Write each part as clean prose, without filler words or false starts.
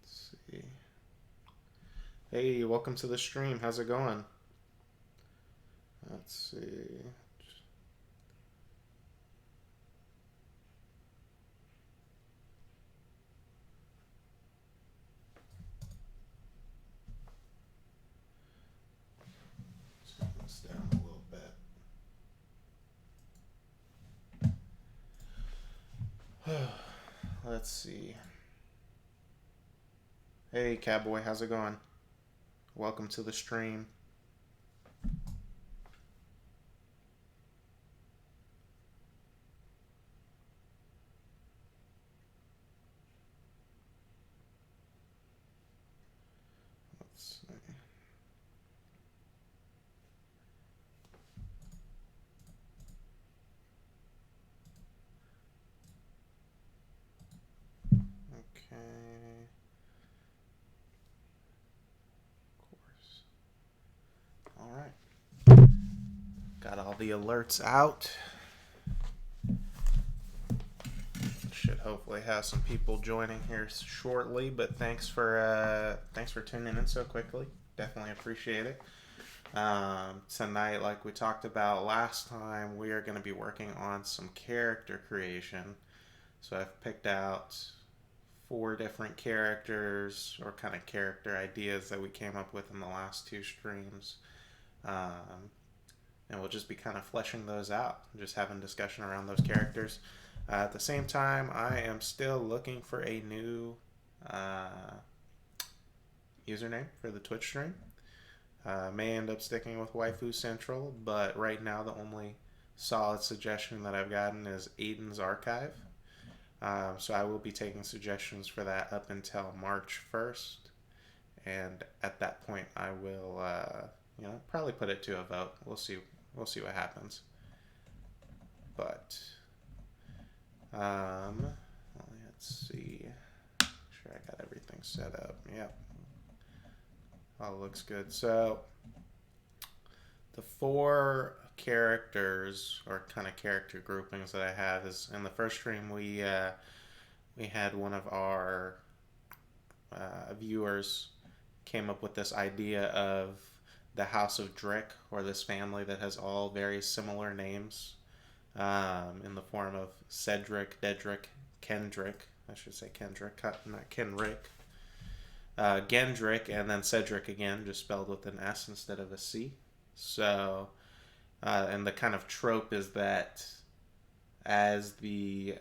Let's see. Hey, welcome to the stream. How's it going? Let's see. Turn this down a little bit. Let's see. Hey, Cowboy, how's it going? Welcome to the stream. Let's see. Okay. Of course. All right. Got all the alerts out. Should hopefully have some people joining here shortly, but thanks for tuning in so quickly. Definitely appreciate it. Tonight, like we talked about last time, we are going to be working on some character creation. So I've picked out 4 different characters or kind of character ideas that we came up with in the last 2 streams. Um, and we'll just be kind of fleshing those out, just having discussion around those characters. At the same time, I am still looking for a new uh, username for the Twitch stream. May end up sticking with Waifu Central, but right now the only solid suggestion that I've gotten is Aiden's Archive. So I will be taking suggestions for that up until March 1st, and at that point I will, probably put it to a vote. We'll see. We'll see what happens. But let's see. Make sure I got everything set up. Yep. All looks good. So the 4 characters or kind of character groupings that I have is in the first stream we had one of our viewers came up with this idea of the House of Drick, or this family that has all very similar names, in the form of Cedric, Dedrick, Kendrick. I should say Kendrick, not Kenrick. Gendrick, and then Cedric again, just spelled with an S instead of a C. So, and the kind of trope is that as the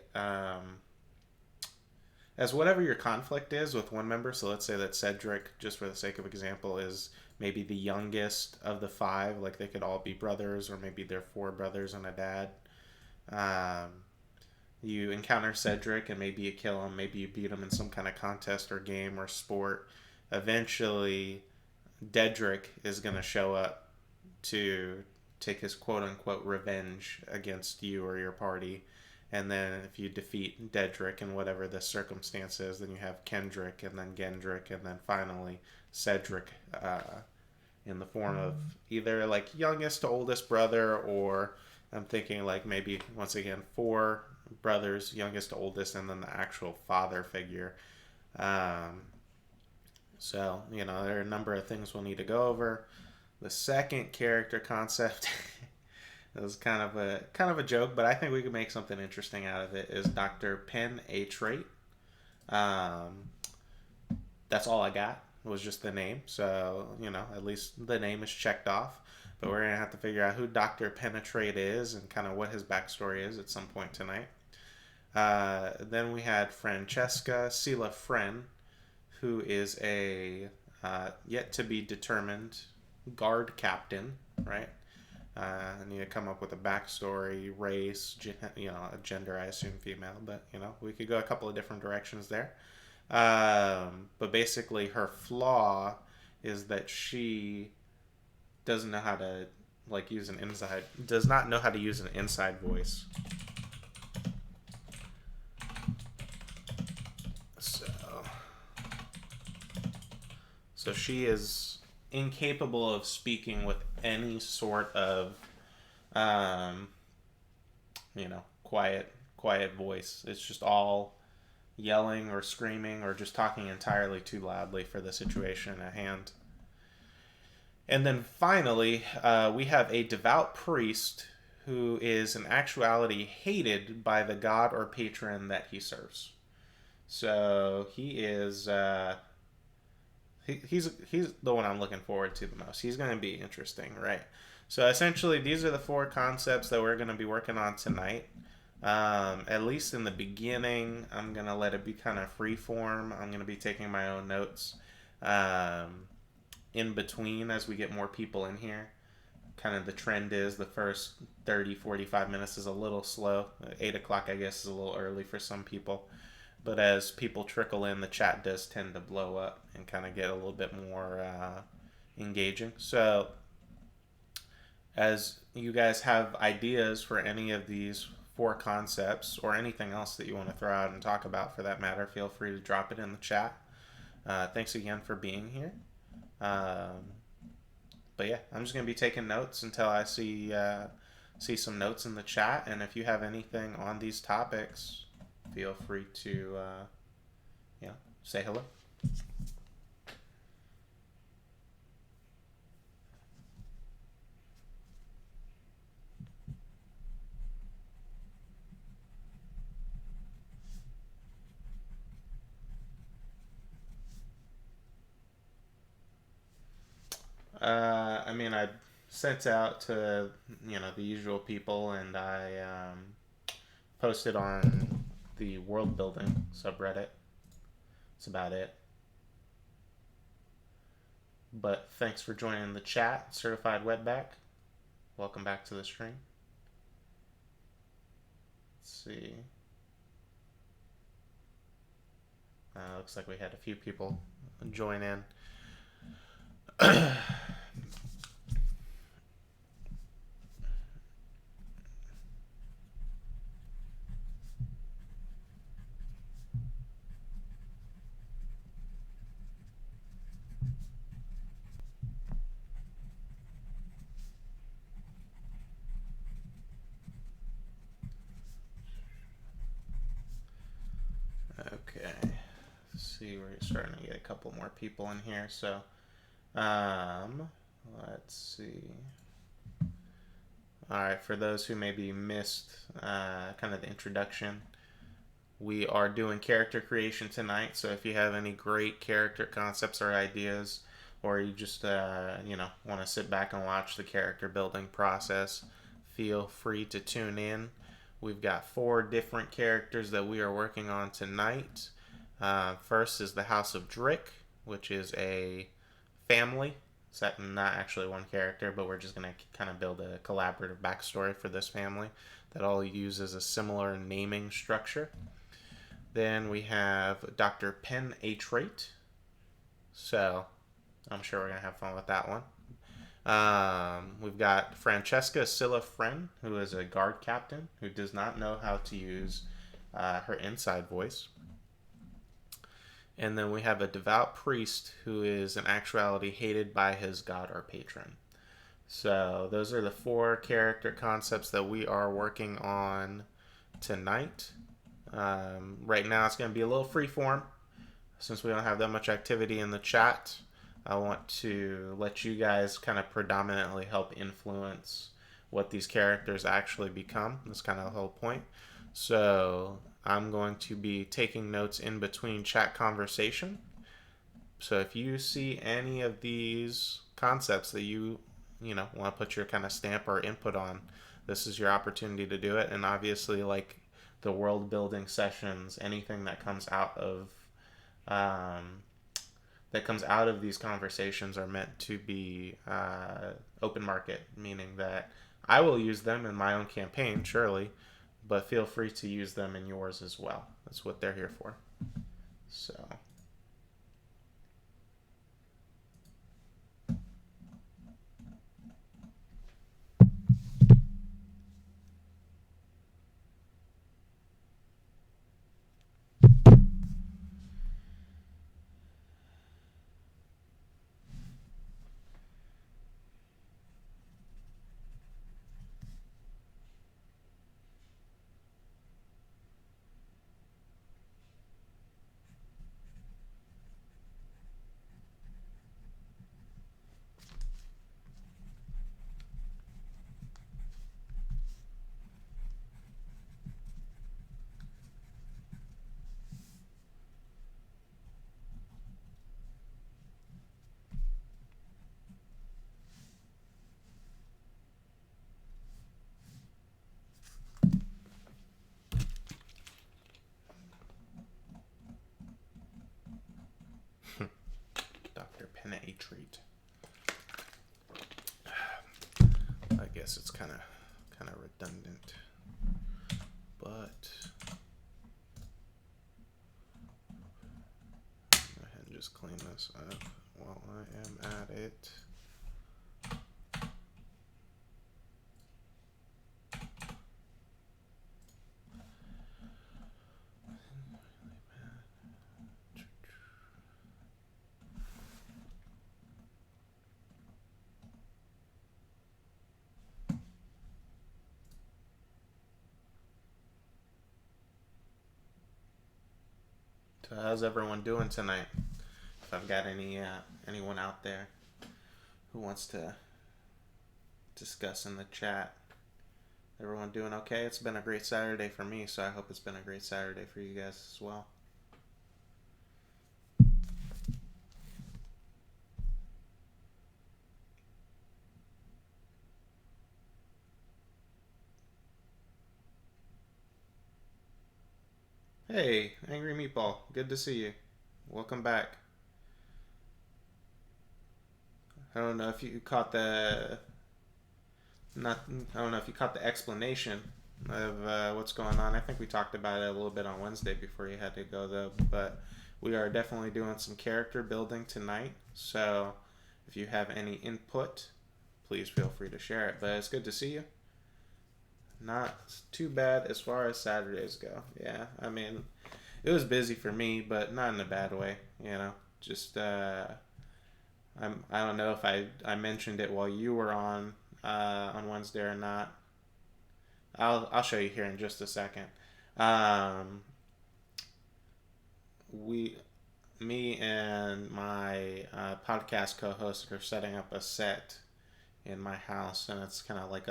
as whatever your conflict is with one member. So let's say that Cedric, just for the sake of example, is maybe the youngest of the five. Like they could all be brothers, or maybe they're four brothers and a dad. Um, you encounter Cedric and maybe you kill him, maybe you beat him in some kind of contest or game or sport. Eventually, Dedrick is going to show up to take his quote unquote revenge against you or your party. And then if you defeat Dedrick in whatever the circumstance is, then you have Kendrick and then Gendrick and then finally Cedric in the form of either like youngest to oldest brother, or I'm thinking like maybe once again four brothers, youngest to oldest, and then the actual father figure. Um, so, you know, there are a number of things we'll need to go over. The second character concept is kind of a joke, but I think we could make something interesting out of it. Is Dr. Penn a trait? Um, that's all I got. Was just the name. So, you know, at least the name is checked off. But we're gonna have to figure out who Dr. Penetrate is and kind of what his backstory is at some point tonight. Then we had Francesca Sila Fren, who is a yet to be determined guard captain, right? I need to come up with a backstory, race, a gender. I assume female, but you know we could go a couple of different directions there. But basically, her flaw is that she doesn't know how to does not know how to use an inside voice. So she is incapable of speaking with any sort of, quiet voice. It's just all yelling or screaming or just talking entirely too loudly for the situation at hand. And then finally, we have a devout priest who is in actuality hated by the god or patron that he serves. So he is he's the one I'm looking forward to the most. He's going to be interesting, right? So essentially, these are the four concepts that we're going to be working on tonight. At least in the beginning, I'm going to let it be kind of free form. I'm going to be taking my own notes. In between, as we get more people in here, kind of the trend is the first 30-45 minutes is a little slow. 8 o'clock, I guess, is a little early for some people. But as people trickle in, the chat does tend to blow up and kind of get a little bit more engaging. So as you guys have ideas for any of these four concepts or anything else that you want to throw out and talk about for that matter, feel free to drop it in the chat. Thanks again for being here. But yeah, I'm just going to be taking notes until I see some notes in the chat. And if you have anything on these topics, feel free to say hello. I sent out to the usual people, and I posted on the world building subreddit. That's about it. But thanks for joining the chat, Certified Wetback. Welcome back to the stream. Let's see. Looks like we had a few people join in. Okay, let's see, we're starting to get a couple more people in here. So, let's see. All right, for those who maybe missed kind of the introduction, we are doing character creation tonight. So if you have any great character concepts or ideas, or you just want to sit back and watch the character building process, feel free to tune in. We've got 4 different characters that we are working on tonight. First is the House of Drick, which is a family. Set not actually one character, but we're just going to kind of build a collaborative backstory for this family that all uses a similar naming structure. Then we have Dr. Penn so I'm sure we're going to have fun with that one. We've got Francesca Silla Fren, who is a guard captain who does not know how to use her inside voice. And then we have a devout priest who is in actuality hated by his god or patron. So those are the 4 character concepts that we are working on tonight. Right now it's going to be a little freeform since we don't have that much activity in the chat. I want to let you guys kind of predominantly help influence what these characters actually become. That's kind of the whole point. So I'm going to be taking notes in between chat conversation. So if you see any of these concepts that you want to put your kind of stamp or input on, this is your opportunity to do it. And obviously, like the world building sessions, anything that comes out of these conversations are meant to be open market, meaning that I will use them in my own campaign, surely, but feel free to use them in yours as well. That's what they're here for. So. Dr. Penetrate. I guess it's kind of redundant, but go ahead and just clean this up while I am at it. So how's everyone doing tonight? If I've got anyone out there who wants to discuss in the chat. Everyone doing okay? It's been a great Saturday for me, so I hope it's been a great Saturday for you guys as well. Hey, Angry Meatball, good to see you. Welcome back. I don't know if you caught the explanation of what's going on. I think we talked about it a little bit on Wednesday before you had to go though, but we are definitely doing some character building tonight. So if you have any input, please feel free to share it. But it's good to see you. Not too bad as far as Saturdays go. Yeah, I mean, it was busy for me, but not in a bad way. Just I don't know if I mentioned it while you were on Wednesday or not. I'll show you here in just a second. Me and my podcast co-host are setting up a set in my house, and it's kind of like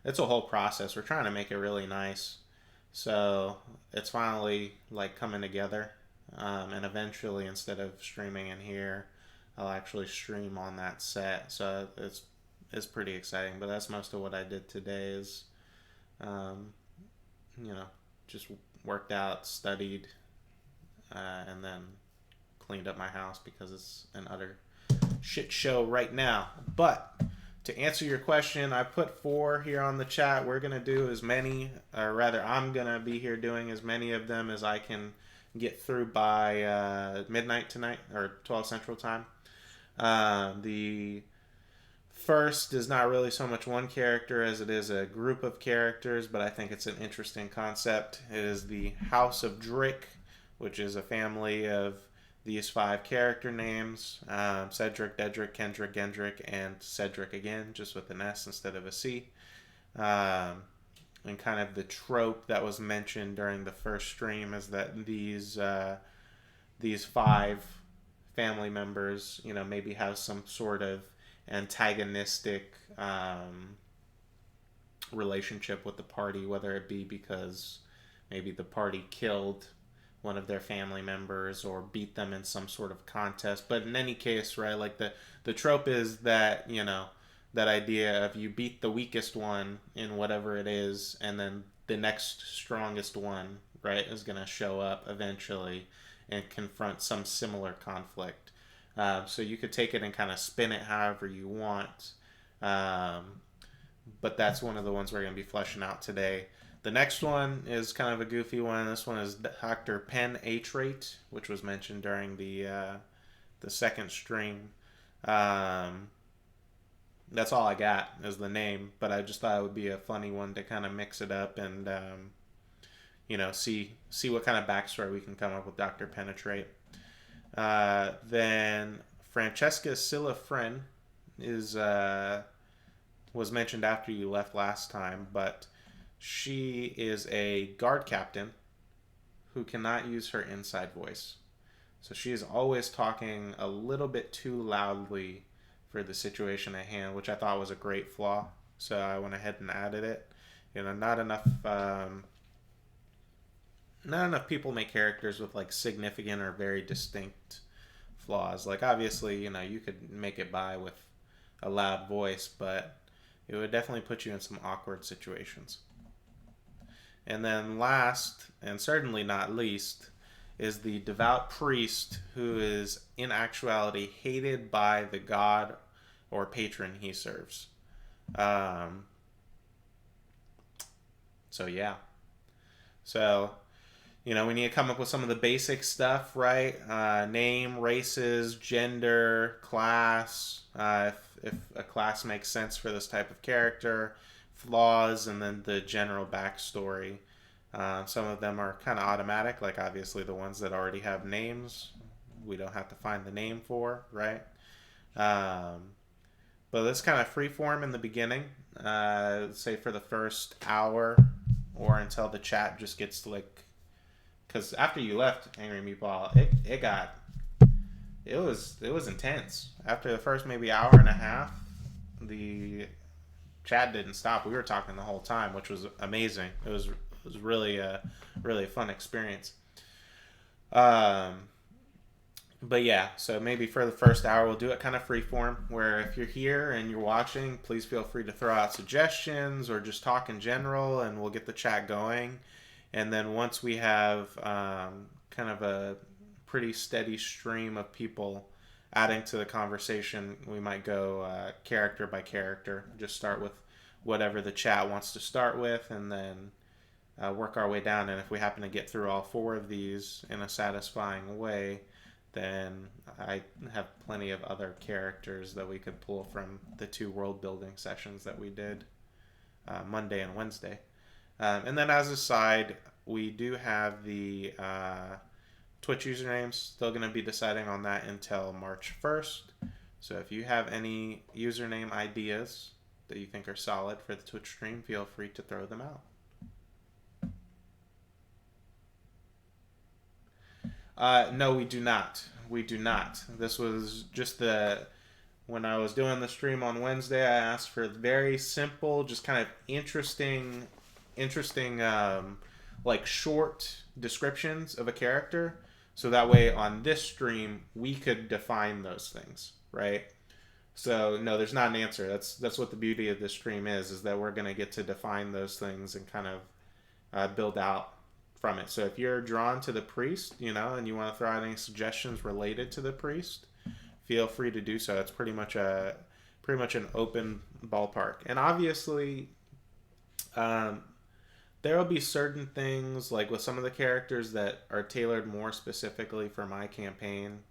it's a whole process. We're trying to make it really nice. So it's finally like coming together. And eventually, instead of streaming in here, I'll actually stream on that set. So it's pretty exciting. But that's most of what I did today is, just worked out, studied, and then cleaned up my house because it's an utter shit show right now. But to answer your question, I put 4 here on the chat. We're going to do as many, or rather, I'm going to be here doing as many of them as I can get through by midnight tonight, or 12 Central Time. The first is not really so much one character as it is a group of characters, but I think it's an interesting concept. It is the House of Drick, which is a family of these 5 character names: Cedric, Dedrick, Kendrick, Gendrick, and Cedric again, just with an S instead of a C. And kind of the trope that was mentioned during the first stream is that these 5 family members, maybe have some sort of antagonistic relationship with the party, whether it be because maybe the party killed one of their family members or beat them in some sort of contest. But in any case, right, like the trope is that, that idea of you beat the weakest one in whatever it is, and then the next strongest one, right, is going to show up eventually and confront some similar conflict. So you could take it and kind of spin it however you want. But that's one of the ones we're going to be fleshing out today. The next one is kind of a goofy one. This one is Dr. Penn H-Rate, which was mentioned during the second stream. That's all I got is the name, but I just thought it would be a funny one to kind of mix it up and see what kind of backstory we can come up with Dr. Penetrate. Then Francesca Sillafren was mentioned after you left last time, but she is a guard captain who cannot use her inside voice. So she is always talking a little bit too loudly for the situation at hand, which I thought was a great flaw. So I went ahead and added it. Not enough people make characters with like significant or very distinct flaws. Like obviously, you could make it by with a loud voice, but it would definitely put you in some awkward situations. And then last, and certainly not least, is the devout priest who is in actuality hated by the god or patron he serves. So yeah. So, we need to come up with some of the basic stuff, right? Name, races, gender, class, if a class makes sense for this type of character, flaws, and then the general backstory. Some of them are kind of automatic, like obviously the ones that already have names, we don't have to find the name for, right? But it's kind of free form in the beginning, say for the first hour or until the chat just gets to because after you left Angry Meatball, it was intense. After the first maybe hour and a half, the chat didn't stop. We were talking the whole time, which was amazing. It was really a fun experience. But yeah, so maybe for the first hour we'll do it kind of freeform, where if you're here and you're watching, please feel free to throw out suggestions or just talk in general, and we'll get the chat going. And then once we have kind of a pretty steady stream of people adding to the conversation, we might go character by character. Just start with whatever the chat wants to start with, and then work our way down. And if we happen to get through all 4 of these in a satisfying way, then I have plenty of other characters that we could pull from the 2 world building sessions that we did Monday and Wednesday. And then as a side, we do have the Twitch usernames. Still going to be deciding on that until March 1st. So if you have any username ideas that you think are solid for the Twitch stream, feel free to throw them out. No, we do not. We do not. This was just when I was doing the stream on Wednesday, I asked for very simple, just kind of interesting, like short descriptions of a character. So that way on this stream, we could define those things, right? So no, there's not an answer. That's what the beauty of this stream is that we're going to get to define those things and kind of build out from it. So if you're drawn to the priest, and you want to throw out any suggestions related to the priest, feel free to do so. It's pretty much an open ballpark. And obviously, there will be certain things, like with some of the characters that are tailored more specifically for my campaign,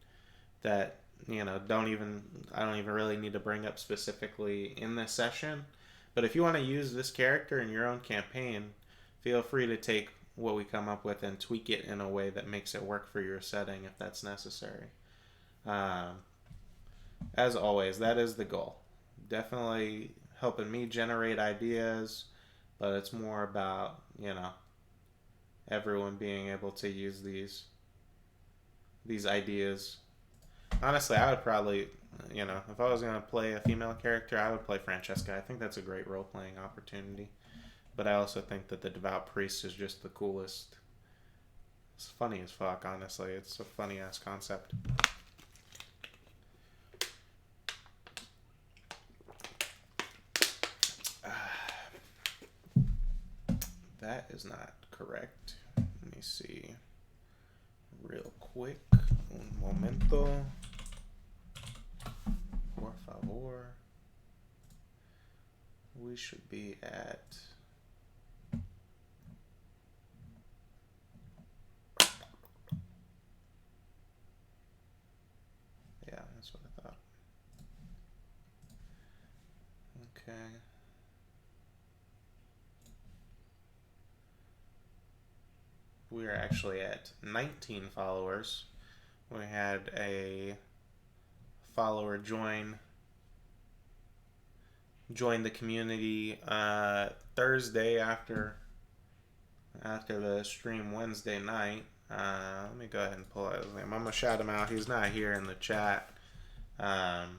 that I don't even really need to bring up specifically in this session. But if you want to use this character in your own campaign, feel free to take what we come up with and tweak it in a way that makes it work for your setting if that's necessary. As always, that is the goal. Definitely helping me generate ideas, but it's more about, everyone being able to use these ideas. Honestly, I would probably, if I was going to play a female character, I would play Francesca. I think that's a great role-playing opportunity. But I also think that the devout priest is just the coolest. It's funny as fuck, honestly. It's a funny-ass concept. That is not correct. Let me see. Real quick. Un momento. Por favor. We should be at... Yeah, that's what I thought. Okay. We are actually at 19 followers. We had a follower join the community Thursday after the stream Wednesday night. Let me go ahead and pull out his name. I'm gonna shout him out. He's not here in the chat, and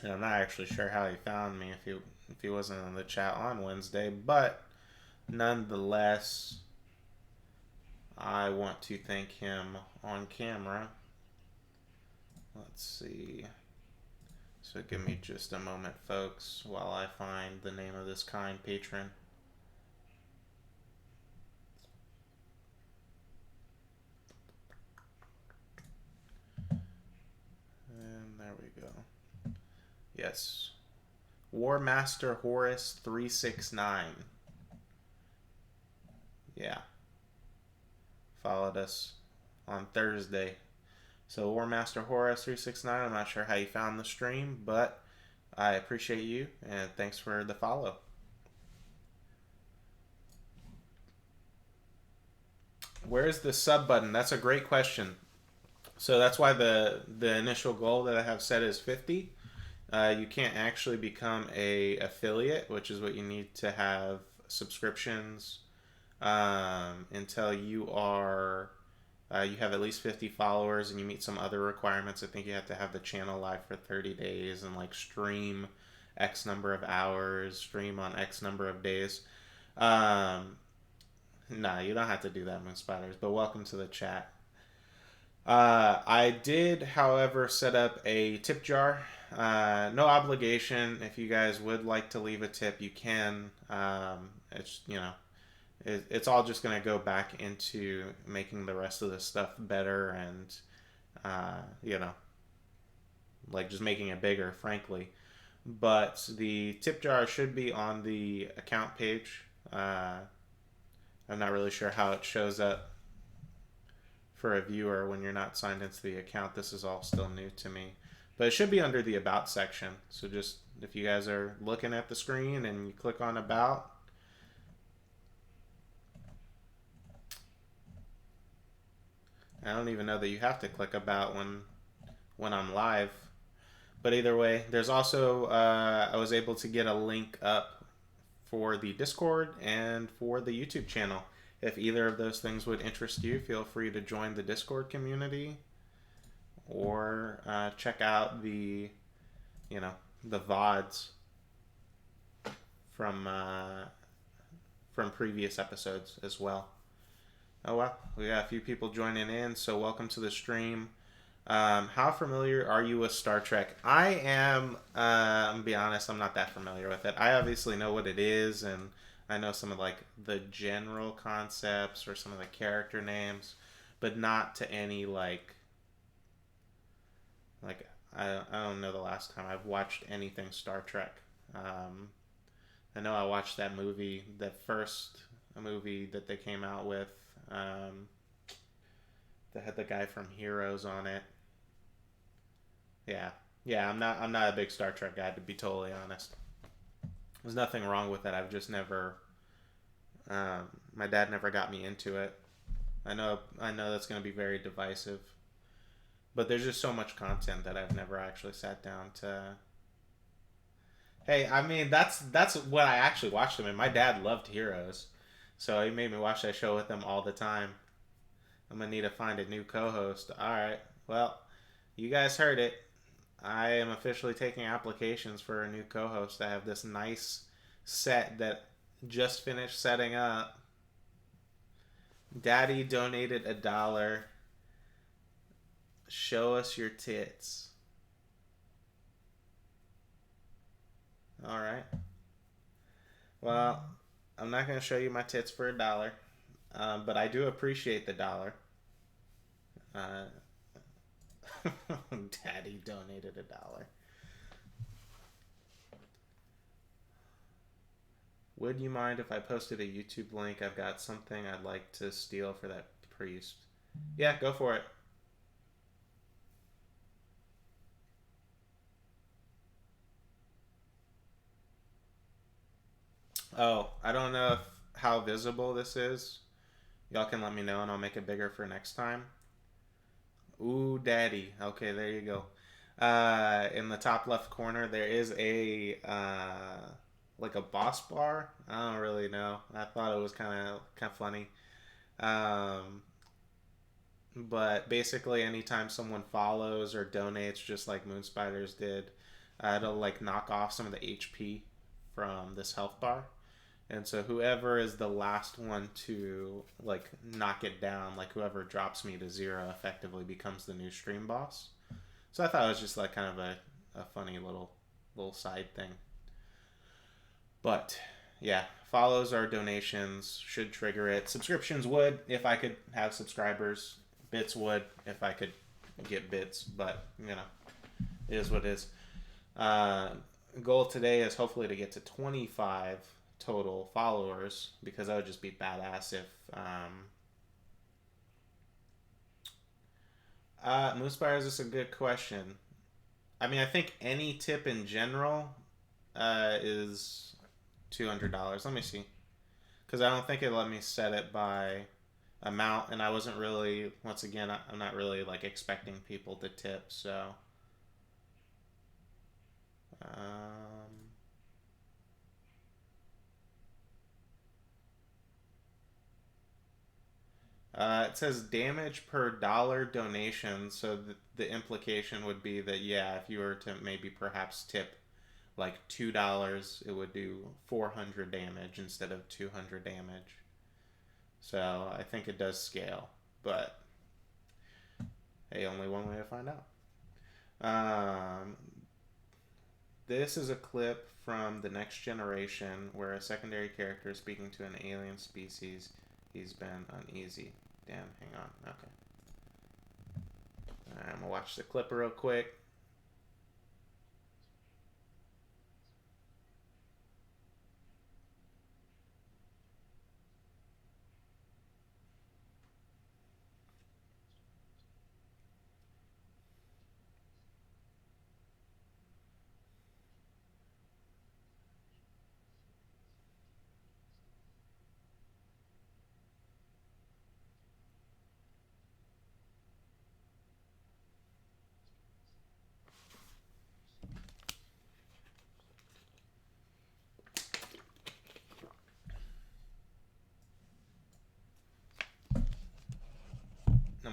I'm not actually sure how he found me if he wasn't in the chat on Wednesday, but nonetheless, I want to thank him on camera. Let's see. So give me just a moment, folks, while I find the name of this kind patron. And there we go. Yes. War Master Horus 369. Yeah. Followed us on Thursday. So War Master Horus 369, I'm not sure how you found the stream, but I appreciate you and thanks for the follow. Where's the sub button? That's a great question. So that's why the initial goal that I have set is 50. You can't actually become a affiliate, which is what you need to have subscriptions until you are you have at least 50 followers and you meet some other requirements. I think you have to have the channel live for 30 days and like stream X number of hours, stream on X number of days. No, you don't have to do that, Moon Spiders, but welcome to the chat. I did, however, set up a tip jar. No obligation. If you guys would like to leave a tip, you can. It's, it's all just going to go back into making the rest of the stuff better and, like just making it bigger, frankly. But the tip jar should be on the account page. I'm not really sure how it shows up for a viewer when you're not signed into the account. This is all still new to me. But it should be under the About section. So just, if you guys are looking at the screen and you click on About, I don't even know that you have to click About when I'm live. But either way, there's also, I was able to get a link up for the Discord and for the YouTube channel. If either of those things would interest you, feel free to join the Discord community or check out the VODs from previous episodes as well. Oh well, we got a few people joining in, so welcome to the stream. How familiar are you with Star Trek? I am, I'm gonna be honest, I'm not that familiar with it. I obviously know what it is, and I know some of like the general concepts or some of the character names, but not to any like I don't know the last time I've watched anything Star Trek. Um, I know I watched that movie, the first movie that they came out with, um, that had the guy from Heroes on it. Yeah, yeah. I'm not a big Star Trek guy, to be totally honest. There's nothing wrong with it. I've just never. My dad never got me into it. I know that's going to be very divisive, but there's just so much content that I've never actually sat down to. Hey, I mean that's what I actually watched them, and my dad loved Heroes, so he made me watch that show with him all the time. I'm gonna need to find a new co-host. All right, well, you guys heard it. I am officially taking applications for a new co-host. I have this nice set that just finished setting up. Daddy donated $1. Show us your tits. All right. Well, I'm not gonna show you my tits for $1, but I do appreciate the dollar. Uh, Daddy donated $1. Would you mind if I posted a YouTube link? I've got something I'd like to steal for that priest. Yeah, go for it. Oh, I don't know how visible this is. Y'all can let me know and I'll make it bigger for next time. Ooh, daddy. Okay, there you go. In the top left corner, there is a like a boss bar. I don't really know. I thought it was kind of funny. Um, but basically, anytime someone follows or donates, just like Moon Spiders did, it'll like knock off some of the HP from this health bar. And so whoever is the last one to like knock it down, like whoever drops me to zero, effectively becomes the new stream boss. So I thought it was just like kind of a funny little side thing. But yeah, follows or donations should trigger it. Subscriptions would if I could have subscribers. Bits would if I could get bits, but it is what it is. Uh, Goal today is hopefully to get to 25 total followers because that would just be badass if Moonspires is a good question. I mean, I think any tip in general is $200. Let me see, because I don't think it let me set it by amount, and I wasn't really. Once again, I'm not really like expecting people to tip, so. Um, it says damage per dollar donation, so the implication would be that yeah, if you were to maybe perhaps tip like $2, it would do 400 damage instead of 200 damage. So I think it does scale, but hey, only one way to find out. Um, this is a clip from The Next Generation where a secondary character is speaking to an alien species. He's been uneasy. Damn, hang on. Okay. Alright, I'm gonna watch the clip real quick.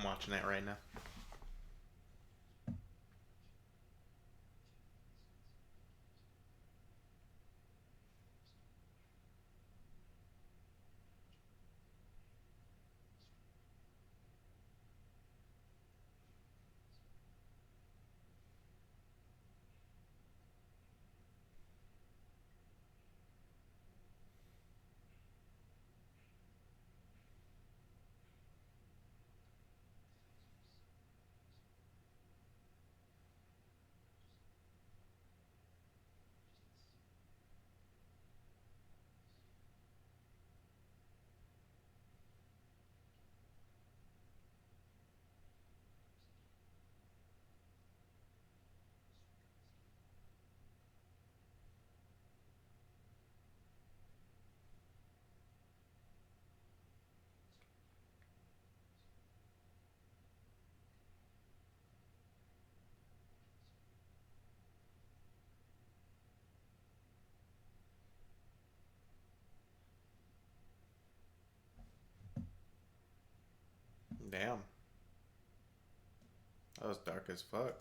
I'm watching it right now. Damn. That was dark as fuck.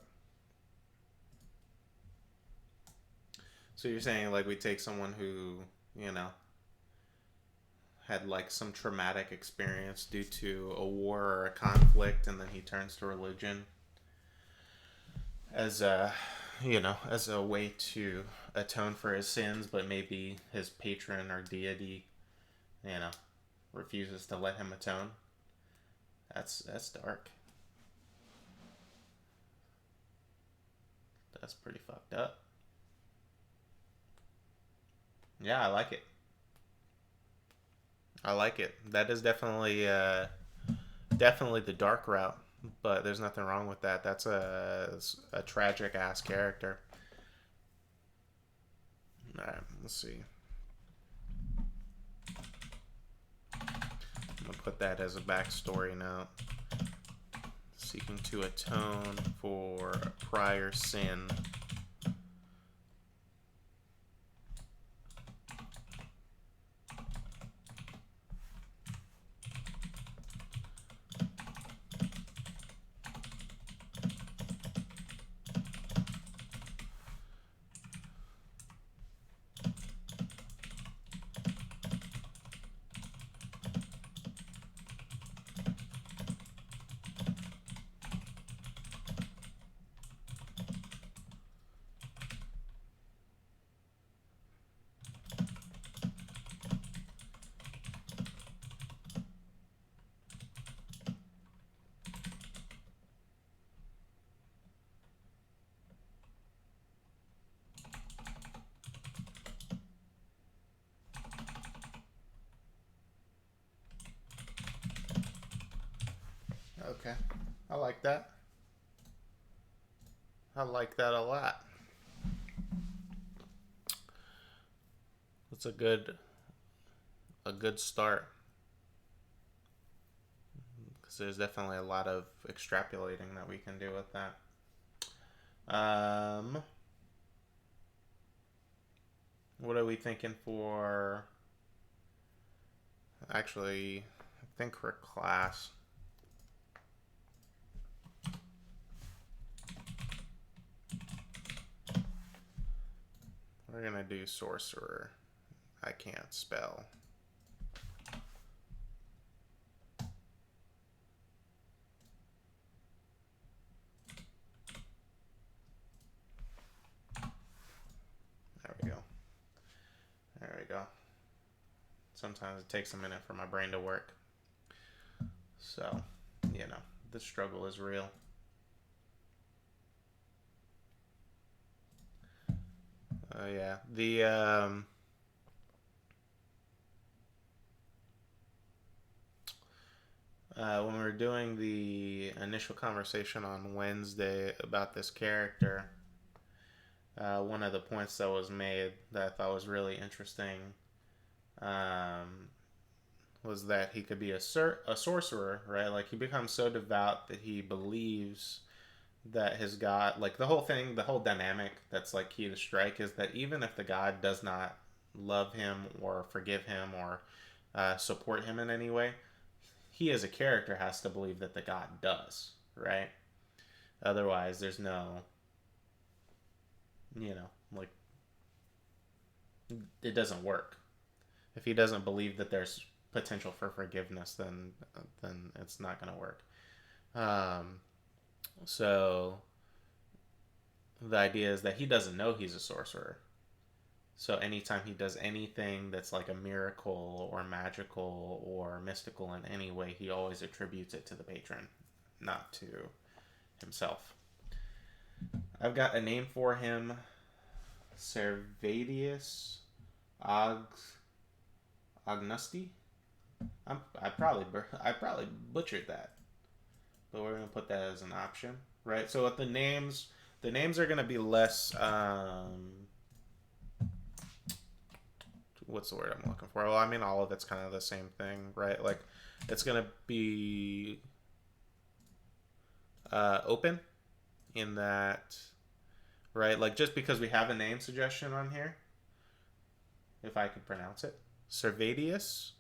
So you're saying like we take someone who, you know, had like some traumatic experience due to a war or a conflict, and then he turns to religion as a, as a way to atone for his sins, but maybe his patron or deity, you know, refuses to let him atone. That's dark. That's pretty fucked up. Yeah, I like it. I like it. That is definitely the dark route, but there's nothing wrong with that. That's a tragic ass character. All right, let's see. I'm gonna put that as a backstory note. Seeking to atone for a prior sin. Okay, I like that. I like that a lot. It's a good start because there's definitely a lot of extrapolating that we can do with that. What are we thinking for? Actually, I think for class. We're gonna do sorcerer. I can't spell. There we go. There we go. Sometimes it takes a minute for my brain to work. So, the struggle is real. Yeah. When we were doing the initial conversation on Wednesday about this character, one of the points that was made that I thought was really interesting um, was that he could be a sorcerer, right? Like he becomes so devout that he believes that his god, like the whole thing, the whole dynamic that's like key to strike is that even if the god does not love him or forgive him or support him in any way, he as a character has to believe that the god does, right? Otherwise, there's no, like it doesn't work. If he doesn't believe that there's potential for forgiveness, then it's not going to work. So the idea is that he doesn't know he's a sorcerer. So anytime he does anything that's like a miracle or magical or mystical in any way, he always attributes it to the patron, not to himself. I've got a name for him: Servadius Agnusti. I probably butchered that, but we're gonna put that as an option, right? So with the names are gonna be less. What's the word I'm looking for? Well, I mean, all of it's kind of the same thing, right? Like, it's gonna be open in that, right? Like, just because we have a name suggestion on here, if I could pronounce it, Servadius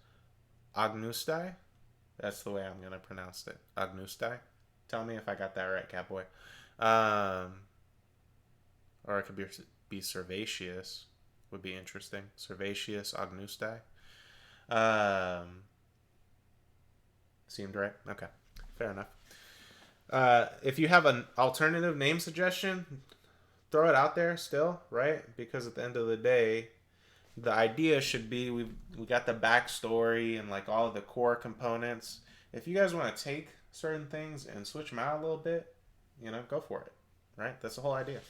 Agnustai, That's the way I'm gonna pronounce it. Agnustai. Tell me if I got that right, Catboy. Um, or it could be Servatius. Would be interesting. Servatius Agnustai. Um, seemed right. Okay, fair enough. If you have an alternative name suggestion, throw it out there still, right? Because at the end of the day, the idea should be we got the backstory and like all of the core components. If you guys want to take certain things and switch them out a little bit, go for it, right? That's the whole idea.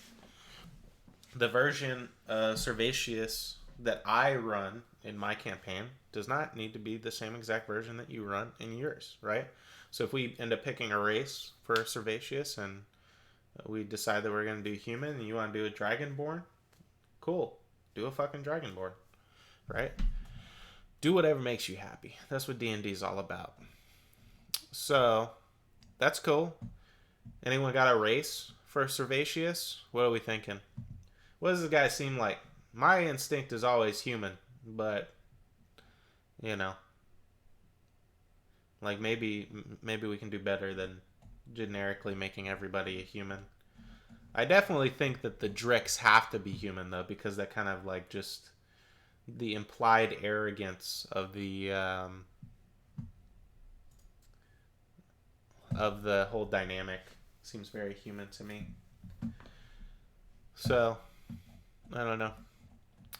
The version Servatius that I run in my campaign does not need to be the same exact version that you run in yours, right? So if we end up picking a race for Servatius and we decide that we're going to do human and you want to do a dragonborn, cool. Do a fucking dragonborn, right? Do whatever makes you happy. That's what D&D is all about. So, that's cool. Anyone got a race for Servatius? What are we thinking? What does this guy seem like? My instinct is always human, but like maybe we can do better than generically making everybody a human. I definitely think that the Dricks have to be human though, because that kind of like just the implied arrogance of the whole dynamic seems very human to me. So I don't know.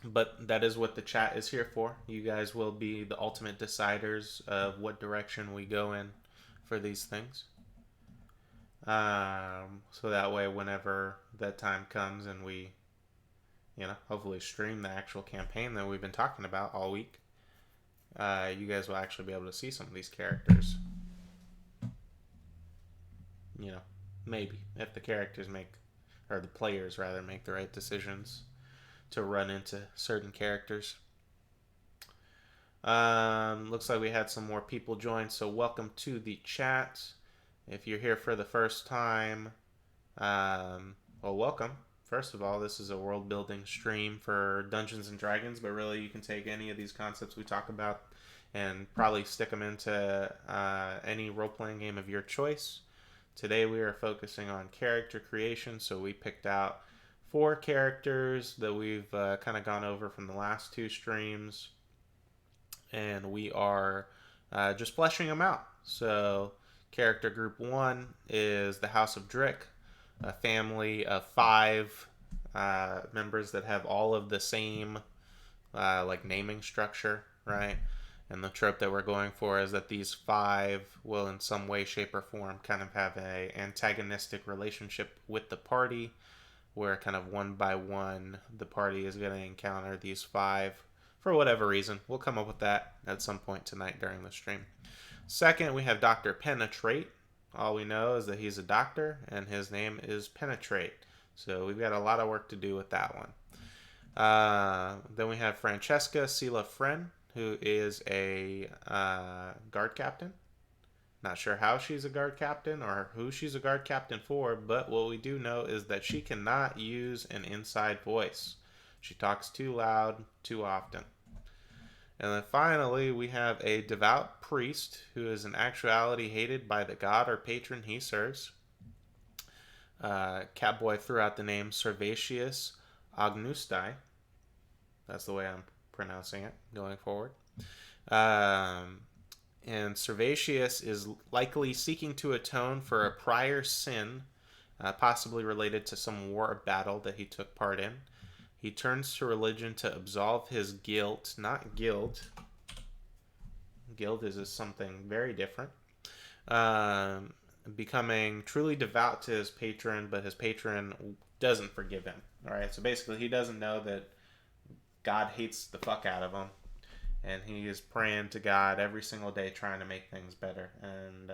But that is what the chat is here for. You guys will be the ultimate deciders of what direction we go in for these things. So that way, whenever that time comes and we, hopefully stream the actual campaign that we've been talking about all week, you guys will actually be able to see some of these characters. Maybe if the characters or the players rather, make the right decisions to run into certain characters. Looks like we had some more people join, so welcome to the chat. If you're here for the first time, well, welcome. First of all, this is a world building stream for Dungeons and Dragons, but really you can take any of these concepts we talk about and probably stick them into any role-playing game of your choice. Today we are focusing on character creation, so we picked out 4 characters that we've kind of gone over from the last 2 streams, and we are just fleshing them out. So character group 1 is the House of Drick, a family of 5 members that have all of the same like naming structure, right? And the trope that we're going for is that these 5 will in some way, shape, or form kind of have a antagonistic relationship with the party, where kind of one by one the party is going to encounter these 5 for whatever reason. We'll come up with that at some point tonight during the stream. Second, we have Dr. Penetrate. All we know is that he's a doctor and his name is Penetrate. So we've got a lot of work to do with that one. Then we have Francesca Sila Fren, who is a guard captain. Not sure how she's a guard captain or who she's a guard captain for, but what we do know is that she cannot use an inside voice. She talks too loud, too often. And then finally, we have a devout priest who is in actuality hated by the god or patron he serves. Catboy threw out the name Servatius Agnustai. That's the way I'm pronouncing it going forward. And Servatius is likely seeking to atone for a prior sin, possibly related to some war or battle that he took part in. He turns to religion to absolve his guilt, not guilt. Guilt is something very different. Becoming truly devout to his patron, but his patron doesn't forgive him. All right, so basically he doesn't know that God hates the fuck out of him. And he is praying to God every single day, trying to make things better. And,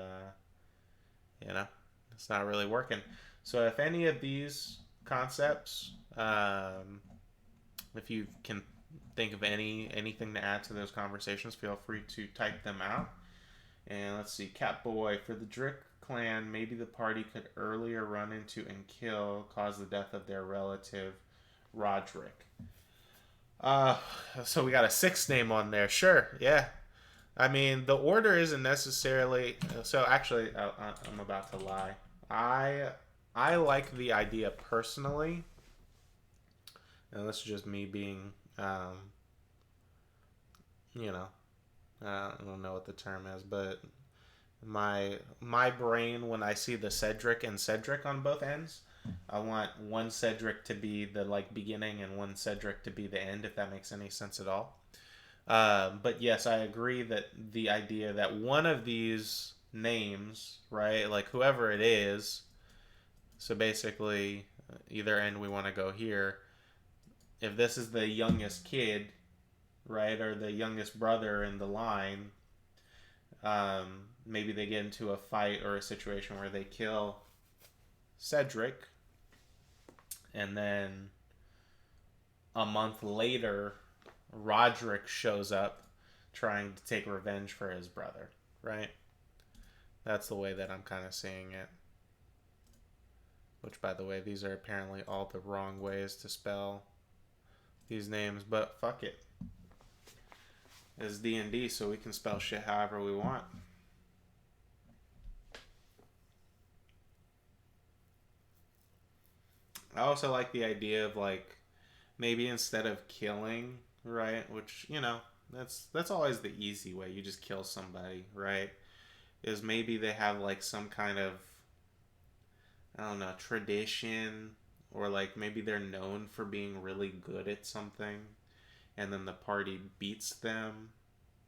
it's not really working. So if any of these concepts, if you can think of anything to add to those conversations, feel free to type them out. And let's see, Catboy, for the Drick clan, maybe the party could earlier run into and cause the death of their relative, Roderick. So we got a 6th name on there. Sure, yeah. I mean, the order isn't necessarily. So actually, I'm about to lie. I I like the idea personally, and this is just me being, you know, I don't know what the term is, but my brain when I see the Cedric and Cedric on both ends, I want one Cedric to be the like beginning and one Cedric to be the end, if that makes any sense at all. But yes, I agree that the idea that one of these names, right, like whoever it is, so basically, either end we want to go here. If this is the youngest kid, right, or the youngest brother in the line, maybe they get into a fight or a situation where they kill Cedric, and then a month later, Roderick shows up trying to take revenge for his brother, right? That's the way that I'm kind of seeing it. Which, by the way, these are apparently all the wrong ways to spell these names, but fuck it. It's D&D, so we can spell shit however we want. I also like the idea of like maybe instead of killing, right? Which that's always the easy way. You just kill somebody, right? Is maybe they have like some kind of, I don't know, tradition, or like maybe they're known for being really good at something, and then the party beats them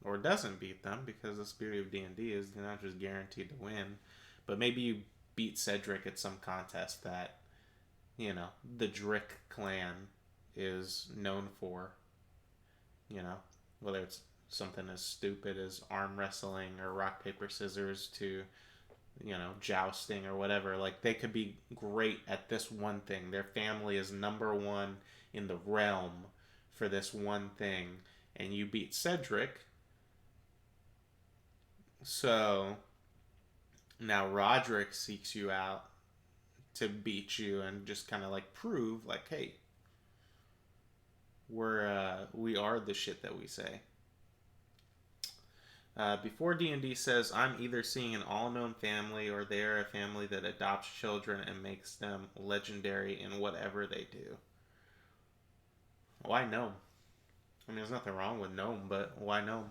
or doesn't beat them, because the beauty of D&D is you're not just guaranteed to win, but maybe you beat Cedric at some contest that the Drick clan is known for, whether it's something as stupid as arm wrestling or rock paper scissors to jousting or whatever. Like, they could be great at this one thing. Their family is number one in the realm for this one thing, and you beat Cedric. So now Roderick seeks you out to beat you and just kind of like prove like, hey, we are the shit that we say. Before D&D says, I'm either seeing an all-known family or they are a family that adopts children and makes them legendary in whatever they do. Why gnome? I mean, there's nothing wrong with gnome, but why gnome?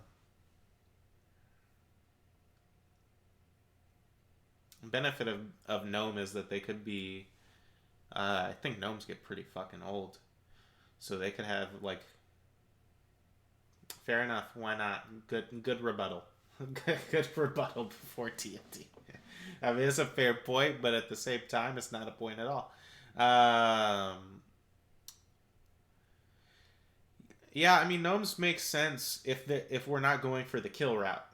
Benefit of gnome is that they could be, I think gnomes get pretty fucking old. So they could have like, fair enough, why not? Good rebuttal. Good rebuttal before D&D. I mean, it's a fair point, but at the same time, it's not a point at all. Yeah, I mean, gnomes make sense if we're not going for the kill route,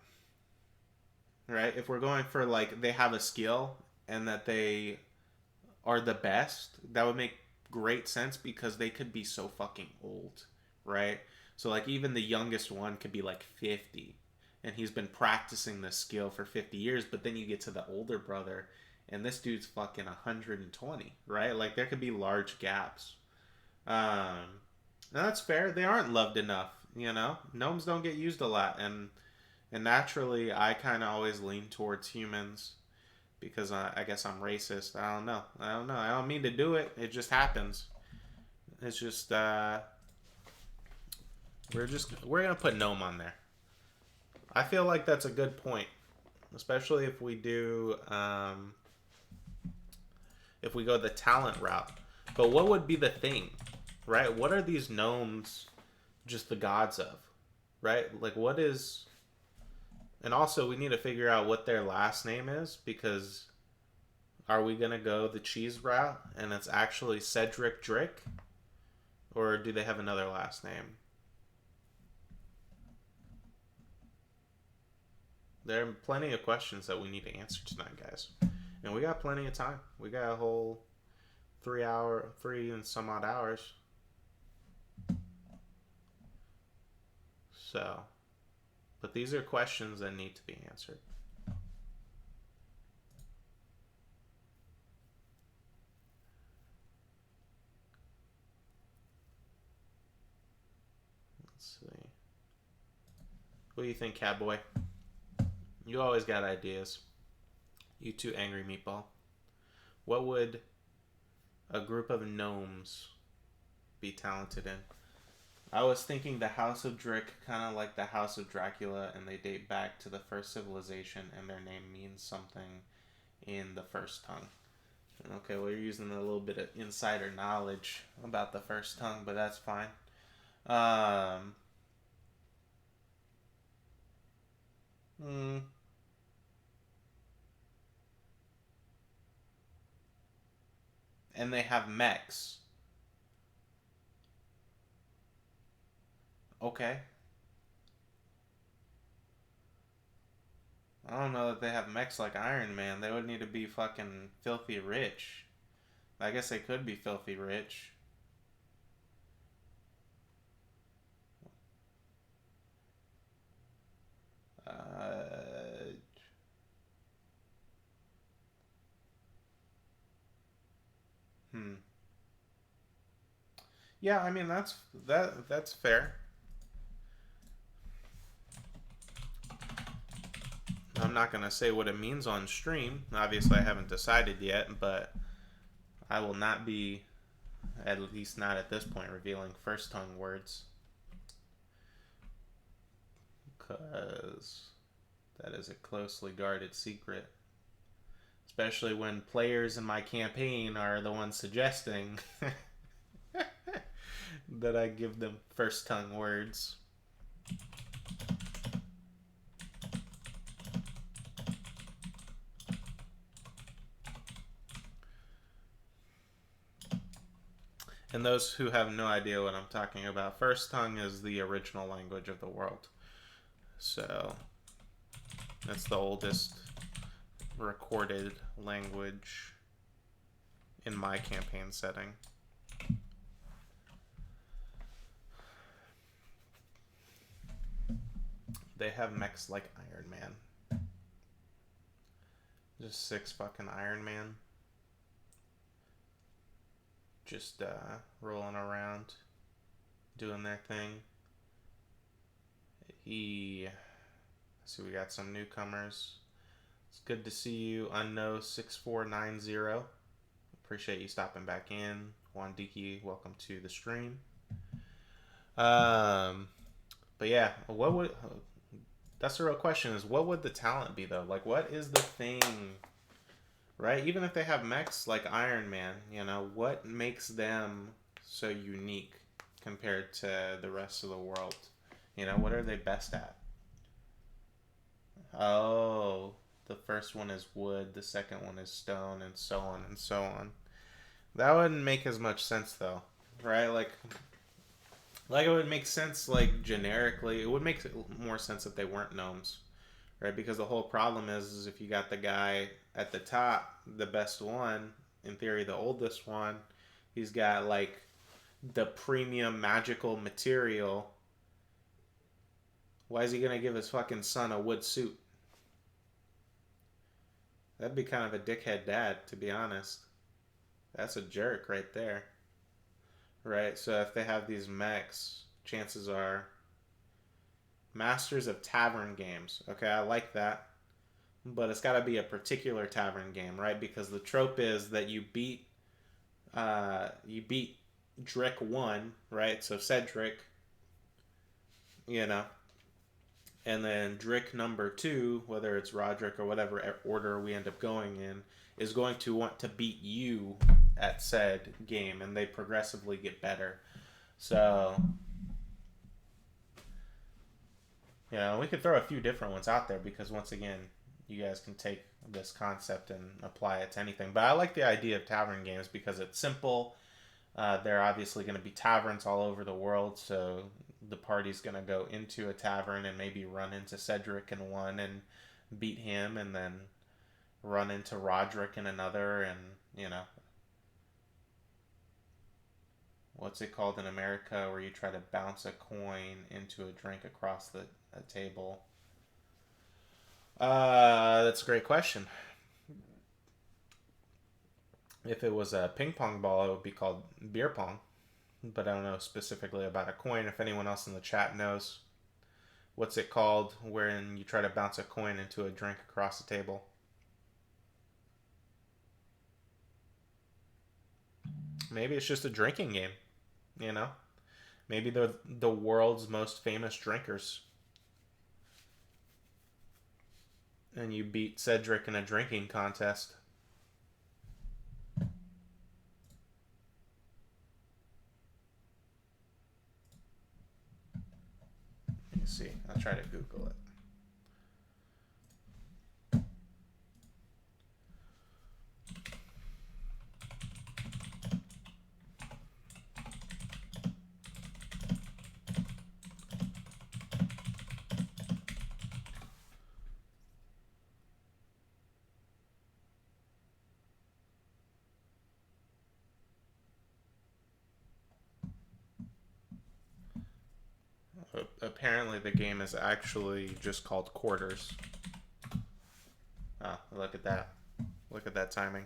right? If we're going for like they have a skill and that they are the best, that would make great sense because they could be so fucking old, right? So like even the youngest one could be like 50 and he's been practicing this skill for 50 years, but then you get to the older brother and this dude's fucking 120, right? Like there could be large gaps. And that's fair. They aren't loved enough, Gnomes don't get used a lot, and naturally I kind of always lean towards humans because I guess I'm racist. I don't know. I don't mean to do it. It just happens. It's just we're gonna put gnome on there. I feel like that's a good point, especially if we do if we go the talent route. But what would be the thing, right? What are these gnomes just the gods of, right? Like what is, and also we need to figure out what their last name is, because are we gonna go the cheese route and it's actually Cedric Drick, or do they have another last name? There are plenty of questions that we need to answer tonight, guys. And we got plenty of time. We got a whole 3 and some odd hours. So, but these are questions that need to be answered. Let's see. What do you think, Catboy? You always got ideas. You too, Angry Meatball. What would a group of gnomes be talented in? I was thinking the House of Drick, kind of like the House of Dracula, and they date back to the first civilization, and their name means something in the first tongue. Okay, well, you're using a little bit of insider knowledge about the first tongue, but that's fine. Um, hmm, and they have mechs. Okay. I don't know that they have mechs like Iron Man. They would need to be fucking filthy rich. I guess they could be filthy rich. Uh, hmm. Yeah, I mean that's fair. I'm not gonna say what it means on stream. Obviously, I haven't decided yet, but I will not be, at least not at this point, revealing first tongue words, because that is a closely guarded secret. Especially when players in my campaign are the ones suggesting that I give them first tongue words. And those who have no idea what I'm talking about, first tongue is the original language of the world. So that's the oldest recorded language in my campaign setting. They have mechs like Iron Man. Just 6 fucking Iron Man. Just rolling around, doing their thing. So we got some newcomers. It's good to see you, Unknown6490. Appreciate you stopping back in. Juan Diki, welcome to the stream. But yeah, what would that's the real question is what would the talent be though? Like what is the thing, right? Even if they have mechs like Iron Man, what makes them so unique compared to the rest of the world? What are they best at? Oh, the first one is wood, the second one is stone, and so on and so on. That wouldn't make as much sense though, right? Like it would make sense like generically. It would make more sense if they weren't gnomes, right? Because the whole problem is if you got the guy at the top, the best one, in theory the oldest one, he's got like the premium magical material. Why is he gonna give his fucking son a wood suit? That'd be kind of a dickhead dad, to be honest. That's a jerk right there. Right? So if they have these mechs, chances are masters of tavern games. Okay, I like that. But it's got to be a particular tavern game, right? Because the trope is that you beat Drick 1, right? So Cedric, you know, and then Drick number 2, whether it's Roderick or whatever order we end up going in, is going to want to beat you at said game, and they progressively get better. So, we could throw a few different ones out there because once again, you guys can take this concept and apply it to anything. But I like the idea of tavern games because it's simple. There are obviously going to be taverns all over the world, so the party's going to go into a tavern and maybe run into Cedric in one and beat him, and then run into Roderick in another, and what's it called in America where you try to bounce a coin into a drink across a table? That's a great question. If it was a ping pong ball, it would be called beer pong. But I don't know specifically about a coin. If anyone else in the chat knows, What's it called when you try to bounce a coin into a drink across the table? Maybe it's just a drinking game, you know? Maybe they're the world's most famous drinkers. And you beat Cedric in a drinking contest. Let me see. I'll try to Google it. Apparently, the game is actually just called Quarters. Oh, look at that. Look at that timing.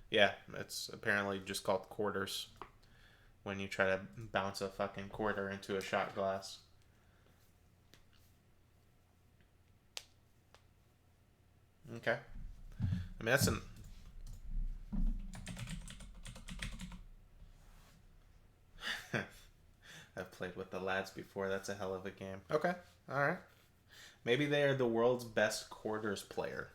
Yeah, it's apparently just called Quarters when you try to bounce a fucking quarter into a shot glass. Okay. I mean, that's an. I've played with the lads before. That's a hell of a game. Okay. All right. Maybe they are the world's best quarters player.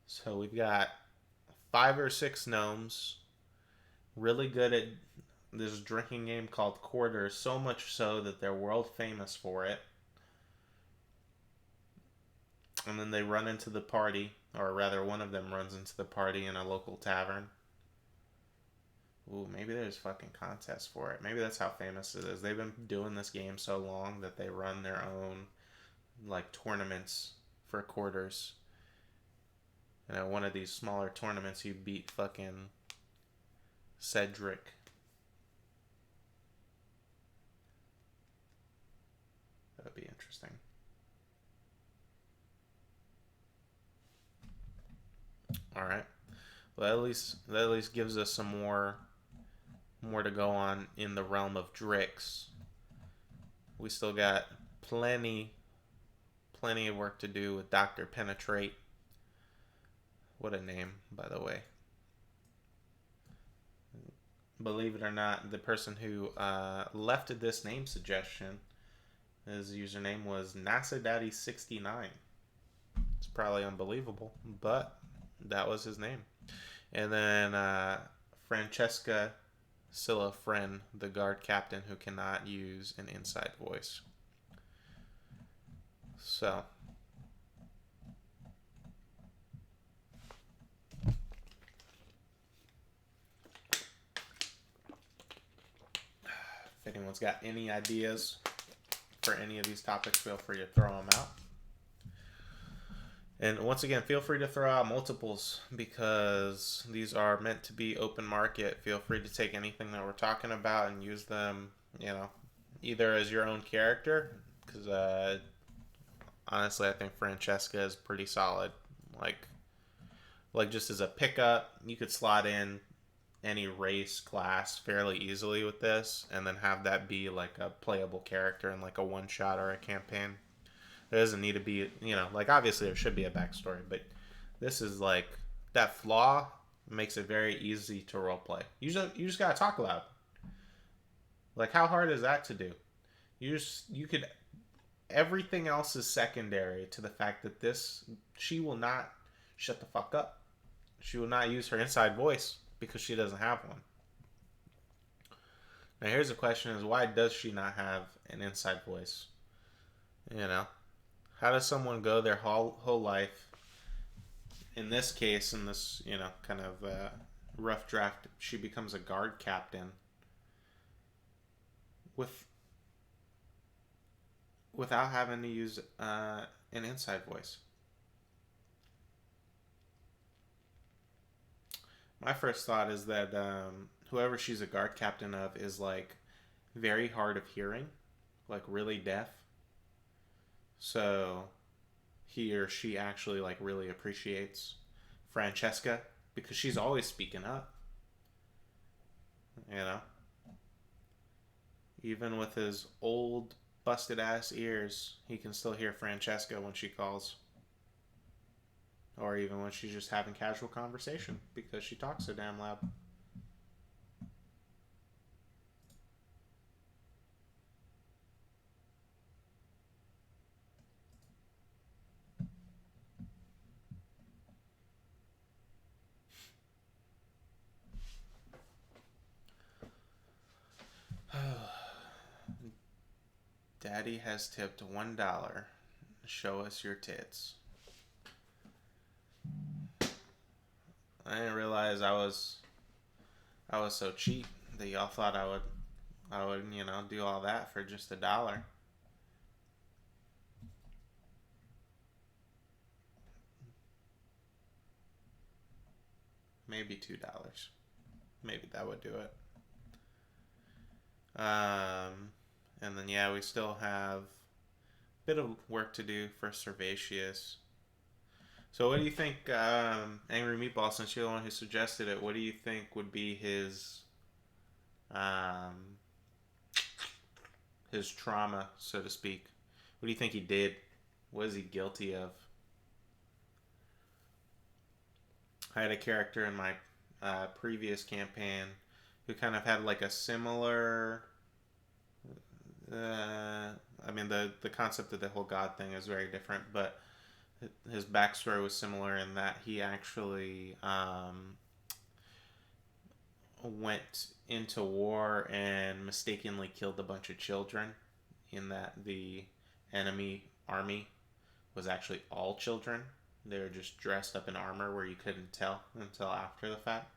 So we've got 5 or 6 gnomes, really good at this drinking game called Quarters, so much so that they're world famous for it. And then they run into the party, or rather, one of them runs into the party in a local tavern. Ooh, maybe there's fucking contests for it. Maybe that's how famous it is. They've been doing this game so long that they run their own like tournaments for quarters. And at one of these smaller tournaments, you beat fucking Cedric. That would be interesting. All right. Well, that at least gives us some more to go on in the realm of Drix. We still got plenty of work to do with Dr. Penetrate. What a name, by the way. Believe it or not, the person who left this name suggestion, his username was NASADaddy69. It's probably unbelievable, but that was his name. And then Francesca Scylla Friend, the guard captain who cannot use an inside voice. So, if anyone's got any ideas for any of these topics, feel free to throw them out. And once again, feel free to throw out multiples because these are meant to be open market. Feel free to take anything that we're talking about and use them, either as your own character, because honestly, I think Francesca is pretty solid. Like just as a pickup, you could slot in any race class fairly easily with this, and then have that be like a playable character in like a one shot or a campaign. There doesn't need to be, like obviously there should be a backstory, but this is like that flaw makes it very easy to roleplay. You just gotta talk loud. Like how hard is that to do? You could everything else is secondary to the fact that she will not shut the fuck up. She will not use her inside voice because she doesn't have one. Now here's the question: is why does she not have an inside voice? How does someone go their whole life? In this case, in this kind of rough draft, she becomes a guard captain without having to use an inside voice. My first thought is that whoever she's a guard captain of is like very hard of hearing, like really deaf. So he or she actually like really appreciates Francesca because she's always speaking up. You know, even with his old busted ass ears, he can still hear Francesca when she calls, or even when she's just having casual conversation because she talks so damn loud. Daddy has tipped $1. Show us your tits. I didn't realize I was so cheap that y'all thought I would do all that for just $1. Maybe $2. Maybe that would do it. And then yeah, we still have a bit of work to do for Servatius. So what do you think, Angry Meatball? Since you're the one who suggested it, what do you think would be um, his trauma, so to speak? What do you think he did? What is he guilty of? I had a character in my previous campaign who kind of had like a similar. I mean, the concept of the whole God thing is very different, but his backstory was similar in that he actually went into war and mistakenly killed a bunch of children, in that the enemy army was actually all children. They were just dressed up in armor where you couldn't tell until after the fact.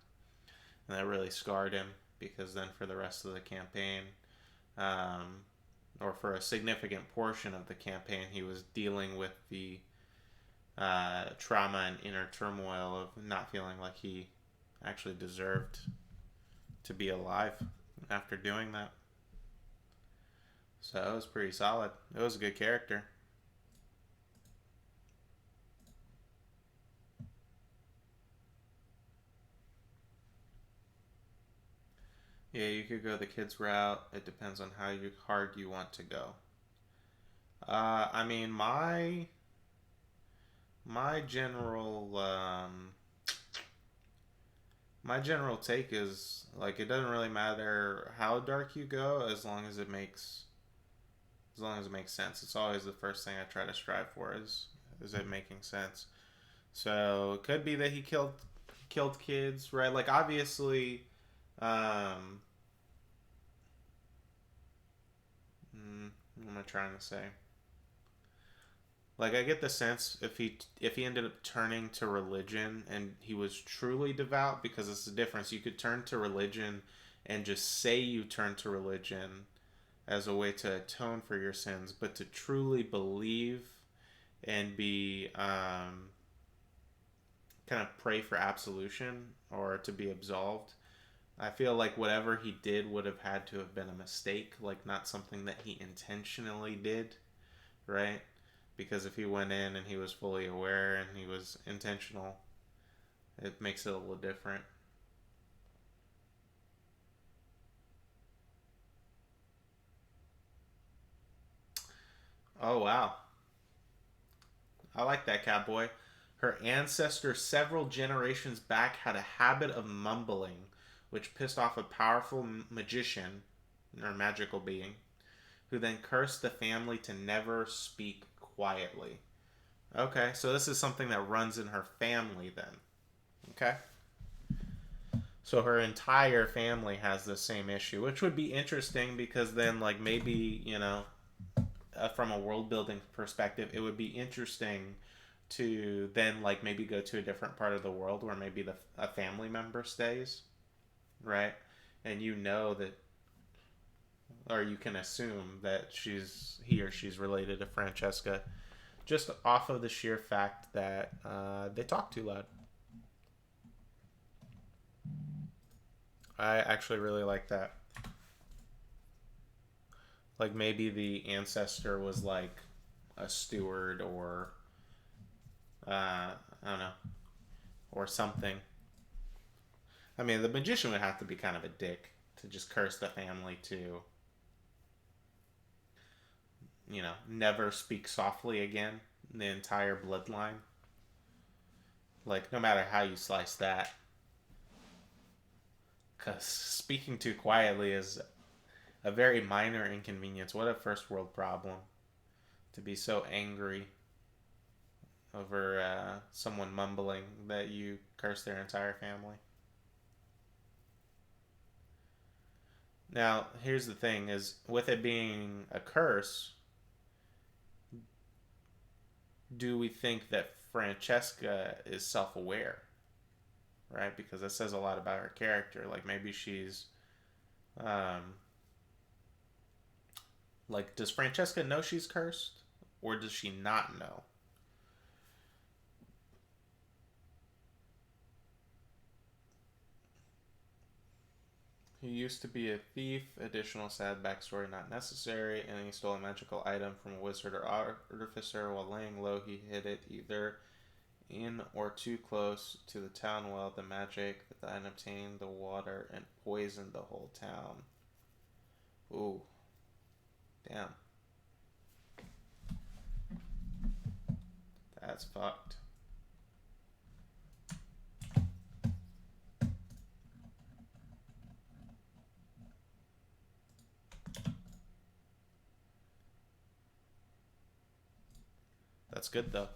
And that really scarred him because then for the rest of the campaign, um, or for a significant portion of the campaign, he was dealing with the trauma and inner turmoil of not feeling like he actually deserved to be alive after doing that. So it was pretty solid. It was a good character. Yeah, you could go the kids route. It depends on how hard you want to go. I mean, my general my general take is like it doesn't really matter how dark you go as long as it makes sense. It's always the first thing I try to strive for is it making sense. So it could be that he killed kids, right? Like obviously, um, what am I trying to say? Like I get the sense if he ended up turning to religion and he was truly devout, because it's the difference. You could turn to religion and just say you turn to religion as a way to atone for your sins, but to truly believe and be kind of pray for absolution or to be absolved. I feel like whatever he did would have had to have been a mistake, like not something that he intentionally did, right? Because if he went in and he was fully aware and he was intentional, it makes it a little different. Oh wow, I like that, cowboy. Her ancestor several generations back had a habit of mumbling, which pissed off a powerful magician or magical being, who then cursed the family to never speak quietly. Okay, so this is something that runs in her family then. Okay. So her entire family has the same issue, which would be interesting because then, like, maybe, from a world building perspective, it would be interesting to then, like, maybe go to a different part of the world where maybe a family member stays, right? And you know that, or you can assume that he or she's related to Francesca just off of the sheer fact that they talk too loud. I actually really like that. Like maybe the ancestor was like a steward or I don't know, or something. I mean, the magician would have to be kind of a dick, to just curse the family to, never speak softly again, the entire bloodline. Like, no matter how you slice that. Because speaking too quietly is a very minor inconvenience. What a first world problem to be so angry over someone mumbling that you curse their entire family. Now, here's the thing: is with it being a curse, do we think that Francesca is self-aware, right? Because that says a lot about her character. Like maybe she's, um, like, does Francesca know she's cursed, or does she not know? He used to be a thief. Additional sad backstory not necessary. And he stole a magical item from a wizard or artificer. While laying low, he hid it either in or too close to the town well. The magic that then obtained the water and poisoned the whole town. Ooh, damn. That's fucked. That's good though.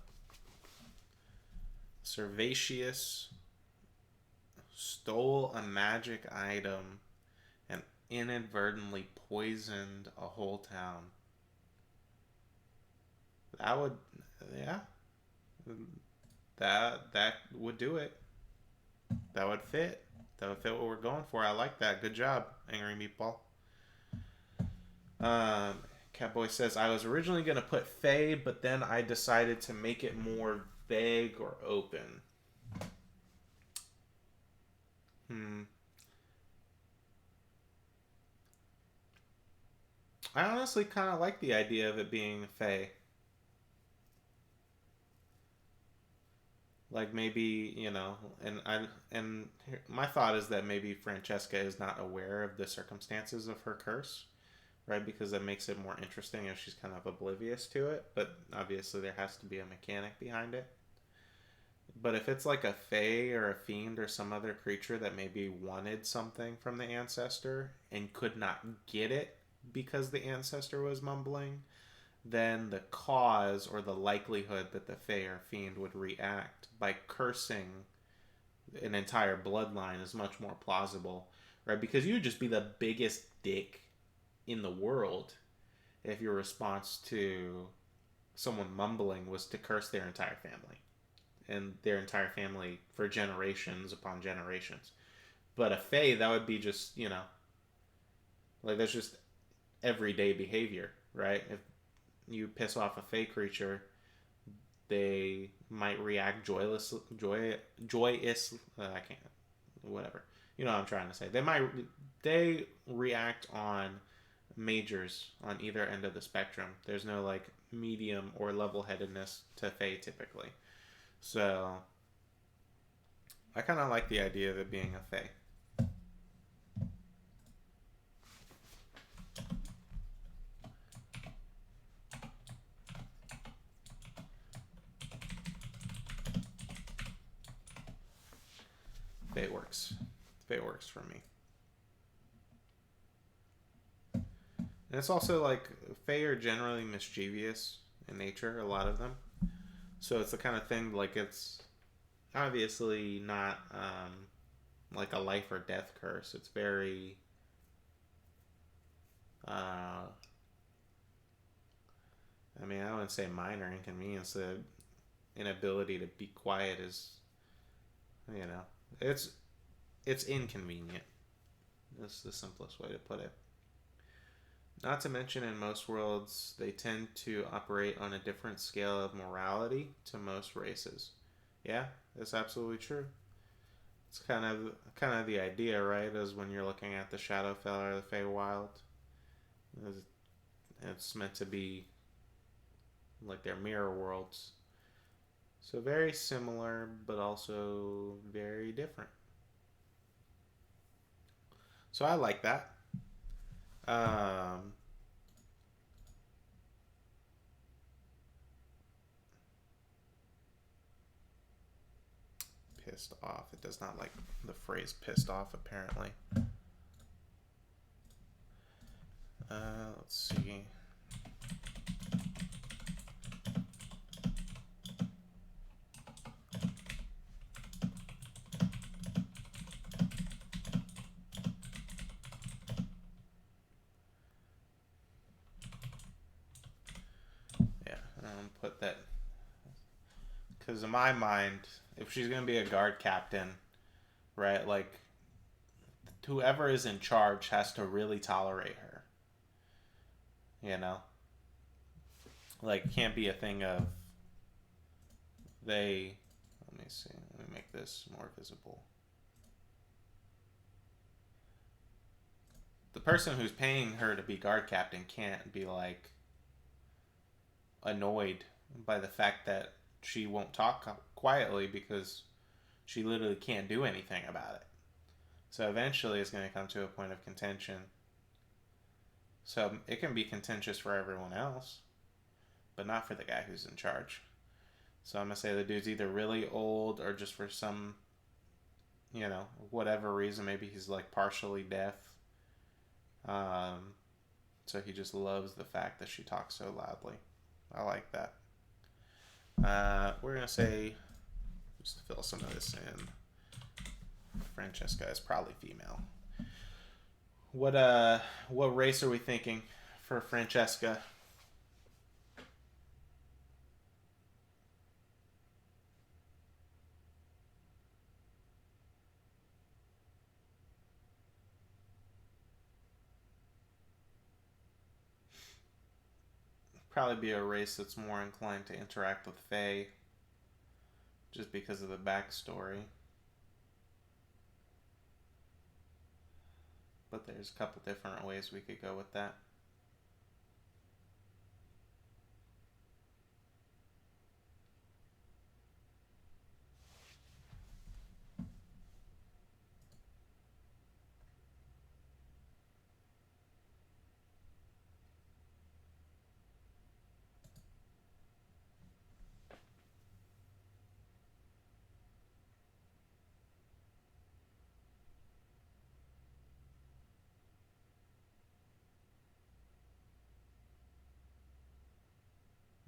Servatius stole a magic item and inadvertently poisoned a whole town. That would, yeah, that would do it. That would fit. That would fit what we're going for. I like that. Good job, Angry Meatball. Um, Catboy says, I was originally going to put Faye, but then I decided to make it more vague or open. I honestly kind of like the idea of it being Faye. Like maybe, my thought is that maybe Francesca is not aware of the circumstances of her curse, right? Because that makes it more interesting if she's kind of oblivious to it. But obviously, there has to be a mechanic behind it. But if it's like a fae or a fiend or some other creature that maybe wanted something from the ancestor and could not get it because the ancestor was mumbling, then the cause or the likelihood that the fae or fiend would react by cursing an entire bloodline is much more plausible, right? Because you would just be the biggest dick in the world if your response to someone mumbling was to curse their entire family and their entire family for generations upon generations. But a fae, that would be just, like that's just everyday behavior, right? If you piss off a fae creature, they might react joyous. I can't, whatever. You know what I'm trying to say. They react on majors on either end of the spectrum. There's no like medium or level-headedness to fae typically. So I kind of like the idea of it being a fae. Fae works. Fae works for me. And it's also like fae are generally mischievous in nature, a lot of them. So it's the kind of thing like it's obviously not like a life or death curse. It's very I mean, I wouldn't say minor inconvenience. The inability to be quiet is, it's inconvenient. That's the simplest way to put it. Not to mention, in most worlds, they tend to operate on a different scale of morality to most races. Yeah, that's absolutely true. It's kind of the idea, right? Is when you're looking at the Shadowfell or the Feywild, it's meant to be like their mirror worlds. So very similar, but also very different. So I like that. Um, Pissed off. It does not like the phrase pissed off, apparently. Let's see. Yeah, put that. Because in my mind, if she's going to be a guard captain, right, like, whoever is in charge has to really tolerate her. You know? Like, can't be a thing of they. Let me see. Let me make this more visible. The person who's paying her to be guard captain can't be like annoyed by the fact that she won't talk quietly because she literally can't do anything about it. So eventually it's going to come to a point of contention. So it can be contentious for everyone else, but not for the guy who's in charge. So I'm going to say the dude's either really old or just for some, whatever reason, maybe he's like partially deaf. So he just loves the fact that she talks so loudly. I like that. We're going to say, just to fill some of this in, Francesca is probably female. What race are we thinking for Francesca? Probably be a race that's more inclined to interact with Faye, just because of the backstory. But there's a couple different ways we could go with that.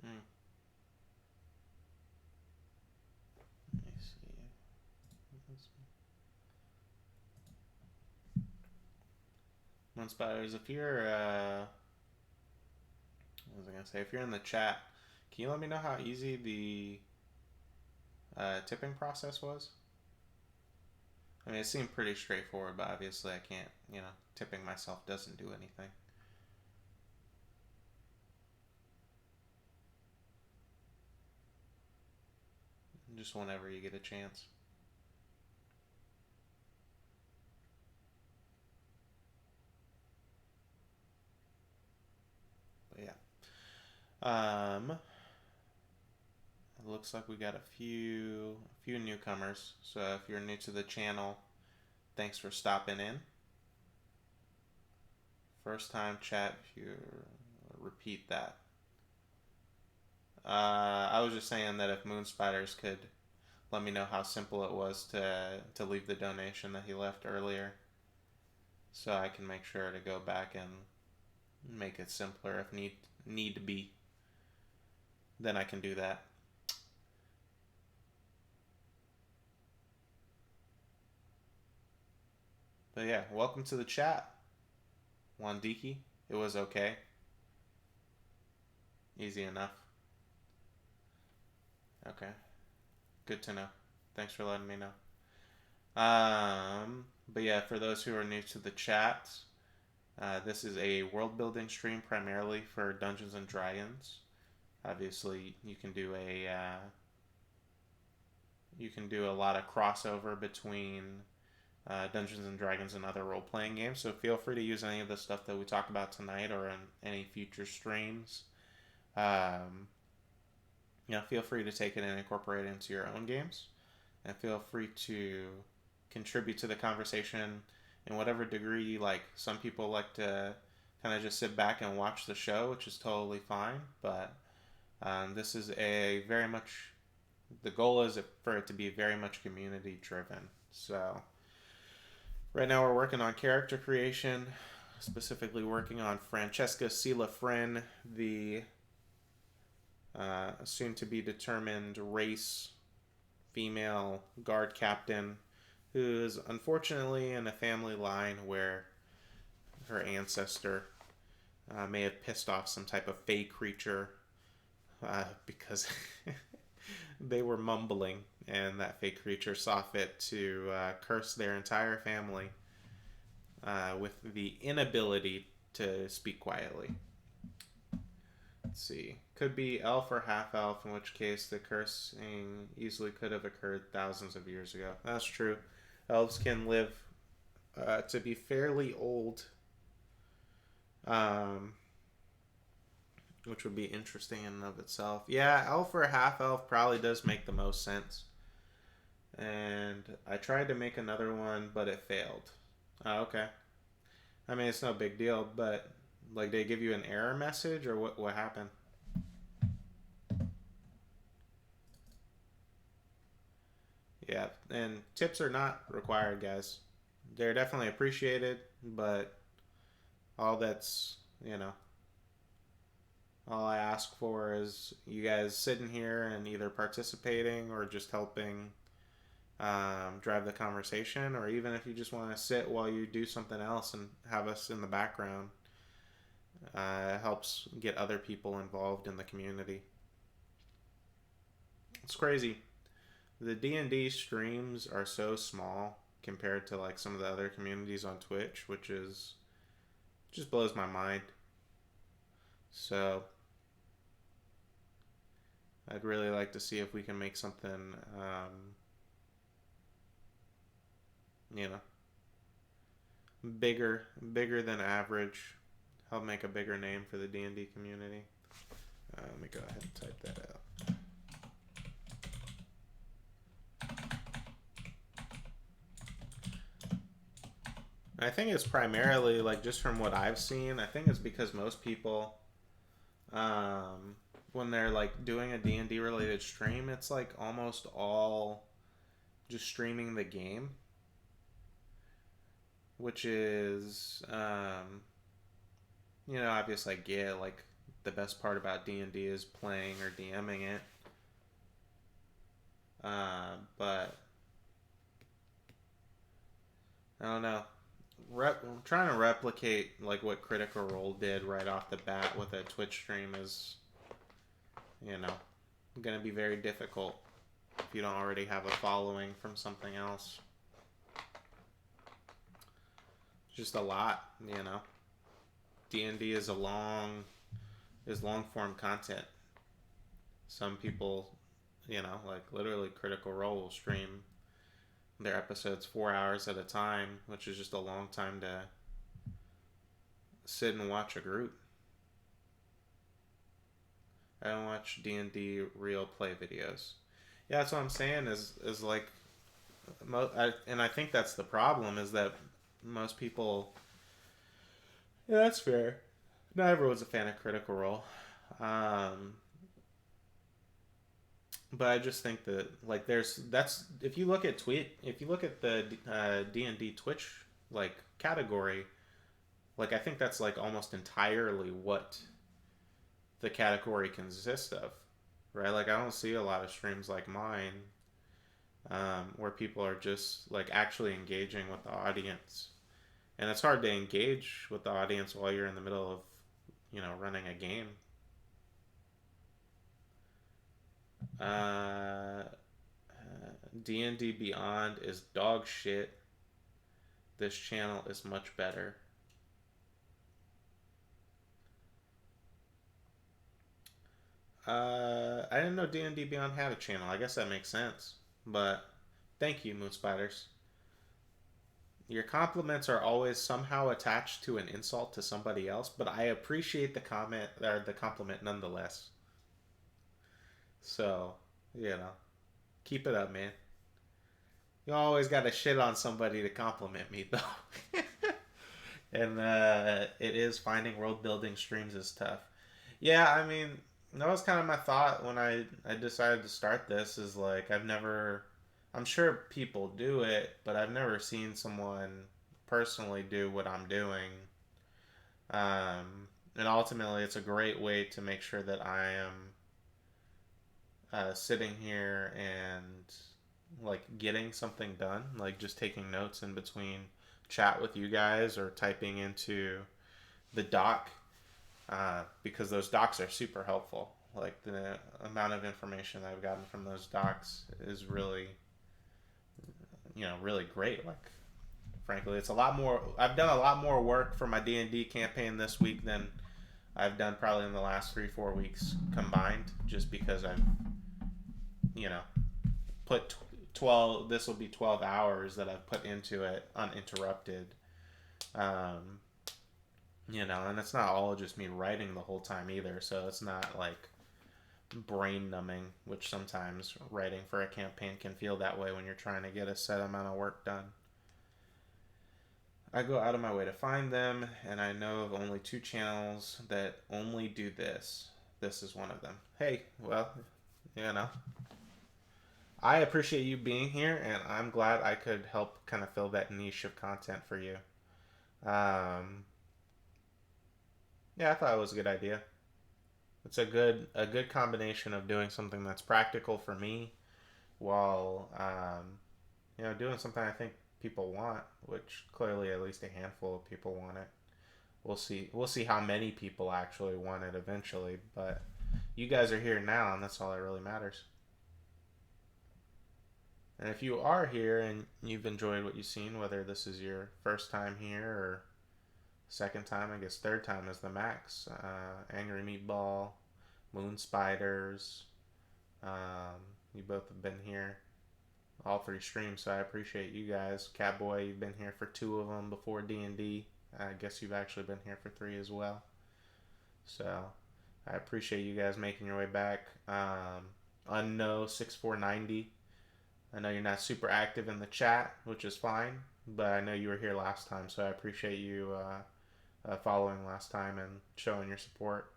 Hmm. Let me see. Moonspiders, if you're, what was I gonna say? If you're in the chat, can you let me know how easy the tipping process was? I mean, it seemed pretty straightforward, but obviously I can't, tipping myself doesn't do anything. Just whenever you get a chance. But yeah. It looks like we got a few newcomers. So if you're new to the channel, thanks for stopping in. First time chat, if you repeat that. I was just saying that if Moon Spiders could let me know how simple it was to leave the donation that he left earlier, so I can make sure to go back and make it simpler if need to be. Then I can do that. But yeah, welcome to the chat, Wandiki. It was okay. Easy enough. Okay. Good to know. Thanks for letting me know. But yeah, for those who are new to the chat, this is a world building stream primarily for Dungeons and Dragons. Obviously, you can do a lot of crossover between Dungeons and Dragons and other role playing games. So feel free to use any of the stuff that we talked about tonight or in any future streams. Feel free to take it and incorporate it into your own games, and feel free to contribute to the conversation in whatever degree, like some people like to kind of just sit back and watch the show, which is totally fine. But this is a very much, the goal is for it to be very much community driven. So right now we're working on character creation, specifically working on Francesca Sila Frin, the soon to be determined race female guard captain, who is unfortunately in a family line where her ancestor may have pissed off some type of fey creature because they were mumbling, and that fey creature saw fit to curse their entire family with the inability to speak quietly. Let's see. Could be elf or half elf, in which case the cursing easily could have occurred thousands of years ago. That's true. Elves can live to be fairly old, which would be interesting in and of itself. Yeah, elf or half elf probably does make the most sense. And I tried to make another one, but it failed. Oh, okay. I mean, it's no big deal, but like, they give you an error message, or what happened? Yeah, and tips are not required, guys. They're definitely appreciated, but all that's, you know, all I ask for is you guys sitting here and either participating or just helping drive the conversation, or even if you just want to sit while you do something else and have us in the background. It helps get other people involved in the community. It's crazy. The D&D streams are so small compared to like some of the other communities on Twitch, which is just blows my mind. So I'd really like to see if we can make something, you know, bigger than average. Help make a bigger name for the D&D community. Let me go ahead and type that out. I think it's primarily, like, just from what I've seen, I think it's because most people, when they're like doing a D&D related stream, it's like almost all just streaming the game, which is, you know, obviously I get, like, the best part about D&D is playing or DMing it, but I don't know. Trying to replicate like what Critical Role did right off the bat with a Twitch stream is, you know, gonna be very difficult if you don't already have a following from something else. Just a lot, you know. D&D is long form content. Some people, you know, like literally Critical Role will stream their episodes 4 hours at a time, which is just a long time to sit and watch a group. I don't watch D&D real play videos. Yeah, that's what I'm saying. Is like, and I think that's the problem, is that most people. Yeah, that's fair. Not everyone's a fan of Critical Role. But I just think that, like, that's if you look at the D&D Twitch like category, like, I think that's like almost entirely what the category consists of, right? Like, I don't see a lot of streams like mine, where people are just like actually engaging with the audience, and it's hard to engage with the audience while you're in the middle of, you know, running a game. D&D Beyond is dog shit. This channel is much better. I didn't know D&D Beyond had a channel. I guess that makes sense. But thank you, Moon Spiders. Your compliments are always somehow attached to an insult to somebody else, but I appreciate the comment or the compliment nonetheless. So, you know, keep it up, man. You always got to shit on somebody to compliment me, though. And it is finding world building streams is tough. Yeah, I mean, that was kind of my thought when I decided to start this. Is like I've never, I'm sure people do it, but I've never seen someone personally do what I'm doing. And ultimately, it's a great way to make sure that I am sitting here and like getting something done, like just taking notes in between chat with you guys or typing into the doc, because those docs are super helpful. Like the amount of information I've gotten from those docs is really, really great. Like, frankly, it's a lot more. I've done a lot more work for my D&D campaign this week than I've done probably in the last 3-4 weeks combined, just because I've, you know, put 12. This will be 12 hours that I've put into it uninterrupted. Um, and it's not all just me writing the whole time either. So it's not like brain numbing, which sometimes writing for a campaign can feel that way when you're trying to get a set amount of work done. I go out of my way to find them, and I know of only 2 channels that only do this. This is one of them. Hey, well, you know, I appreciate you being here, and I'm glad I could help kind of fill that niche of content for you. Um, yeah, I thought it was a good idea. It's a good combination of doing something that's practical for me while doing something I think people want, which clearly at least a handful of people want it. We'll see how many people actually want it eventually, but you guys are here now, and that's all that really matters. And if you are here and you've enjoyed what you've seen, whether this is your first time here or second time, I guess third time is the max. Angry Meatball, Moon Spiders, you both have been here all 3 streams, so I appreciate you guys. Catboy, you've been here for 2 of them before D&D. I guess you've actually been here for 3 as well. So I appreciate you guys making your way back. Unknow6490. I know you're not super active in the chat, which is fine, but I know you were here last time, so I appreciate you following last time and showing your support.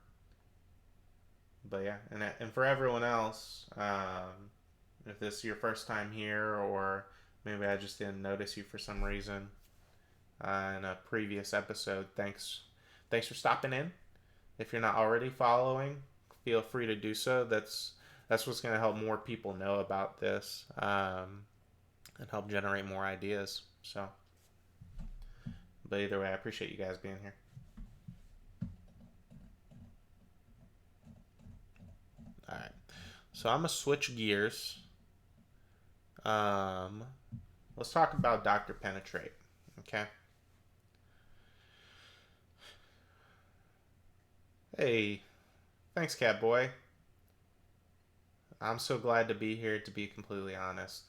But yeah, and for everyone else, if this is your first time here, or maybe I just didn't notice you for some reason in a previous episode, thanks for stopping in. If you're not already following, feel free to do so. That's what's going to help more people know about this, and help generate more ideas. So, but either way, I appreciate you guys being here. All right, so I'm gonna switch gears. Let's talk about Dr. Penetrate. Okay. Hey, thanks, Catboy. I'm so glad to be here, to be completely honest.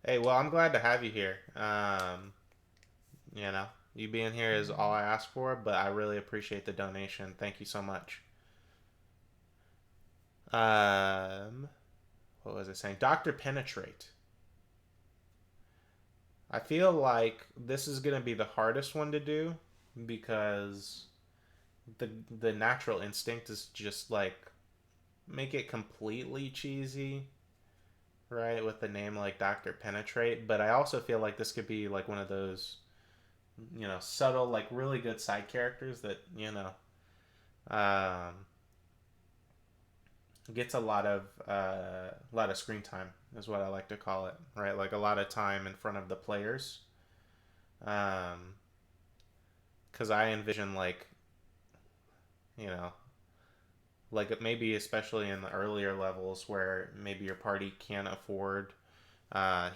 Hey, well, I'm glad to have you here. You being here is all I ask for, but I really appreciate the donation. Thank you so much. What was I saying? Dr. Penetrate. I feel like this is going to be the hardest one to do because the natural instinct is just like make it completely cheesy, right? With the name like Dr. Penetrate, but I also feel like this could be like one of those subtle, like really good side characters that gets a lot of screen time is what I like to call it, right? Like a lot of time in front of the players, because I envision you know like maybe especially in the earlier levels where maybe your party can't afford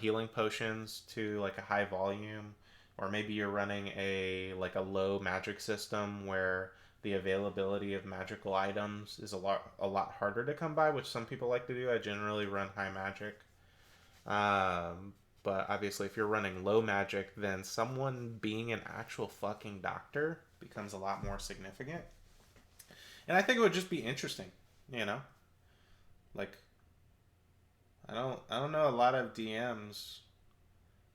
healing potions to like a high volume, or maybe you're running a low magic system where the availability of magical items is a lot harder to come by, which some people like to do. I generally run high magic, but obviously if you're running low magic, then someone being an actual fucking doctor becomes a lot more significant. And I think it would just be interesting, like I don't know a lot of DMs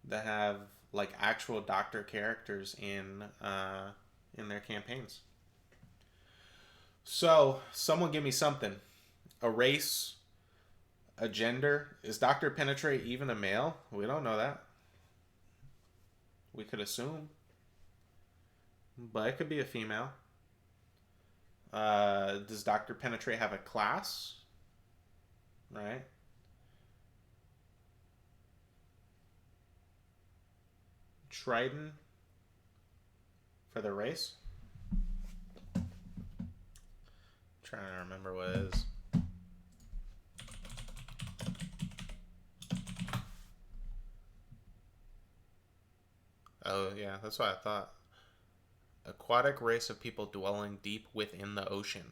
that have like actual doctor characters in their campaigns. So, someone give me something. A race, a gender. Is Doctor Penetrate even a male? We don't know that. We could assume, but it could be a female. Does Doctor Penetrate have a class? Right. Triton for the race. Trying to remember what it is. Oh, yeah, that's what I thought. Aquatic race of people dwelling deep within the ocean.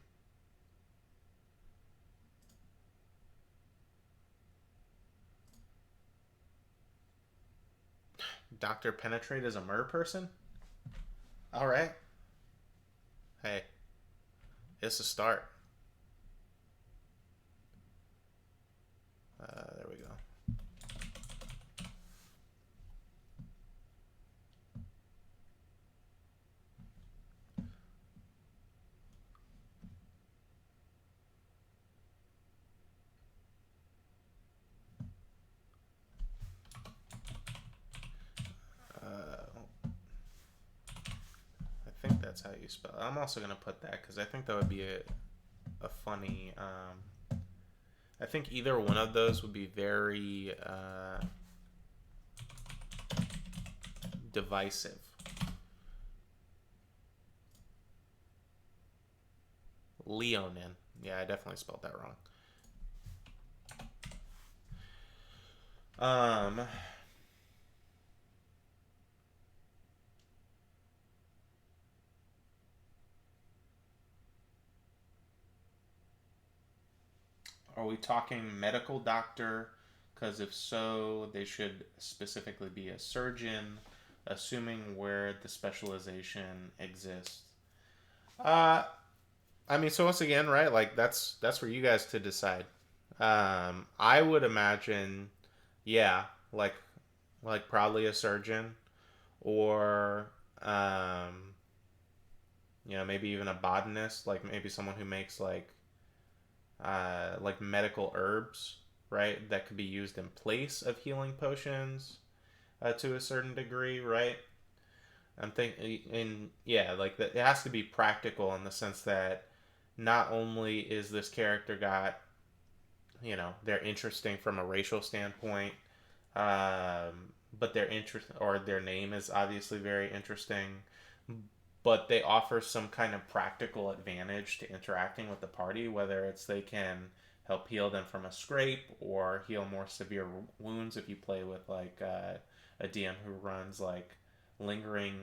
Dr. Penetrate is a mer person? Alright. Hey, it's a start. There we go. I think that's how you spell it. I'm also going to put that because I think that would be a funny. I think either one of those would be very divisive. Leonin. Yeah, I definitely spelled that wrong. Are we talking medical doctor? Because if so, they should specifically be a surgeon, assuming where the specialization exists. Uh, I mean, so once again, right? Like that's for you guys to decide. I would imagine, yeah, like probably a surgeon, or maybe even a botanist, like maybe someone who makes like medical herbs, right? That could be used in place of healing potions, to a certain degree, right? I'm thinking, and yeah, like that. It has to be practical in the sense that not only is this character got, they're interesting from a racial standpoint, but their interest or their name is obviously very interesting, but they offer some kind of practical advantage to interacting with the party, whether it's they can help heal them from a scrape or heal more severe wounds if you play with like a DM who runs like lingering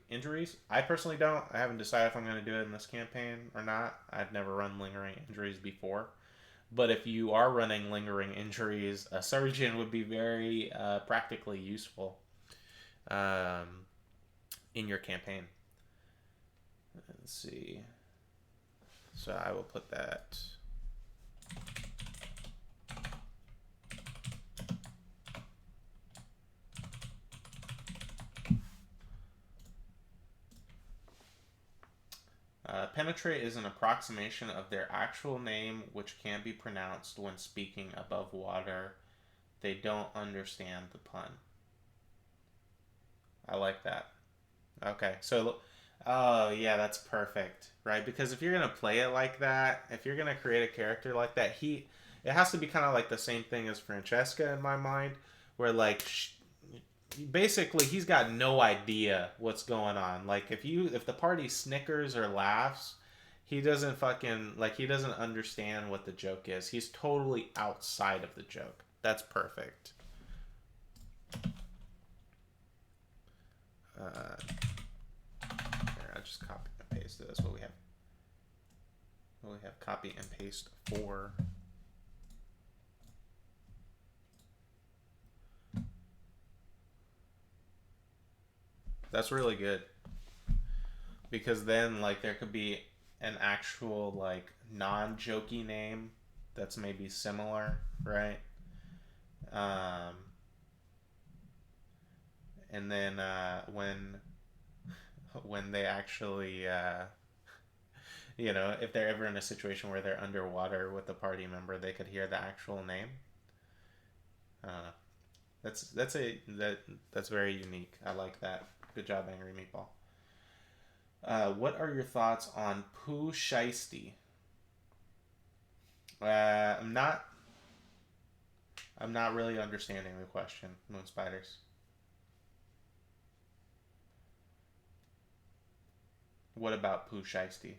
injuries. I personally don't. I haven't decided if I'm going to do it in this campaign or not. I've never run lingering injuries before. But if you are running lingering injuries, a surgeon would be very practically useful in your campaign. Let's see. So I will put that. Penetrate is an approximation of their actual name, which can be pronounced when speaking above water. They don't understand the pun. I like that. Okay, so, oh yeah, that's perfect, right? Because if you're gonna play it like that, if you're gonna create a character like that, it has to be kind of like the same thing as Francesca in my mind, where like basically he's got no idea what's going on. Like if the party snickers or laughs, he doesn't he doesn't understand what the joke is. He's totally outside of the joke. That's perfect. Here, I'll just copy and paste this. What we have. What we have copy and paste for. That's really good. Because then like there could be an actual like non-jokey name that's maybe similar, right? Um And then when they actually if they're ever in a situation where they're underwater with a party member, they could hear the actual name. I don't know. That's very unique. I like that. Good job, Angry Meatball. What are your thoughts on Pooh Shiesty? I'm not. I'm not really understanding the question, Moon Spiders. What about Pooh Shiesty?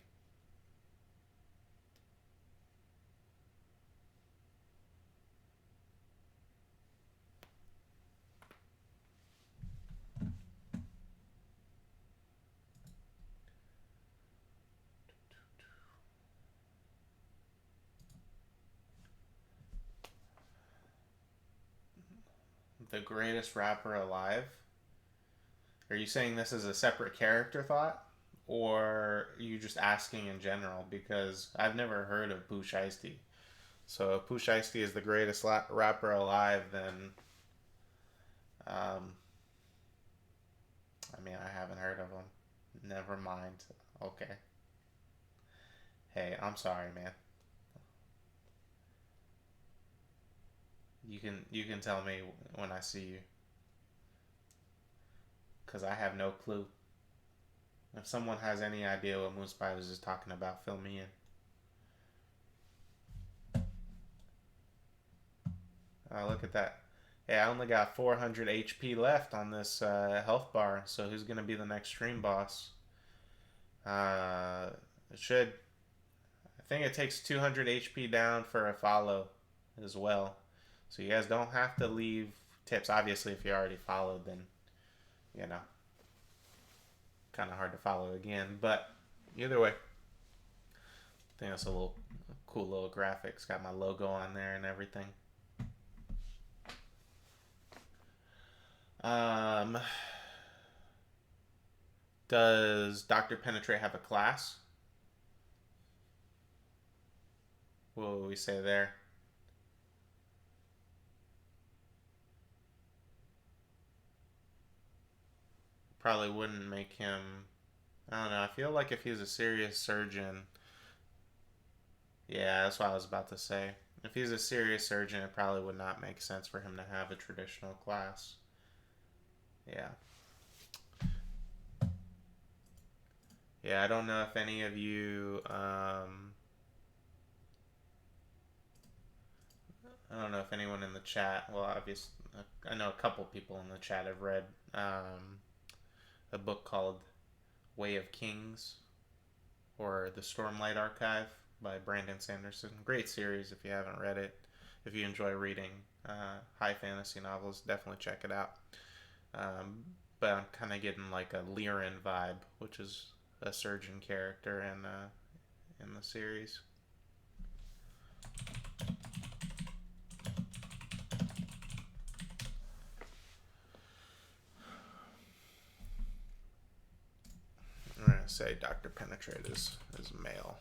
The greatest rapper alive? Are you saying this is a separate character thought? Or are you just asking in general? Because I've never heard of Pooh Shiesty. So if Pooh Shiesty is the greatest rapper alive, then um, I mean I haven't heard of him. Never mind. Okay. Hey, I'm sorry, man. You can tell me when I see you, cause I have no clue. If someone has any idea what Moon Spiders is talking about, fill me in. Look at that. Hey, I only got 400 HP left on this health bar, so who's gonna be the next stream boss? It should. I think it takes 200 HP down for a follow as well. So you guys don't have to leave tips. Obviously, if you already followed, then you know, kind of hard to follow again. But either way, I think that's a little cool little graphics. Got my logo on there and everything. Um, does Doctor Penetrate have a class? What would we say there? Probably wouldn't make him. I don't know. I feel like if he's a serious surgeon, yeah, that's what I was about to say. If he's a serious surgeon, it probably would not make sense for him to have a traditional class. Yeah. Yeah, I don't know if any of you. I don't know if anyone in the chat. Well, obviously, I know a couple people in the chat have read a book called Way of Kings or The Stormlight Archive by Brandon Sanderson. Great series if you haven't read it. If you enjoy reading high fantasy novels, definitely check it out. But I'm kind of getting like a Lyran vibe, which is a surgeon character in the series. I'm gonna say Dr. Penetrate is male.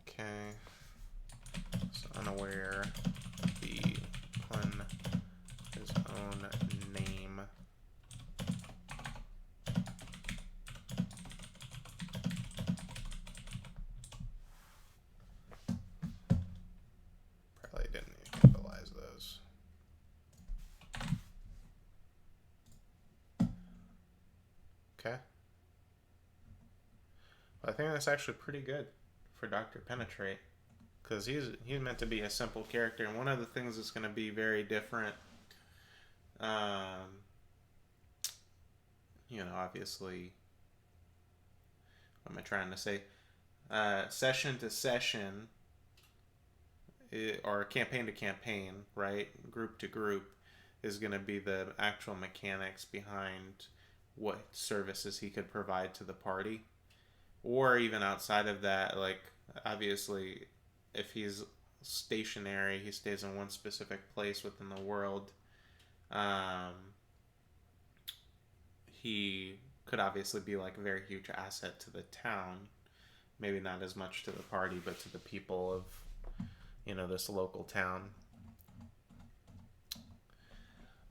Okay. So unaware of the pun his own name. Probably didn't even capitalize those. Okay. Well, I think that's actually pretty good for Dr. Penetrate. Because he's meant to be a simple character, and one of the things that's going to be very different, obviously, what am I trying to say? Session to session, or campaign to campaign, right? Group to group, is going to be the actual mechanics behind what services he could provide to the party, or even outside of that, like obviously if he's stationary, he stays in one specific place within the world. He could obviously be like a very huge asset to the town. Maybe not as much to the party, but to the people of, this local town.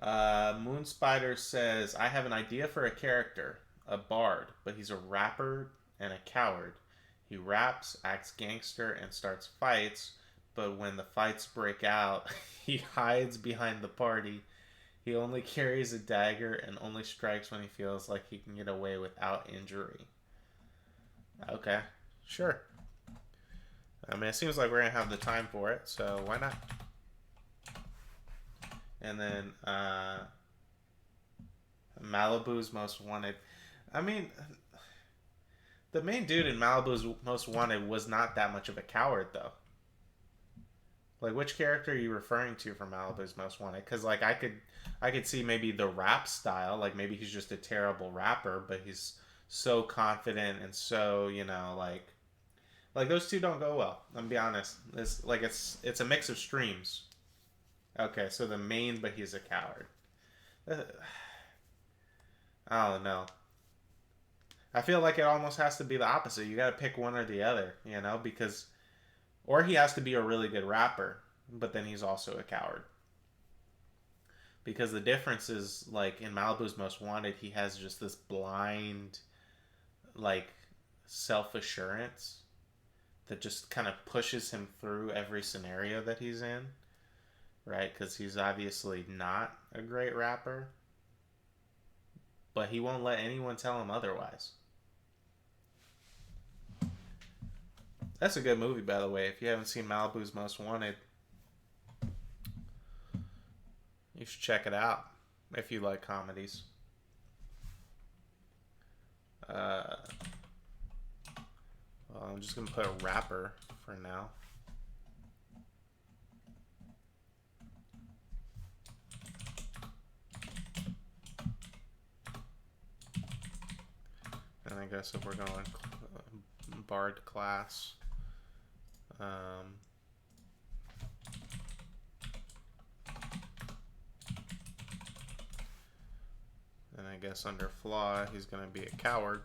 Moon Spider says, I have an idea for a character, a bard, but he's a rapper and a coward. He raps, acts gangster, and starts fights, but when the fights break out, he hides behind the party. He only carries a dagger and only strikes when he feels like he can get away without injury. Okay, sure. I mean, it seems like we're going to have the time for it, so why not? And then Malibu's Most Wanted. I mean, the main dude in Malibu's Most Wanted was not that much of a coward, though. Like, which character are you referring to from Malibu's Most Wanted? Because, like, I could see maybe the rap style. Like, maybe he's just a terrible rapper, but he's so confident and so, like those two don't go well. I'm gonna be honest. It's a mix of streams. Okay, so the main, but he's a coward. I don't know. I feel like it almost has to be the opposite. You got to pick one or the other, because or he has to be a really good rapper, but then he's also a coward. Because the difference is, like, in Malibu's Most Wanted, he has just this blind, like, self assurance that just kind of pushes him through every scenario that he's in, right? Because he's obviously not a great rapper, but he won't let anyone tell him otherwise. That's a good movie, by the way. If you haven't seen Malibu's Most Wanted, you should check it out if you like comedies. Well, I'm just going to put a rapper for now. And I guess if we're going bard class, and I guess under flaw, he's going to be a coward.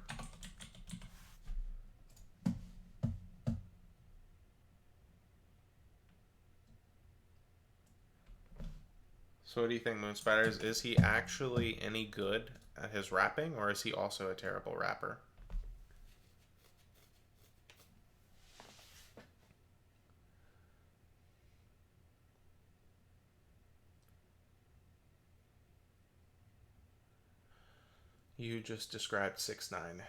So what do you think, Moon Spiders? Is he actually any good at his rapping, or is he also a terrible rapper? You just described 6ix9ine.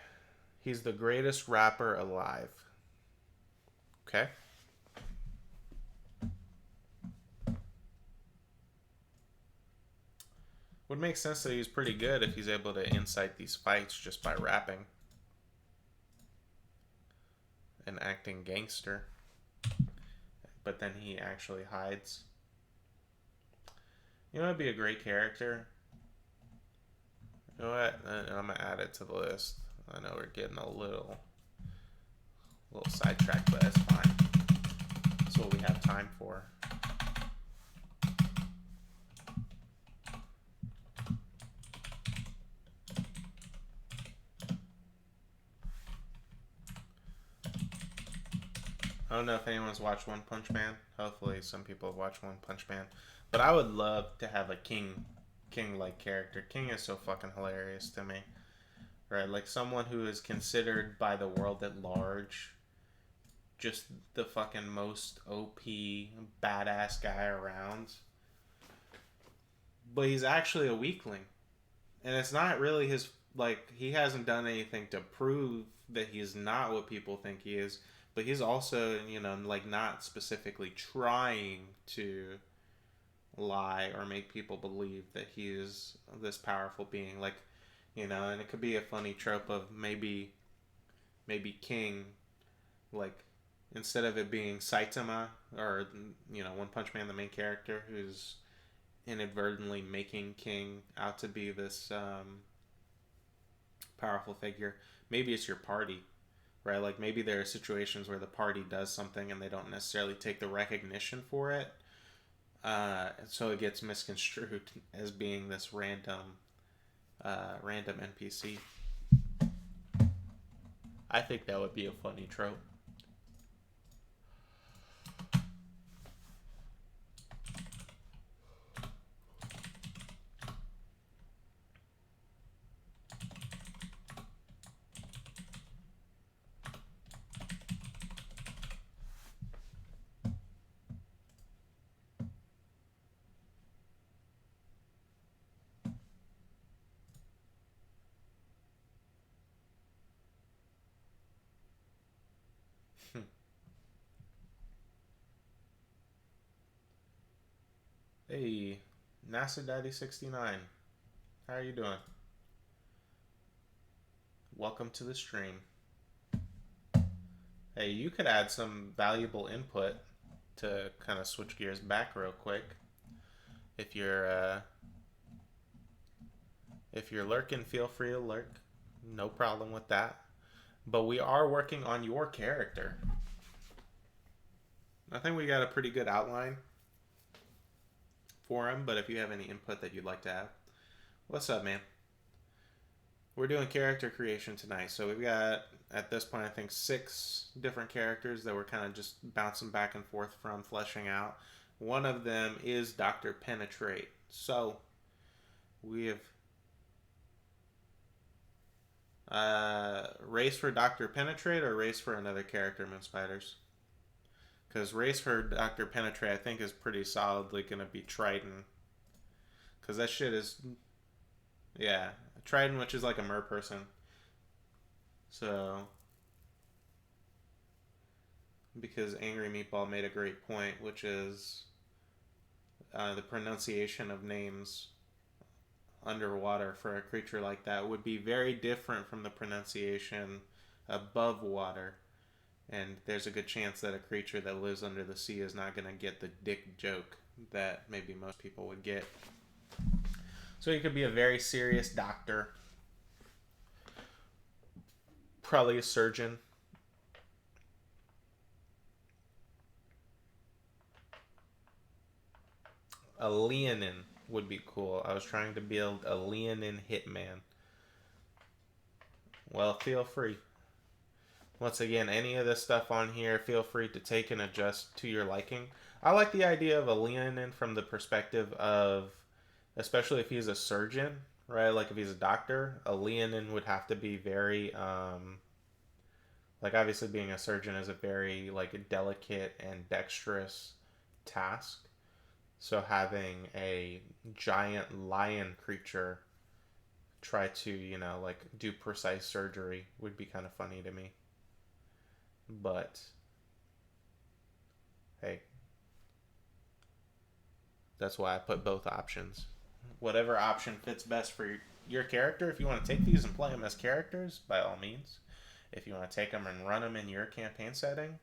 He's the greatest rapper alive. Okay. Would make sense that he's pretty good if he's able to incite these fights just by rapping and acting gangster. But then he actually hides. You know what would be a great character? You know what? I'm going to add it to the list. I know we're getting a little sidetracked, but that's fine. That's what we have time for. I don't know if anyone's watched One Punch Man. Hopefully some people have watched One Punch Man. But I would love to have a King-like character. King is so fucking hilarious to me. Right? Like someone who is considered by the world at large just the fucking most OP, badass guy around. But he's actually a weakling. And it's not really his, like, he hasn't done anything to prove that he is not what people think he is. But he's also, like, not specifically trying to lie or make people believe that he is this powerful being. Like, and it could be a funny trope of maybe King, like, instead of it being Saitama or, One Punch Man, the main character, who's inadvertently making King out to be this powerful figure, maybe it's your party. Right, like maybe there are situations where the party does something and they don't necessarily take the recognition for it, so it gets misconstrued as being this random NPC. I think that would be a funny trope. Hey, NASA Daddy 69. How are you doing? Welcome to the stream. Hey, you could add some valuable input to kind of switch gears back real quick. If you're lurking, feel free to lurk. No problem with that. But we are working on your character. I think we got a pretty good outline for him, but if you have any input that you'd like to add. What's up, man? We're doing character creation tonight. So we've got, at this point, I think 6 different characters that we're kind of just bouncing back and forth from, fleshing out. One of them is Dr. Penetrate. So we have race for Dr. Penetrate or race for another character, Moon Spiders? Because race for Dr. Penetrate, I think, is pretty solidly going to be Triton. Because that shit is... Yeah. Triton, which is like a mer person. So... Because Angry Meatball made a great point, which is... the pronunciation of names underwater for a creature like that would be very different from the pronunciation above water. And there's a good chance that a creature that lives under the sea is not going to get the dick joke that maybe most people would get. So he could be a very serious doctor. Probably a surgeon. A Leonin would be cool. I was trying to build a Leonin Hitman. Well, feel free. Once again, any of this stuff on here, feel free to take and adjust to your liking. I like the idea of a Leonin from the perspective of, especially if he's a surgeon, right? Like if he's a doctor, a Leonin would have to be very, like obviously being a surgeon is a very like delicate and dexterous task. So having a giant lion creature try to, like do precise surgery would be kind of funny to me. But hey, that's why I put both options. Whatever option fits best for your character. If you want to take these and play them as characters, by all means. If you want to take them and run them in your campaign setting,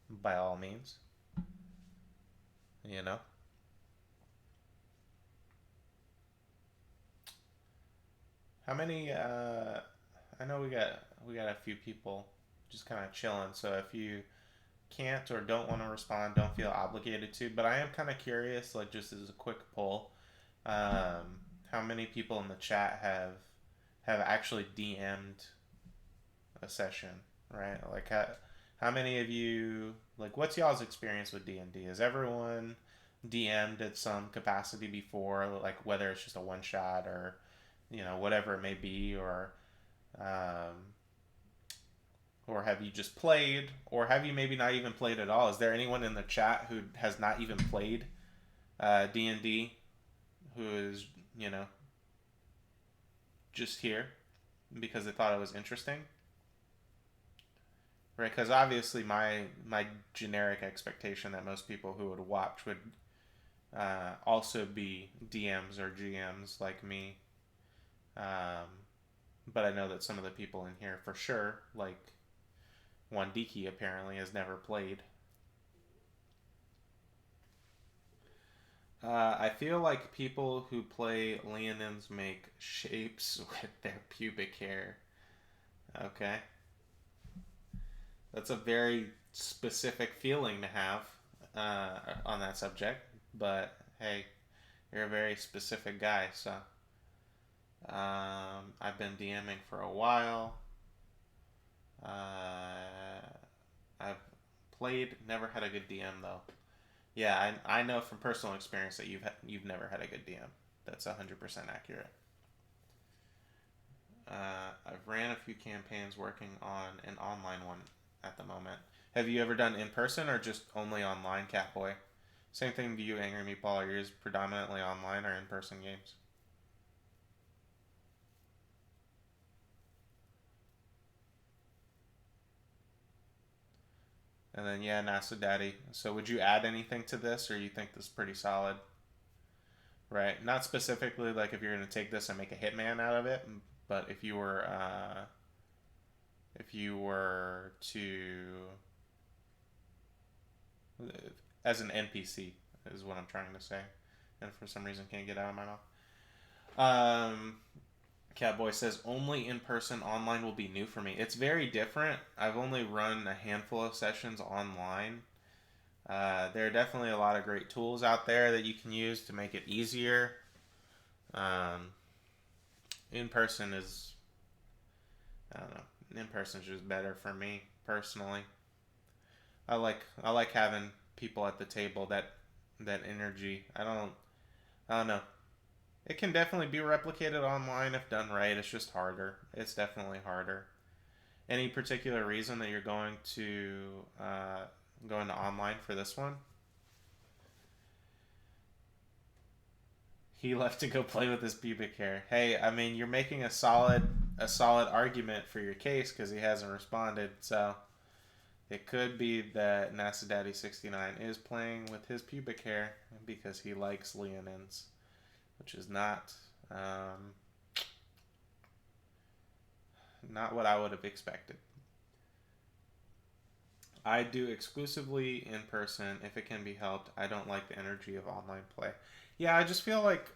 by all means. You know? How many I know we got a few people just kind of chilling, so if you can't or don't want to respond, don't feel obligated to, but I am kind of curious, like just as a quick poll, how many people in the chat have actually DM'd a session, right? Like how many of you, like what's y'all's experience with D&D? Has everyone DM'd at some capacity before, like whether it's just a one shot or whatever it may be, um, or have you just played, or have you maybe not even played at all? Is there anyone in the chat who has not even played D&D who is just here because they thought it was interesting? Right, because obviously my generic expectation that most people who would watch would also be DMs or GMs like me. But I know that some of the people in here for sure, like Wandiki apparently has never played. I feel like people who play Leonins make shapes with their pubic hair. Okay. That's a very specific feeling to have on that subject, but hey, you're a very specific guy, so I've been DMing for a while. I've played, never had a good DM though. Yeah, I know from personal experience that you've never had a good DM. That's 100% accurate. I've ran a few campaigns working on an online one at the moment. Have you ever done in person or just only online, Catboy? Same thing to you, Angry Meatball. Are yours predominantly online or in person games? And then yeah, NASA Daddy. So would you add anything to this, or you think this is pretty solid? right? Not specifically like if you're going to take this and make a hitman out of it, but if you were to as an NPC is what I'm trying to say, and for some reason can't get out of my mouth. Um, Catboy says only in person. Online will be new for me. It's very different. I've only run a handful of sessions online. There are definitely a lot of great tools out there that you can use to make it easier. Um, in person is, I don't know. In person is just better for me personally. I like having people at the table, that energy. I don't know. It can definitely be replicated online if done right. It's just harder. It's definitely harder. Any particular reason that you're going to online for this one? He left to go play with his pubic hair. Hey, I mean, you're making a solid argument for your case because he hasn't responded. So it could be that NASA Daddy 69 is playing with his pubic hair because he likes Leonins, which is um, not what I would have expected. I do exclusively in person if it can be helped. I don't like the energy of online play. Yeah, I feel like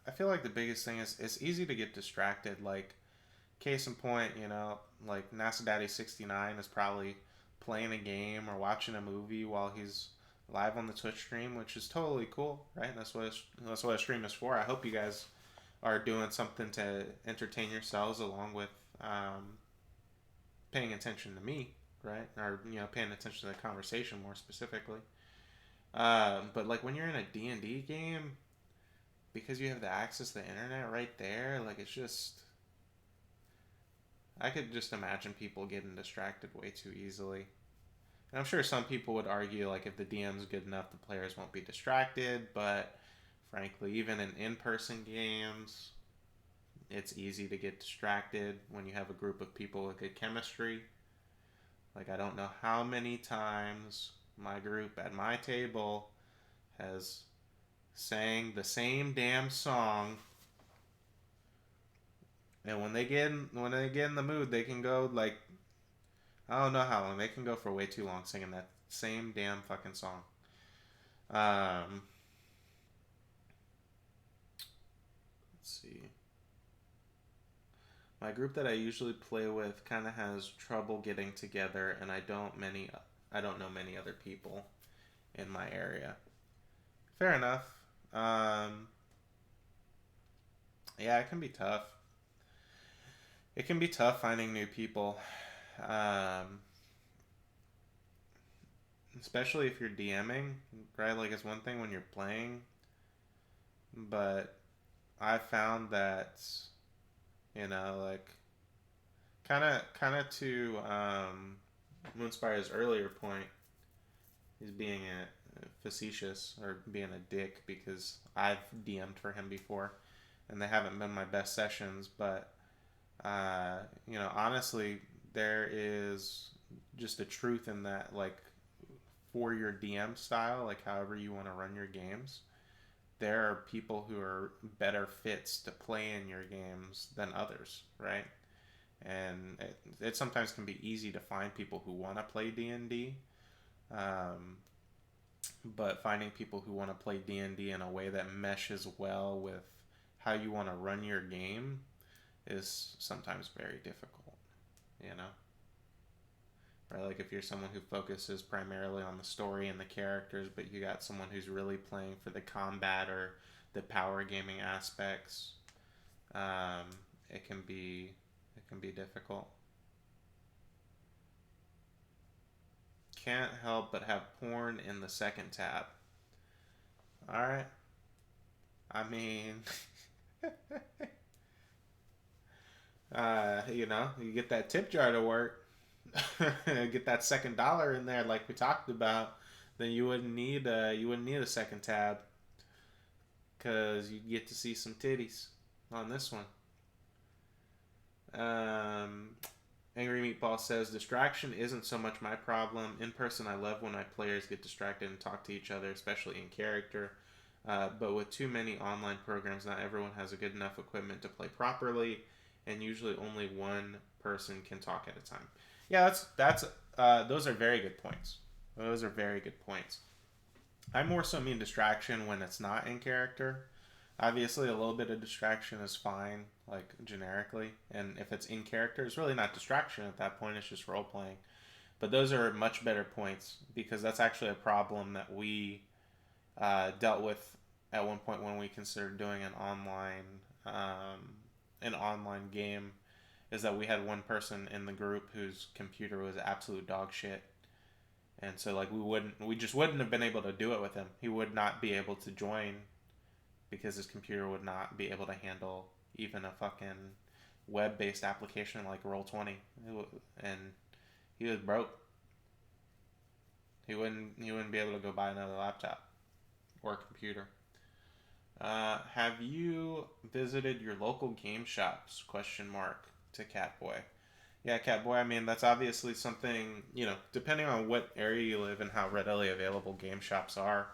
the biggest thing is it's easy to get distracted. Like case in point, like NASA Daddy 69 is probably playing a game or watching a movie while he's live on the Twitch stream, which is totally cool, right? That's what a stream is for. I hope you guys are doing something to entertain yourselves along with paying attention to me, right? Or paying attention to the conversation more specifically. But like when you're in a D&D game, because you have the access to the internet right there, like it's just I could just imagine people getting distracted way too easily. And I'm sure some people would argue like if the DM's good enough, the players won't be distracted. But frankly, even in in-person games, it's easy to get distracted when you have a group of people with good chemistry. Like I don't know how many times my group at my table has sang the same damn song, and when they get in the mood, they can go like I don't know how long. They can go for way too long singing that same damn fucking song. Um, let's see. My group that I usually play with kind of has trouble getting together, and I don't know many other people in my area. Fair enough. Um, yeah, it can be tough. It can be tough finding new people, um, especially if you're DMing, right? Like it's one thing when you're playing, but I found that like kind of to Moonspire's earlier point, he's being facetious or being a dick because I've DM'd for him before, and they haven't been my best sessions. But honestly, there is just a truth in that. Like for your DM style, like however you want to run your games, there are people who are better fits to play in your games than others, right? And it sometimes can be easy to find people who want to play D&D, um, but finding people who want to play D&D in a way that meshes well with how you want to run your game is sometimes very difficult, you know? Right? Like if you're someone who focuses primarily on the story and the characters, but you got someone who's really playing for the combat or the power gaming aspects, um, it can be difficult. Can't help but have porn in the second tab. All right. I mean, you get that tip jar to work, get that second dollar in there, like we talked about, then you wouldn't need a second tab because you get to see some titties on this one. Um, Angry Meatball says distraction isn't so much my problem. In person, I love when my players get distracted and talk to each other, especially in character. But with too many online programs, not everyone has a good enough equipment to play properly, and usually only one person can talk at a time. Yeah, that's those are very good points. Those are very good points. I more so mean distraction when it's not in character. Obviously, a little bit of distraction is fine, like generically, and if it's in character, it's really not distraction at that point. It's just role playing. But those are much better points because that's actually a problem that we dealt with at one point when we considered doing an online game. Is that we had one person in the group whose computer was absolute dog shit, and so like we just wouldn't have been able to do it with him. He would not be able to join because his computer would not be able to handle even a fucking web based application like Roll20, and he was broke. He wouldn't be able to go buy another laptop or computer. Have you visited your local game shops? Question mark to Catboy. Yeah, Catboy. I mean, that's obviously something, depending on what area you live and how readily available game shops are,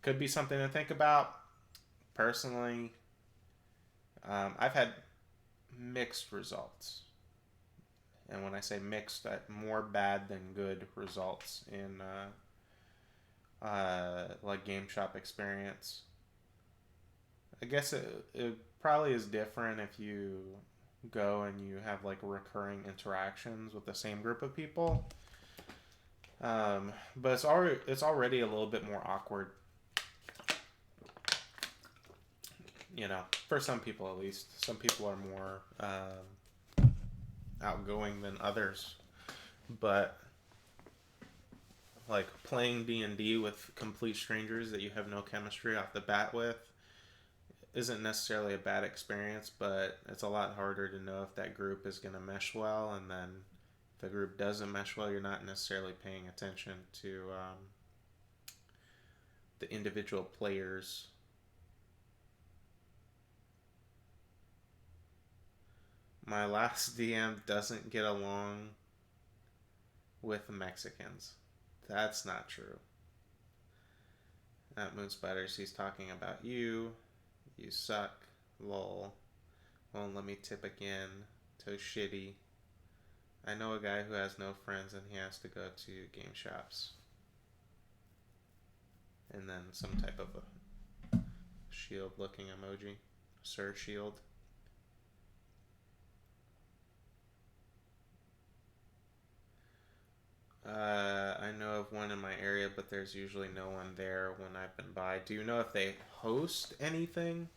could be something to think about. Personally, I've had mixed results. And when I say mixed, more bad than good results in like game shop experience. I guess it probably is different if you go and you have like recurring interactions with the same group of people. But it's already a little bit more awkward, for some people at least. Some people are more outgoing than others, but like playing D&D with complete strangers that you have no chemistry off the bat with isn't necessarily a bad experience, but it's a lot harder to know if that group is going to mesh well, and then if the group doesn't mesh well, you're not necessarily paying attention to the individual players. My last DM doesn't get along with Mexicans. That's not true. At Moon Spiders, he's talking about you. You suck. Lol. Won't let me tip again. So shitty. I know a guy who has no friends and he has to go to game shops. And then some type of a shield looking emoji. Sir Shield. I know of one in my area, but there's usually no one there when I've been by. Do you know if they host anything?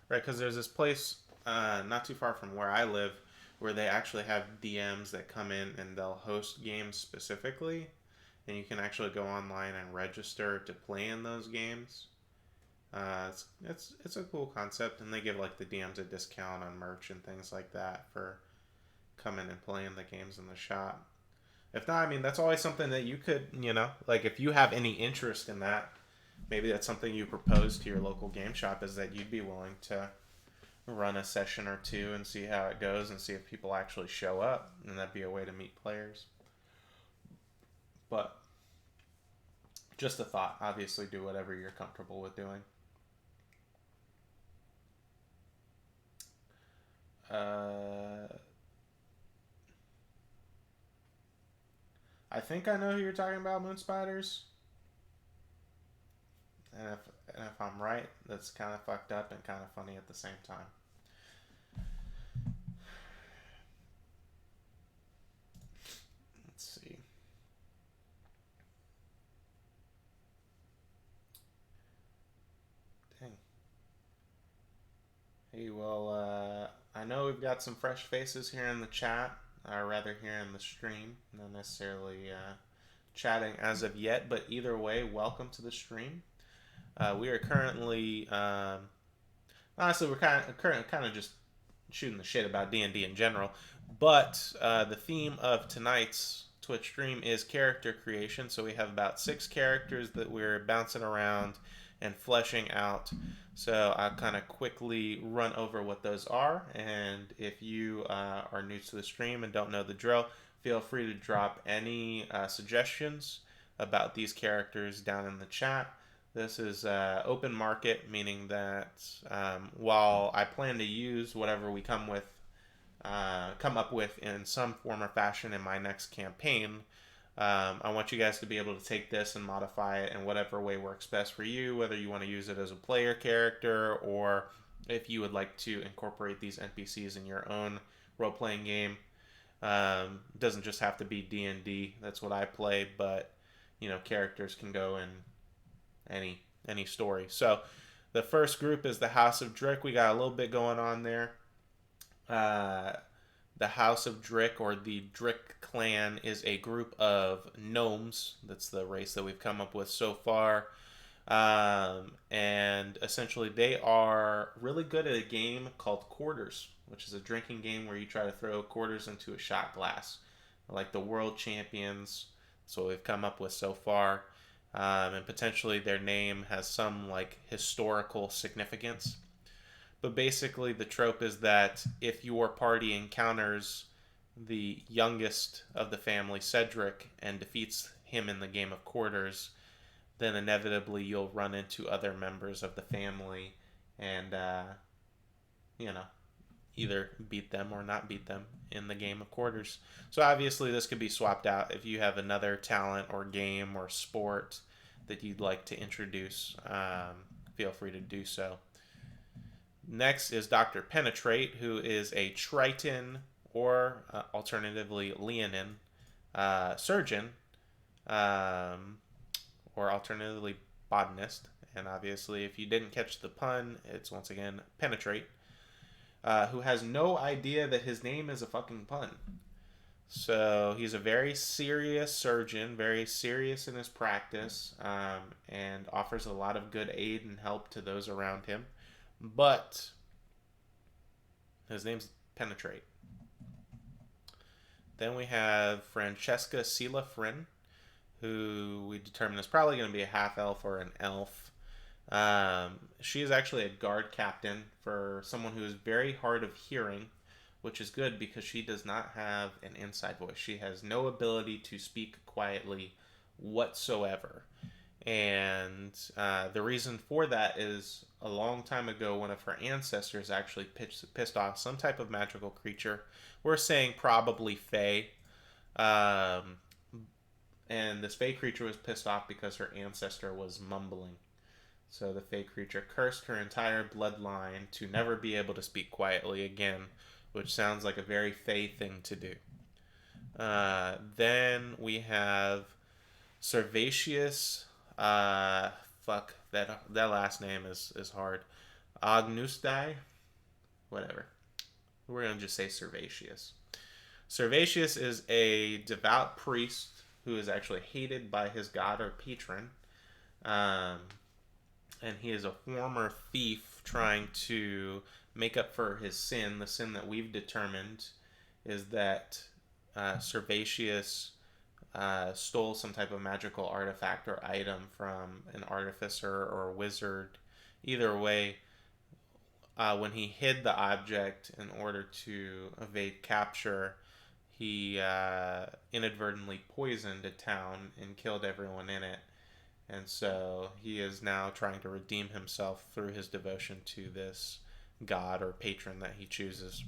Right, because there's this place not too far from where I live where they actually have DMs that come in and they'll host games specifically, and you can actually go online and register to play in those games. It's a cool concept, and they give like the DMs a discount on merch and things like that for coming and playing the games in the shop. If not, I mean, that's always something that you could, like if you have any interest in that, maybe that's something you propose to your local game shop, is that you'd be willing to run a session or two and see how it goes and see if people actually show up, and that'd be a way to meet players. But just a thought. Obviously, do whatever you're comfortable with doing. I think I know who you're talking about, Moon Spiders. And if I'm right, that's kind of fucked up and kind of funny at the same time. Let's see. Dang. Hey, well, I know we've got some fresh faces here in the chat, or rather here in the stream. Not necessarily chatting as of yet, but either way, welcome to the stream. We are currently, honestly, we're kind of just shooting the shit about D&D in general. But the theme of tonight's Twitch stream is character creation. So we have about 6 characters that we're bouncing around and fleshing out. So I'll kind of quickly run over what those are. And if you are new to the stream and don't know the drill, feel free to drop any suggestions about these characters down in the chat. This is open market, meaning that while I plan to use whatever we come up with in some form or fashion in my next campaign, I want you guys to be able to take this and modify it in whatever way works best for you, whether you want to use it as a player character or if you would like to incorporate these NPCs in your own role playing game. It doesn't just have to be D&D. That's what I play, but characters can go in any story. So the first group is the House of Drick. We got a little bit going on there. Uh, the House of Drick, or the Drick clan, is a group of gnomes. That's the race that we've come up with so far. And essentially, they are really good at a game called Quarters, which is a drinking game where you try to throw quarters into a shot glass. Like the world champions. That's what we've come up with so far. And potentially their name has some like historical significance. But basically, the trope is that if your party encounters the youngest of the family, Cedric, and defeats him in the game of quarters, then inevitably you'll run into other members of the family and, you know, either beat them or not beat them in the game of quarters. So obviously, this could be swapped out if you have another talent or game or sport that you'd like to introduce. Feel free to do so. Next is Dr. Penetrate, who is a Triton or alternatively Leonin surgeon, or alternatively botanist. And obviously, if you didn't catch the pun, it's once again Penetrate, who has no idea that his name is a fucking pun. So he's a very serious surgeon, very serious in his practice, and offers a lot of good aid and help to those around him. But his name's Penetrate. Then we have Francesca Silafrin, who we determined is probably going to be a half elf or an elf. She is actually a guard captain for someone who is very hard of hearing, which is good because she does not have an inside voice. She has no ability to speak quietly whatsoever. And the reason for that is a long time ago, one of her ancestors actually pissed off some type of magical creature. We're saying probably Fae. And this Fae creature was pissed off because her ancestor was mumbling. So the Fae creature cursed her entire bloodline to never be able to speak quietly again, which sounds like a very Fae thing to do. Then we have Servatius. Fuck, that last name is hard. Agnustai? Whatever. We're going to just say Servatius. Servatius is a devout priest who is actually hated by his god or patron. And he is a former thief trying to make up for his sin. The sin that we've determined is that Servatius stole some type of magical artifact or item from an artificer or wizard. Either way, when he hid the object in order to evade capture, he inadvertently poisoned a town and killed everyone in it. And so he is now trying to redeem himself through his devotion to this god or patron that he chooses.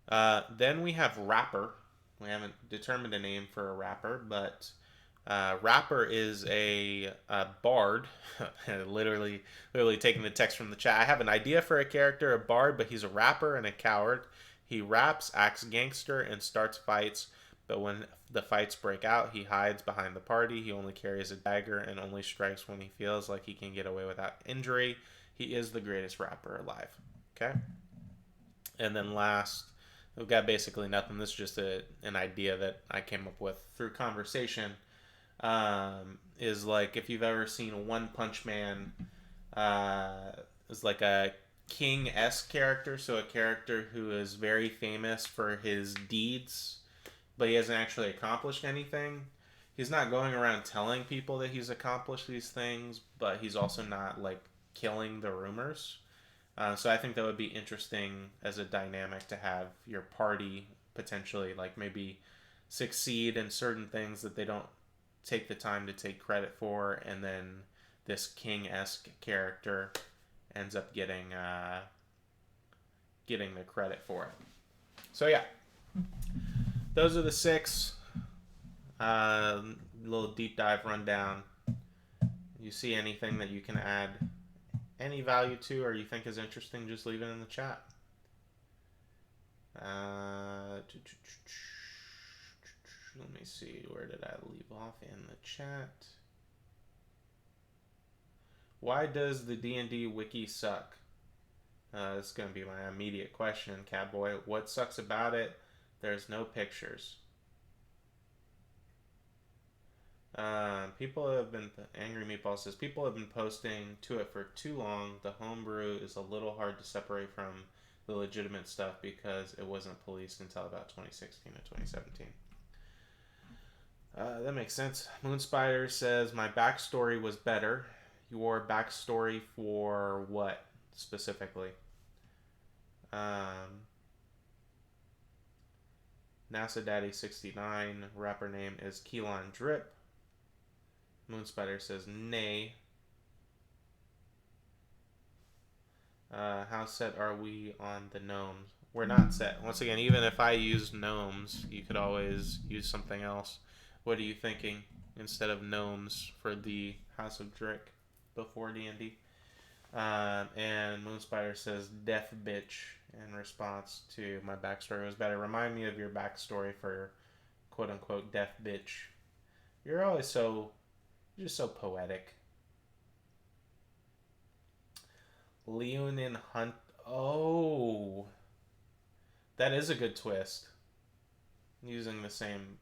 Then we have Rapper. We haven't determined a name for a rapper, but Rapper is a bard. literally taking the text from the chat. I have an idea for a character, a bard, but he's a rapper and a coward. He raps, acts gangster, and starts fights. But when the fights break out, he hides behind the party. He only carries a dagger and only strikes when he feels like he can get away without injury. He is the greatest rapper alive. Okay? And then last, we've got basically nothing. This is just an idea that I came up with through conversation. Is like if you've ever seen a One Punch Man, is like a king-esque character. So a character who is very famous for his deeds, but he hasn't actually accomplished anything. He's not going around telling people that he's accomplished these things, but he's also not like killing the rumors. So I think that would be interesting as a dynamic to have your party potentially like maybe succeed in certain things that they don't take the time to take credit for, and then this king-esque character ends up getting the credit for it. So yeah, those are the 6. Little deep dive rundown. You see anything that you can add any value to, or you think is interesting, just leave it in the chat. Let me see, where did I leave off in the chat? Why does the D&D wiki suck? This is going to be my immediate question, Catboy. What sucks about it? There's no pictures. People have been, Angry Meatball says, people have been posting to it for too long. The homebrew is a little hard to separate from the legitimate stuff because it wasn't policed until about 2016 or 2017. That makes sense. Moonspider says, my backstory was better. Your backstory for what specifically? NASA Daddy 69, rapper name is Keelan Drip. Moonspider says nay. How set are we on the gnomes? We're not set. Once again, even if I used gnomes, you could always use something else. What are you thinking instead of gnomes for the House of Drick before D&D? And Moonspider says death bitch in response to my backstory was better. Remind me of your backstory for quote unquote death bitch. You're always just so poetic. Leonin Hunt. Oh, that is a good twist. Using the same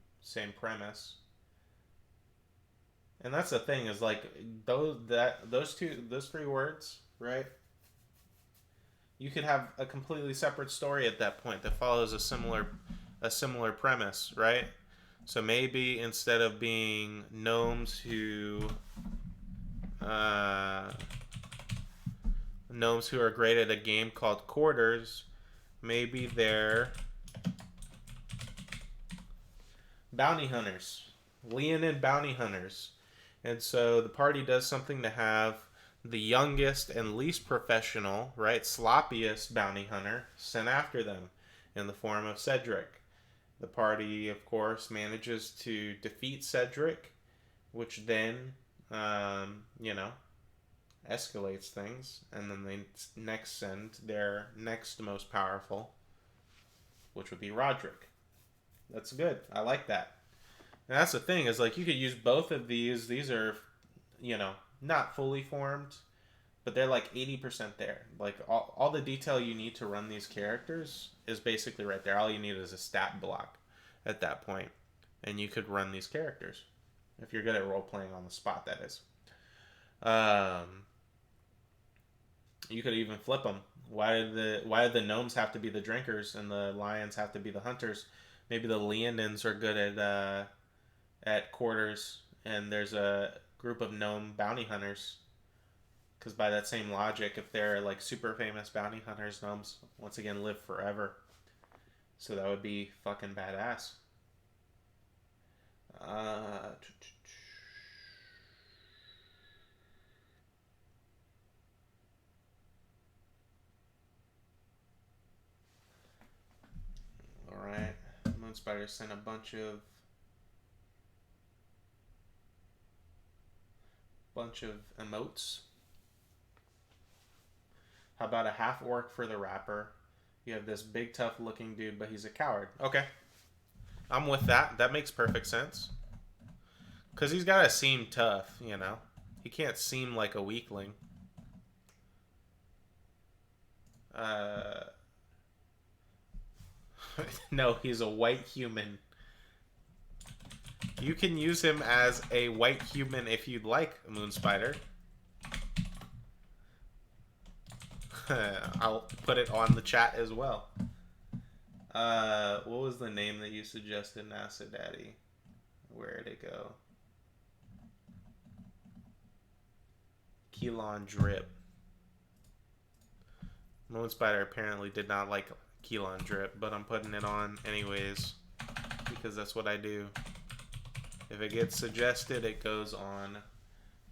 premise. And that's the thing, is like those 3 words, right? You could have a completely separate story at that point that follows a similar premise, right? So maybe instead of being gnomes who are great at a game called Quarters, maybe they're bounty hunters, Leonin bounty hunters. And so the party does something to have the youngest and least professional, right, sloppiest bounty hunter sent after them in the form of Cedric. The party, of course, manages to defeat Cedric, which then, escalates things. And then they next send their next most powerful, which would be Roderick. That's good. I like that. And that's the thing, is like you could use both of these. These are, not fully formed, but they're like 80% there. Like all the detail you need to run these characters is basically right there. All you need is a stat block at that point, and you could run these characters if you're good at role playing on the spot. That is. You could even flip them. Why do the gnomes have to be the drinkers and the lions have to be the hunters? Maybe the Leonins are good at Quarters, and there's a group of gnome bounty hunters. Because by that same logic, if they're like super famous bounty hunters, gnomes once again live forever. So that would be fucking badass. Alright. Moonspider sent a bunch of emotes. How about a half orc for the rapper? You have this big tough looking dude, but he's a coward. Okay. I'm with that. That makes perfect sense. Because he's got to seem tough, He can't seem like a weakling. No, he's a white human. You can use him as a white human if you'd like, Moonspider. I'll put it on the chat as well. What was the name that you suggested, NASA Daddy? Where'd it go? Keelan Drip. Moonspider apparently did not like Keelan Drip, but I'm putting it on anyways because that's what I do. If it gets suggested, it goes on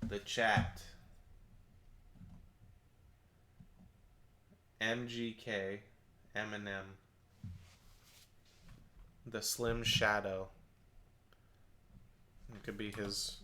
the chat. MGK, Eminem, the Slim Shadow. It could be his.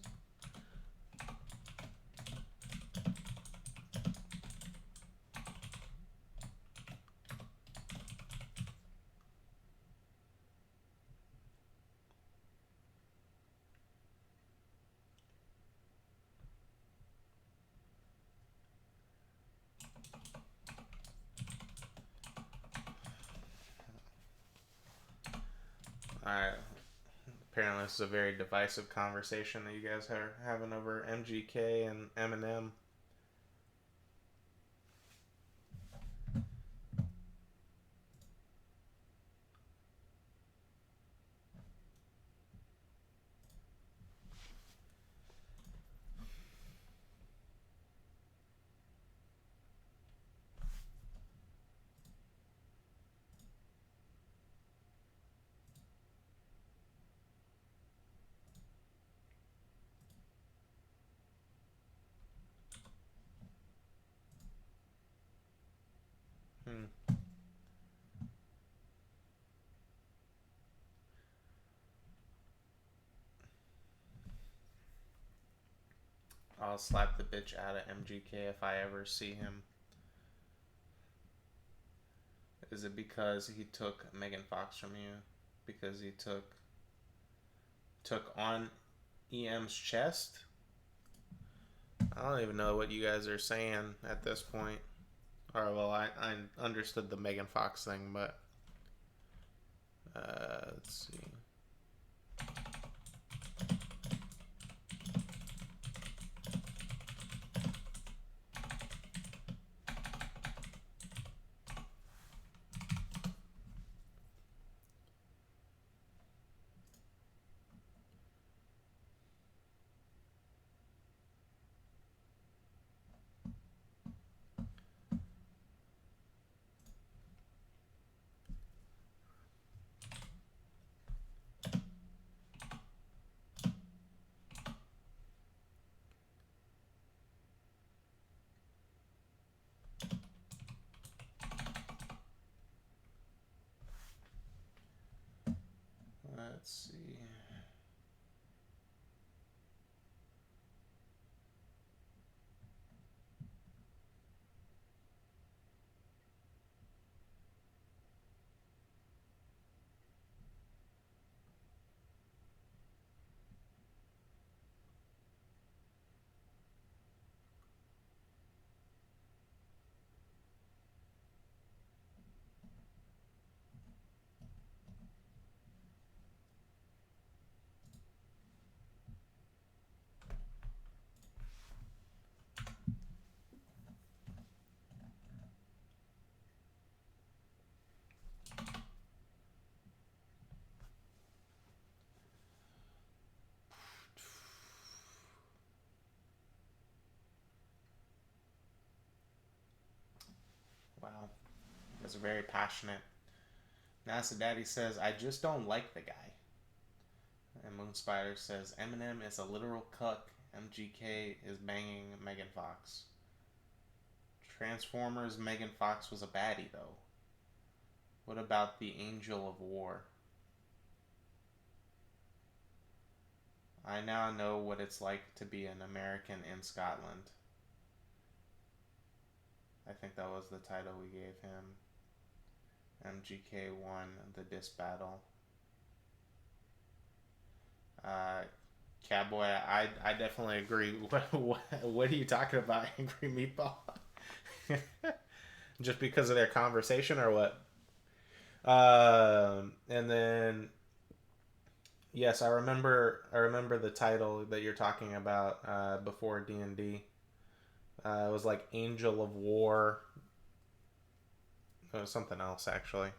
Alright. Apparently, this is a very divisive conversation that you guys are having over MGK and Eminem. I'll slap the bitch out of MGK if I ever see him. Is it because he took Megan Fox from you? Because he took on EM's chest? I don't even know what you guys are saying at this point. Or, well, I understood the Megan Fox thing, but let's see. Let's see. Wow. That's very passionate. NASA Daddy says, I just don't like the guy. And Moon Spider says, Eminem is a literal cuck. MGK is banging Megan Fox. Transformers Megan Fox was a baddie, though. What about the Angel of War? I now know what it's like to be an American in Scotland. I think that was the title we gave him. MGK won the diss battle. Cowboy, I definitely agree. What are you talking about, Angry Meatball? Just because of their conversation or what? And then yes, I remember the title that you're talking about before D&D. It was like Angel of War. It was something else actually.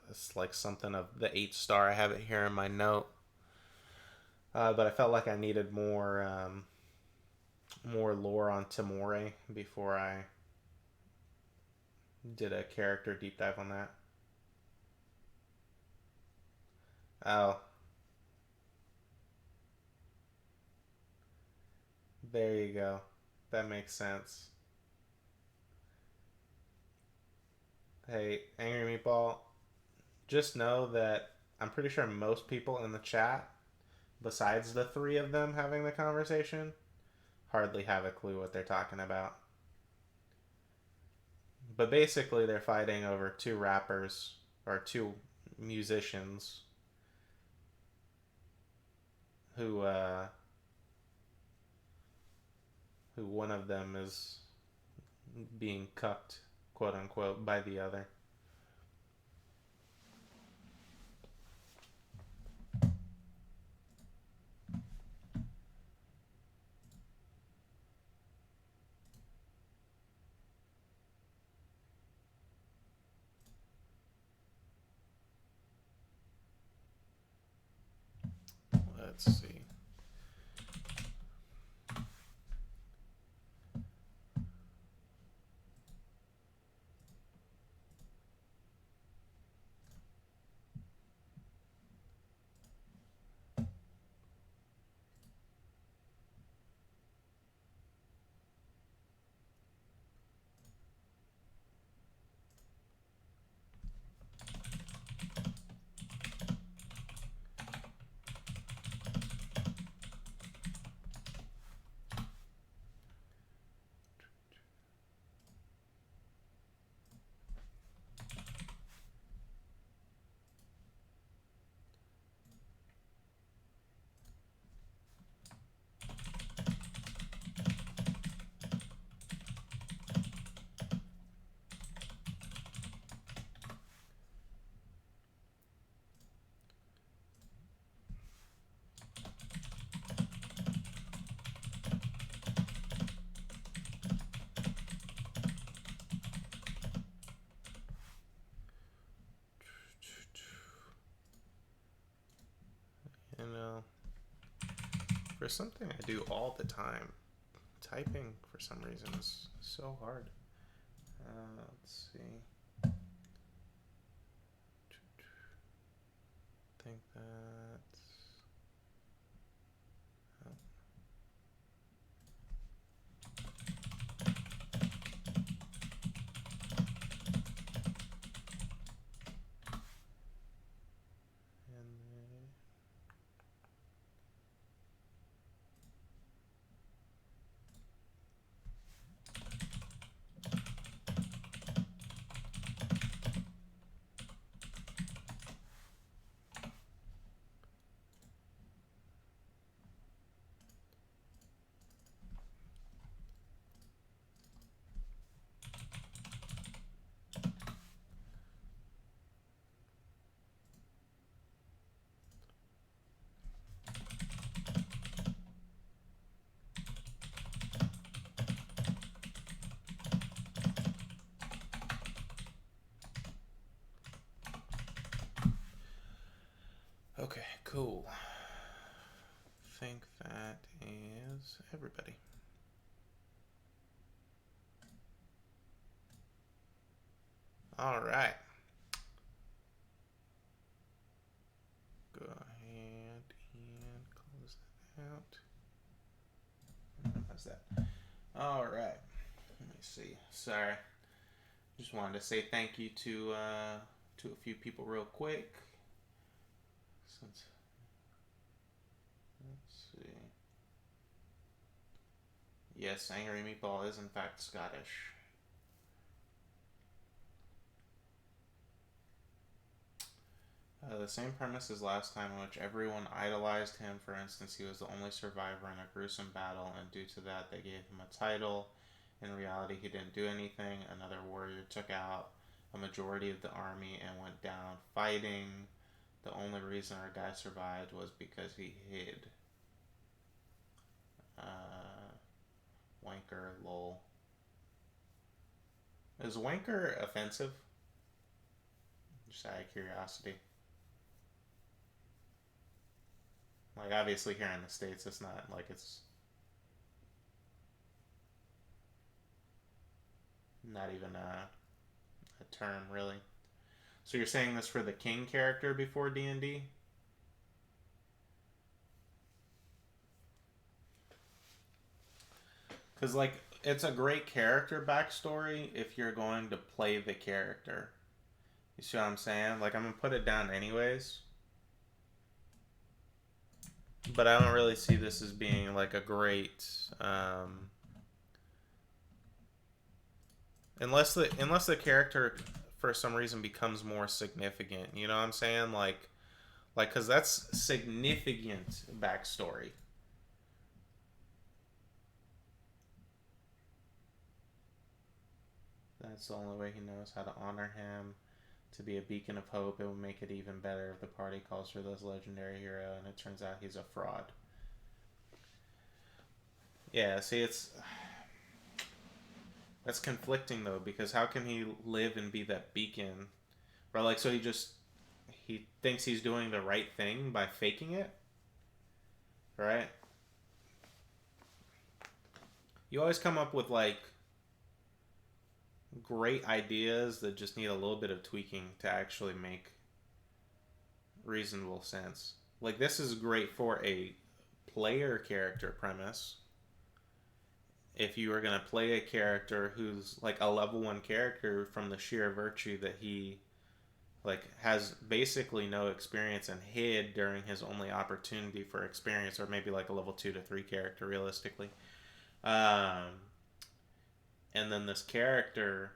It's like something of the 8-star. I have it here in my note. But I felt like I needed more lore on Timore before I did a character deep dive on that. Oh, There you go. That makes sense. Hey, Angry Meatball, just know that I'm pretty sure most people in the chat, besides the three of them having the conversation, hardly have a clue what they're talking about. But basically, they're fighting over two rappers or two musicians who who one of them is being cucked, quote unquote, by the other. Let's see. You know, for something I do all the time, typing for some reason is so hard. Let's see. I think that's. Oh. Okay, cool. I think that is everybody. All right. Go ahead and close that out. How's that? All right. Let me see. Sorry. Just wanted to say thank you to a few people real quick. Since let's see. Yes, Angry Meatball is in fact Scottish. The same premise as last time, in which everyone idolized him. For instance, he was the only survivor in a gruesome battle, and due to that, they gave him a title. In reality, he didn't do anything. Another warrior took out a majority of the army and went down fighting. The only reason our guy survived was because he hid. Wanker, lol. Is wanker offensive? Just out of curiosity. Like, obviously here in the States, it's not like it's not even a term, really. So you're saying this for the king character before D&D? Because, like, it's a great character backstory if you're going to play the character. You see what I'm saying? Like, I'm going to put it down anyways. But I don't really see this as being, like, a great. Unless the character for some reason becomes more significant. You know what I'm saying? Like, because that's significant backstory. That's the only way he knows how to honor him. To be a beacon of hope, it will make it even better if the party calls for this legendary hero and it turns out he's a fraud. Yeah, see, that's conflicting though, because how can he live and be that beacon? Right, like, so he thinks he's doing the right thing by faking it, right? You always come up with like great ideas that just need a little bit of tweaking to actually make reasonable sense. Like, this is great for a player character premise. If you are going to play a character who's like a level 1 character from the sheer virtue that he like has basically no experience and hid during his only opportunity for experience, or maybe like a level 2 to 3 character realistically. Um, and then this character,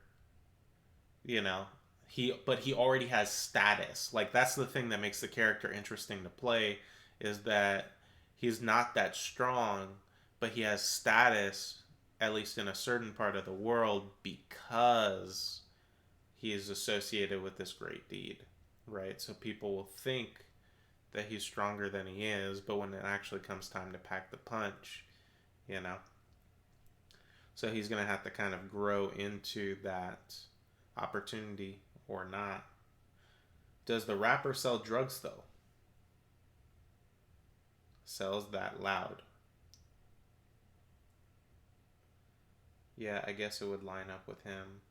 you know, he already has status. Like, that's the thing that makes the character interesting to play, is that he's not that strong, but he has status, at least in a certain part of the world, because he is associated with this great deed, right? So people will think that he's stronger than he is, but when it actually comes time to pack the punch, you know. So he's going to have to kind of grow into that opportunity or not. Does the rapper sell drugs though? Sells that loud. Yeah, I guess it would line up with him.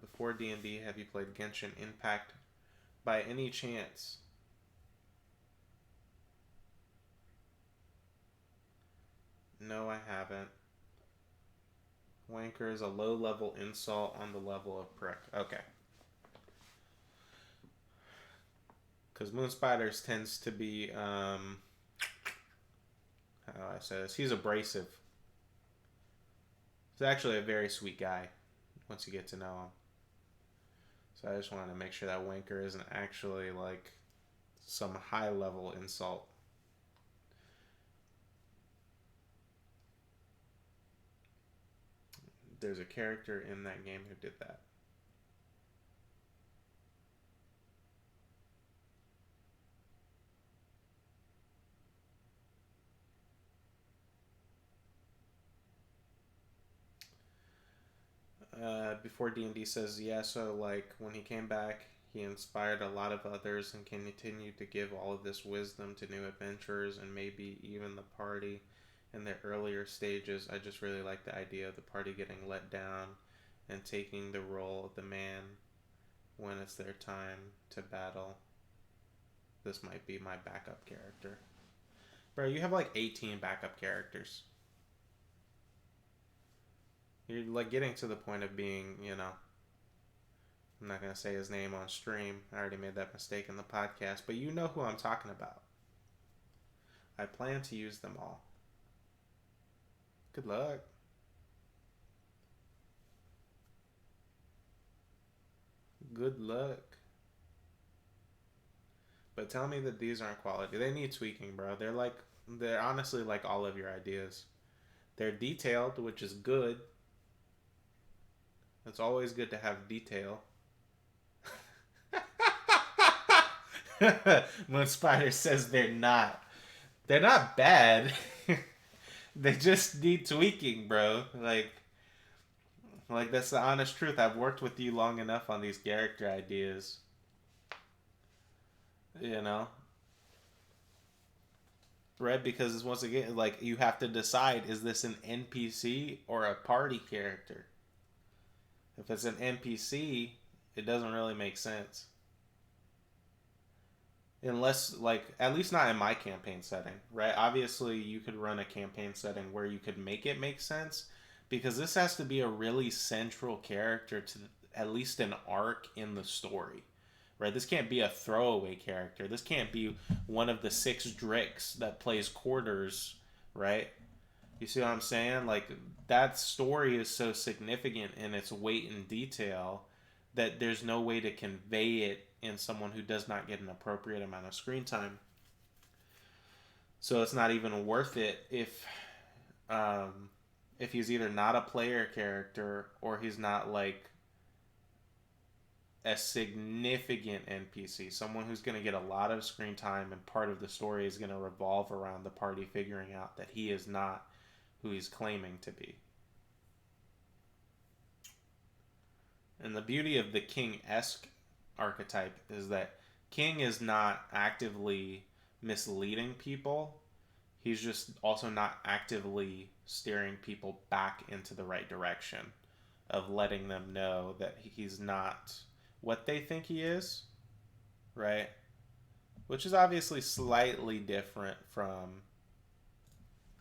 Before D&D, have you played Genshin Impact by any chance? No, I haven't. Wanker is a low-level insult on the level of prick. Okay. Because Moon Spiders tends to be, how do I say this? He's abrasive. He's actually a very sweet guy once you get to know him. So I just wanted to make sure that wanker isn't actually like some high level insult. There's a character in that game who did that. Before D&D says, yeah, so like when he came back, he inspired a lot of others and continued to give all of this wisdom to new adventurers and maybe even the party in the earlier stages. I just really like the idea of the party getting let down and taking the role of the man when it's their time to battle. This might be my backup character. Bro, you have like 18 backup characters. You're like getting to the point of being, you know, I'm not going to say his name on stream. I already made that mistake in the podcast, but you know who I'm talking about. I plan to use them all. Good luck. Good luck. But tell me that these aren't quality. They need tweaking, bro. They're honestly like all of your ideas. They're detailed, which is good. It's always good to have detail. Moon Spider says they're not. They're not bad. They just need tweaking, bro. Like that's the honest truth. I've worked with you long enough on these character ideas. You know? Right? Because once again, like you have to decide, is this an NPC or a party character? If it's an NPC, it doesn't really make sense. unless like at least not in my campaign setting, right? Obviously you could run a campaign setting where you could make it make sense, because this has to be a really central character to at least an arc in the story, right? This can't be a throwaway character. This can't be one of the six Dricks that plays quarters, right? You see what I'm saying? Like, that story is so significant in its weight and detail that there's no way to convey it in someone who does not get an appropriate amount of screen time. So it's not even worth it if he's either not a player character or he's not like a significant NPC, someone who's going to get a lot of screen time, and part of the story is going to revolve around the party figuring out that he is not who he's claiming to be. And the beauty of the king-esque archetype is that King is not actively misleading people. He's just also not actively steering people back into the right direction, of letting them know that he's not what they think he is, right? Which is obviously slightly different from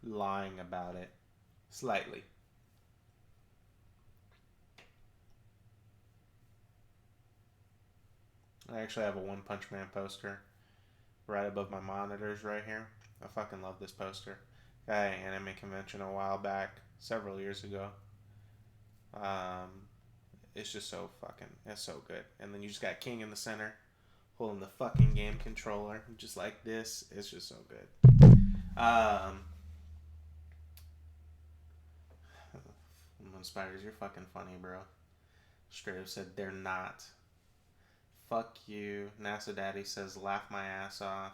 lying about it. Slightly. I actually have a One Punch Man poster right above my monitors right here. I fucking love this poster. At an anime convention a while back, several years ago. It's just so fucking, it's so good. And then you just got King in the center, holding the fucking game controller, just like this. It's just so good. Moon Spiders, you're fucking funny, bro. Straight up said they're not. Fuck you. NASA Daddy says laugh my ass off.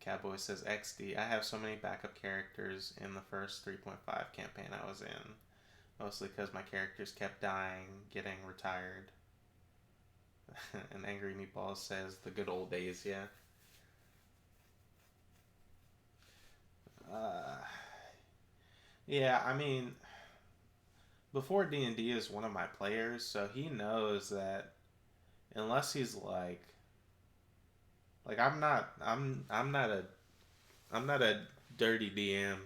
Cowboy says XD. I have so many backup characters in the first 3.5 campaign I was in. Mostly because my characters kept dying, getting retired. And Angry Meatballs says the good old days, yeah. Yeah, I mean, before D&D is one of my players, so he knows that unless he's like I'm not a dirty DM.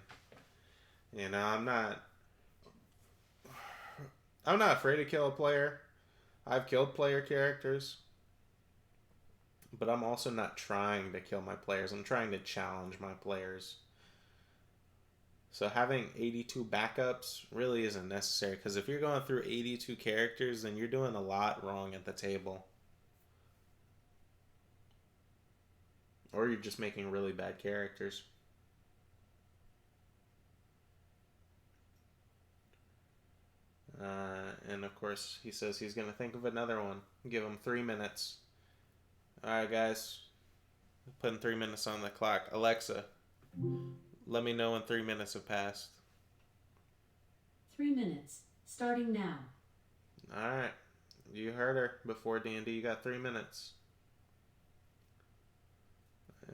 You know, I'm not afraid to kill a player. I've killed player characters, but I'm also not trying to kill my players. I'm trying to challenge my players. So having 82 backups really isn't necessary, because if you're going through 82 characters, then you're doing a lot wrong at the table. Or you're just making really bad characters. And of course, he says he's going to think of another one. Give him 3 minutes. Alright, guys. Putting 3 minutes on the clock. Alexa, let me know when 3 minutes have passed. 3 minutes. Starting now. Alright. You heard her. Before D&D, you got 3 minutes.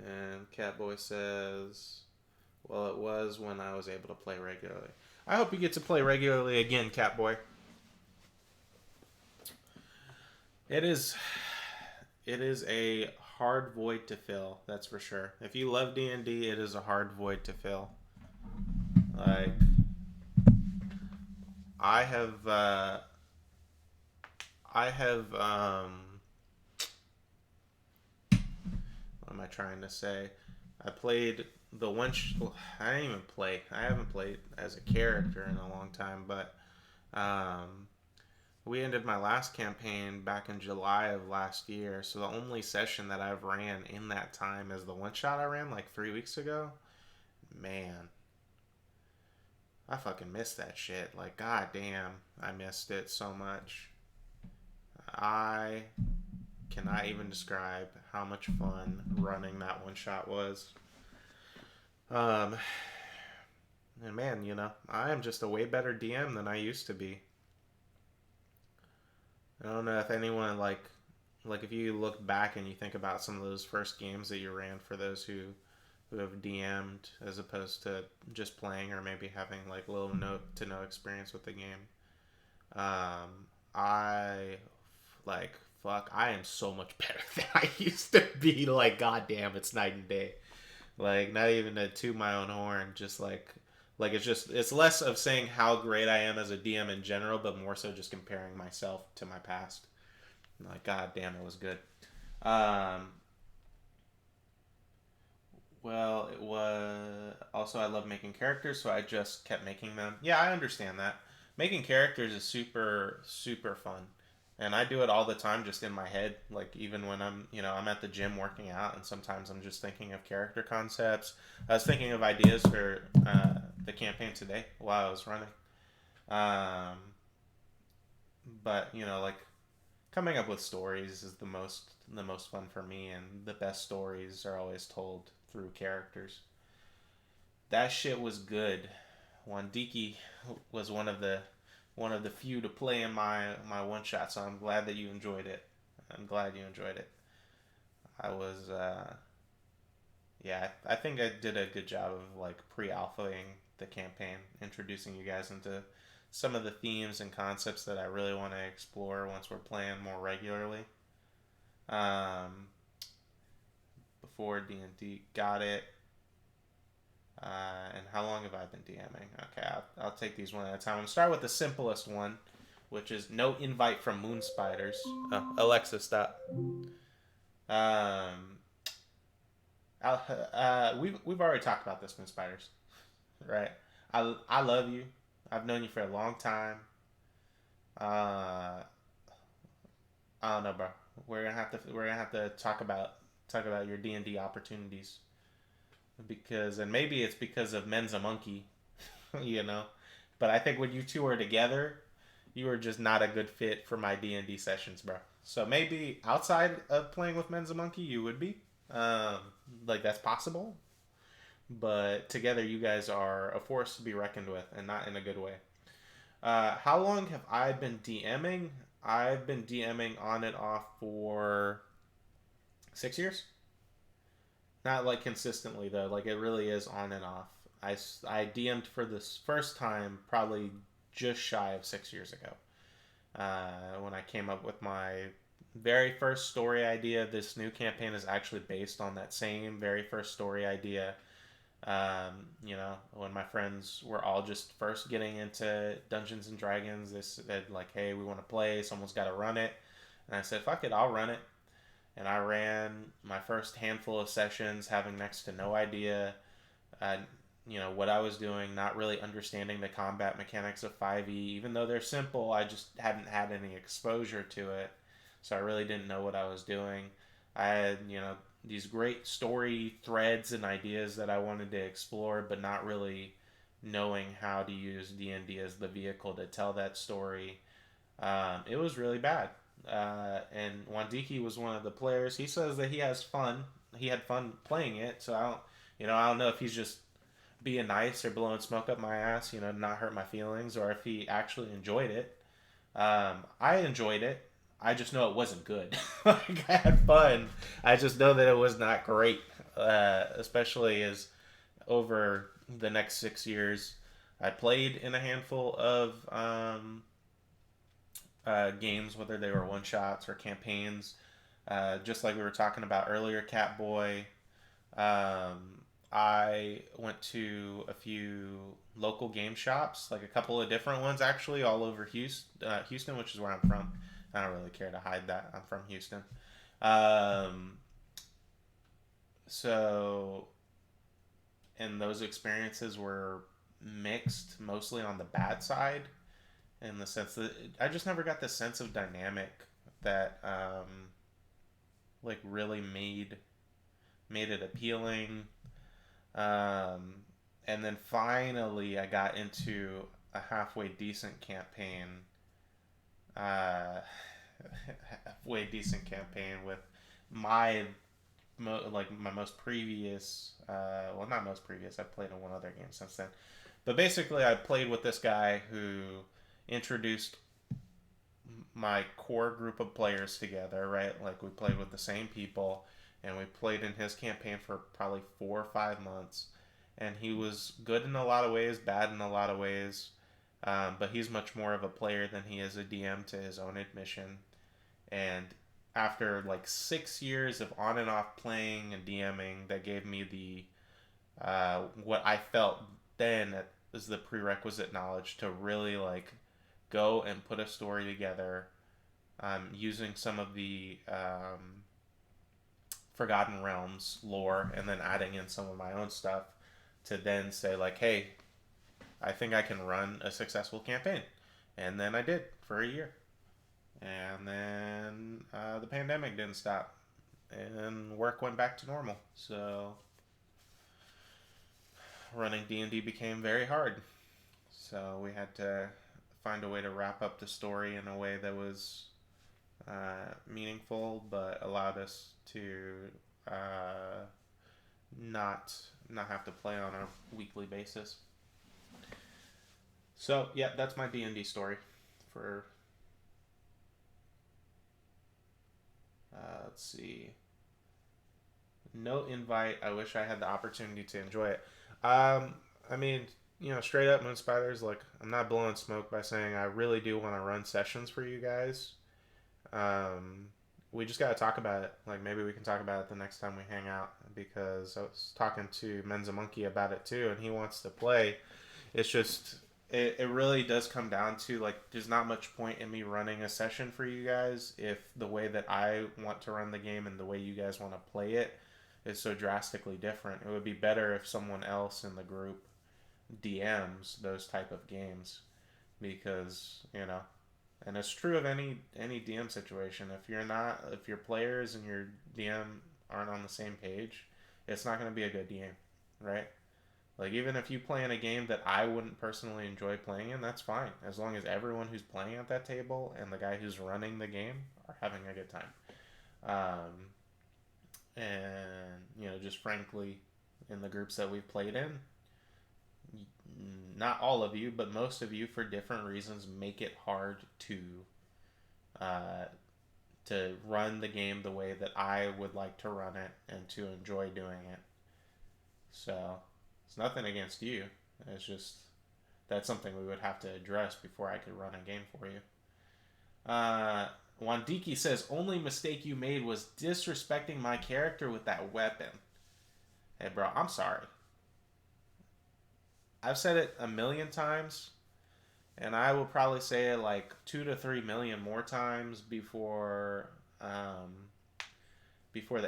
And Catboy says, well, it was when I was able to play regularly. I hope you get to play regularly again, Catboy. It is a hard void to fill, that's for sure. If you love D&D, it is a hard void to fill. Like, I have what am I trying to say? I played the one. I didn't even play. I haven't played as a character in a long time, but we ended my last campaign back in July of last year. So the only session that I've ran in that time is the one shot I ran like 3 weeks ago. Man, I fucking missed that shit. Like, goddamn, I missed it so much. I cannot even describe how much fun running that one shot was. And man, you know, I am just a way better DM than I used to be. I don't know if anyone like if you look back and you think about some of those first games that you ran, for those who have DM'd as opposed to just playing, or maybe having like little to no experience with the game. I like fuck, I am so much better than I used to be. Like, goddamn, it's night and day. Like, not even to toot my own horn, just like it's less of saying how great I am as a DM in general, but more so just comparing myself to my past. Like, god damn, it was good. Um, well, it was also I love making characters, so I just kept making them. Yeah, I understand that. Making characters is super fun. And I do it all the time just in my head, like even when I'm at the gym working out and sometimes I'm just thinking of character concepts. I was thinking of ideas for the campaign today while I was running. Um, but, like coming up with stories is the most fun for me, and the best stories are always told through characters. That shit was good. Wandiki was one of the few to play in my one shot, so I'm glad that you enjoyed it. I'm glad you enjoyed it. I was yeah, I think I did a good job of like pre-alphaing the campaign, introducing you guys into some of the themes and concepts that I really want to explore once we're playing more regularly. Um, Before D&D got it. And how long have I been DMing? Okay, I'll take these one at a time. I'm gonna start with the simplest one, which is no invite from moon spiders. Oh, Alexa, stop. Um, we've already talked about this, moon spiders, right? I love you. I've known you for a long time. Uh, I don't know, bro. We're gonna have to talk about your D&D opportunities because, and maybe it's because of Men's a Monkey, you know. But I think when you two are together, you are just not a good fit for my D&D sessions, bro. So maybe outside of playing with Men's a Monkey, you would be. Um, like that's possible. But together, you guys are a force to be reckoned with, and not in a good way. How long have I been DMing? I've been DMing on and off for 6 years. Not like consistently though. Like it really is on and off. I DM'd for this first time probably just shy of 6 years ago. When I came up with my very first story idea. This new campaign is actually based on that same very first story idea. When my friends were all just first getting into Dungeons and Dragons, they said like, "Hey, we want to play. Someone's got to run it," and I said, "Fuck it, I'll run it." And I ran my first handful of sessions, having next to no idea, uh, what I was doing, not really understanding the combat mechanics of 5e. Even though they're simple, I just hadn't had any exposure to it, so I really didn't know what I was doing. I had, these great story threads and ideas that I wanted to explore, but not really knowing how to use D&D as the vehicle to tell that story. It was really bad. And Wandiki was one of the players. He says that he has fun. He had fun playing it. So I don't know if he's just being nice or blowing smoke up my ass, not hurt my feelings, or if he actually enjoyed it. I enjoyed it. I just know it wasn't good. Like I had fun. I just know that it was not great. Especially as over the next 6 years, I played in a handful of games, whether they were one shots or campaigns. Just like we were talking about earlier, Catboy. I went to a few local game shops, like a couple of different ones actually, all over Houston, which is where I'm from. I don't really care to hide that. I'm from Houston. Um, so, and those experiences were mixed, mostly on the bad side, in the sense that I just never got the sense of dynamic that like really made it appealing. Um, and then finally, I got into a halfway decent campaign. Halfway decent campaign with my my most previous. Well, not most previous. I've played in one other game since then, but basically, I played with this guy who introduced my core group of players together. Right, like we played with the same people, and we played in his campaign for probably 4 or 5 months. And he was good in a lot of ways, bad in a lot of ways. But he's much more of a player than he is a DM, to his own admission. And after like 6 years of on and off playing and DMing, that gave me the what I felt then is the prerequisite knowledge to really like go and put a story together, using some of the Forgotten Realms lore and then adding in some of my own stuff to then say like, hey, I think I can run a successful campaign, and then I did for a year, and then the pandemic didn't stop, and work went back to normal. So running D&D became very hard. So we had to find a way to wrap up the story in a way that was meaningful, but allowed us to uh, not have to play on a weekly basis. So yeah, that's my D&D story. For let's see, no invite. I wish I had the opportunity to enjoy it. I mean, straight up, Moon Spiders. Like, I'm not blowing smoke by saying I really do want to run sessions for you guys. Um, we just gotta talk about it. Like, maybe we can talk about it the next time we hang out, because I was talking to Menza Monkey about it too, and he wants to play. It's just it really does come down to like there's not much point in me running a session for you guys if the way that I want to run the game and the way you guys want to play it is so drastically different. It would be better if someone else in the group DMs those type of games, because and it's true of any DM situation. If your players and your DM aren't on the same page, it's not going to be a good DM, right? Like, even if you play in a game that I wouldn't personally enjoy playing in, that's fine, as long as everyone who's playing at that table and the guy who's running the game are having a good time. And just frankly, in the groups that we've played in, not all of you, but most of you, for different reasons, make it hard uh, to run the game the way that I would like to run it and to enjoy doing it. So it's nothing against you. It's just that's something we would have to address before I could run a game for you. Wandiki says, only mistake you made was disrespecting my character with that weapon. Hey, bro, I'm sorry. I've said it a million times, and I will probably say it like 2 to 3 million more times before the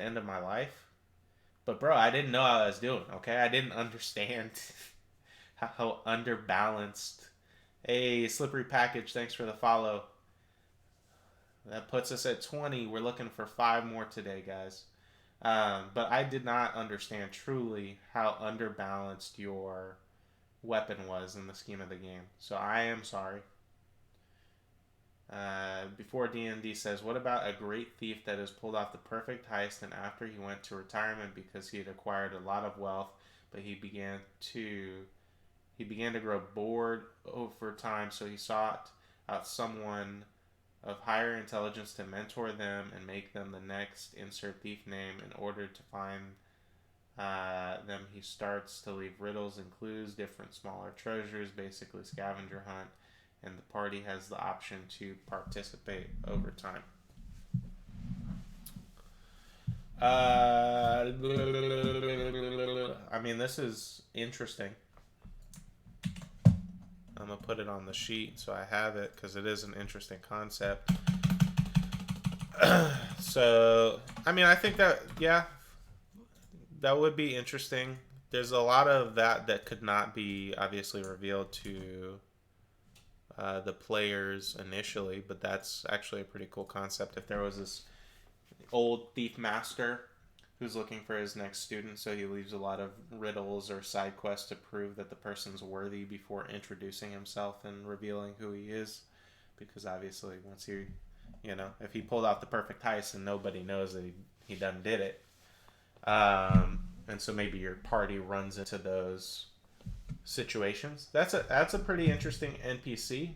end of my life. But bro, I didn't know what I was doing. Okay, I didn't understand how underbalanced. Hey, Slippery Package, thanks for the follow. That puts us at 20. We're looking for 5 more today, guys. But I did not understand truly how underbalanced your weapon was in the scheme of the game. So I am sorry. Before D&D says, what about a great thief that has pulled off the perfect heist, and after he went to retirement because he had acquired a lot of wealth, but he began to grow bored over time, so he sought out someone of higher intelligence to mentor them and make them the next insert thief name. In order to find them, he starts to leave riddles and clues, different smaller treasures, basically scavenger hunt, and the party has the option to participate over time. I mean, this is interesting. I'm going to put it on the sheet so I have it, because it is an interesting concept. So, I mean, I think that, yeah, that would be interesting. There's a lot of that could not be obviously revealed to the players initially, but that's actually a pretty cool concept. If there was this old thief master who's looking for his next student, so he leaves a lot of riddles or side quests to prove that the person's worthy before introducing himself and revealing who he is, because obviously once he, if he pulled off the perfect heist and nobody knows that he done did it, and so maybe your party runs into those situations. That's a pretty interesting NPC,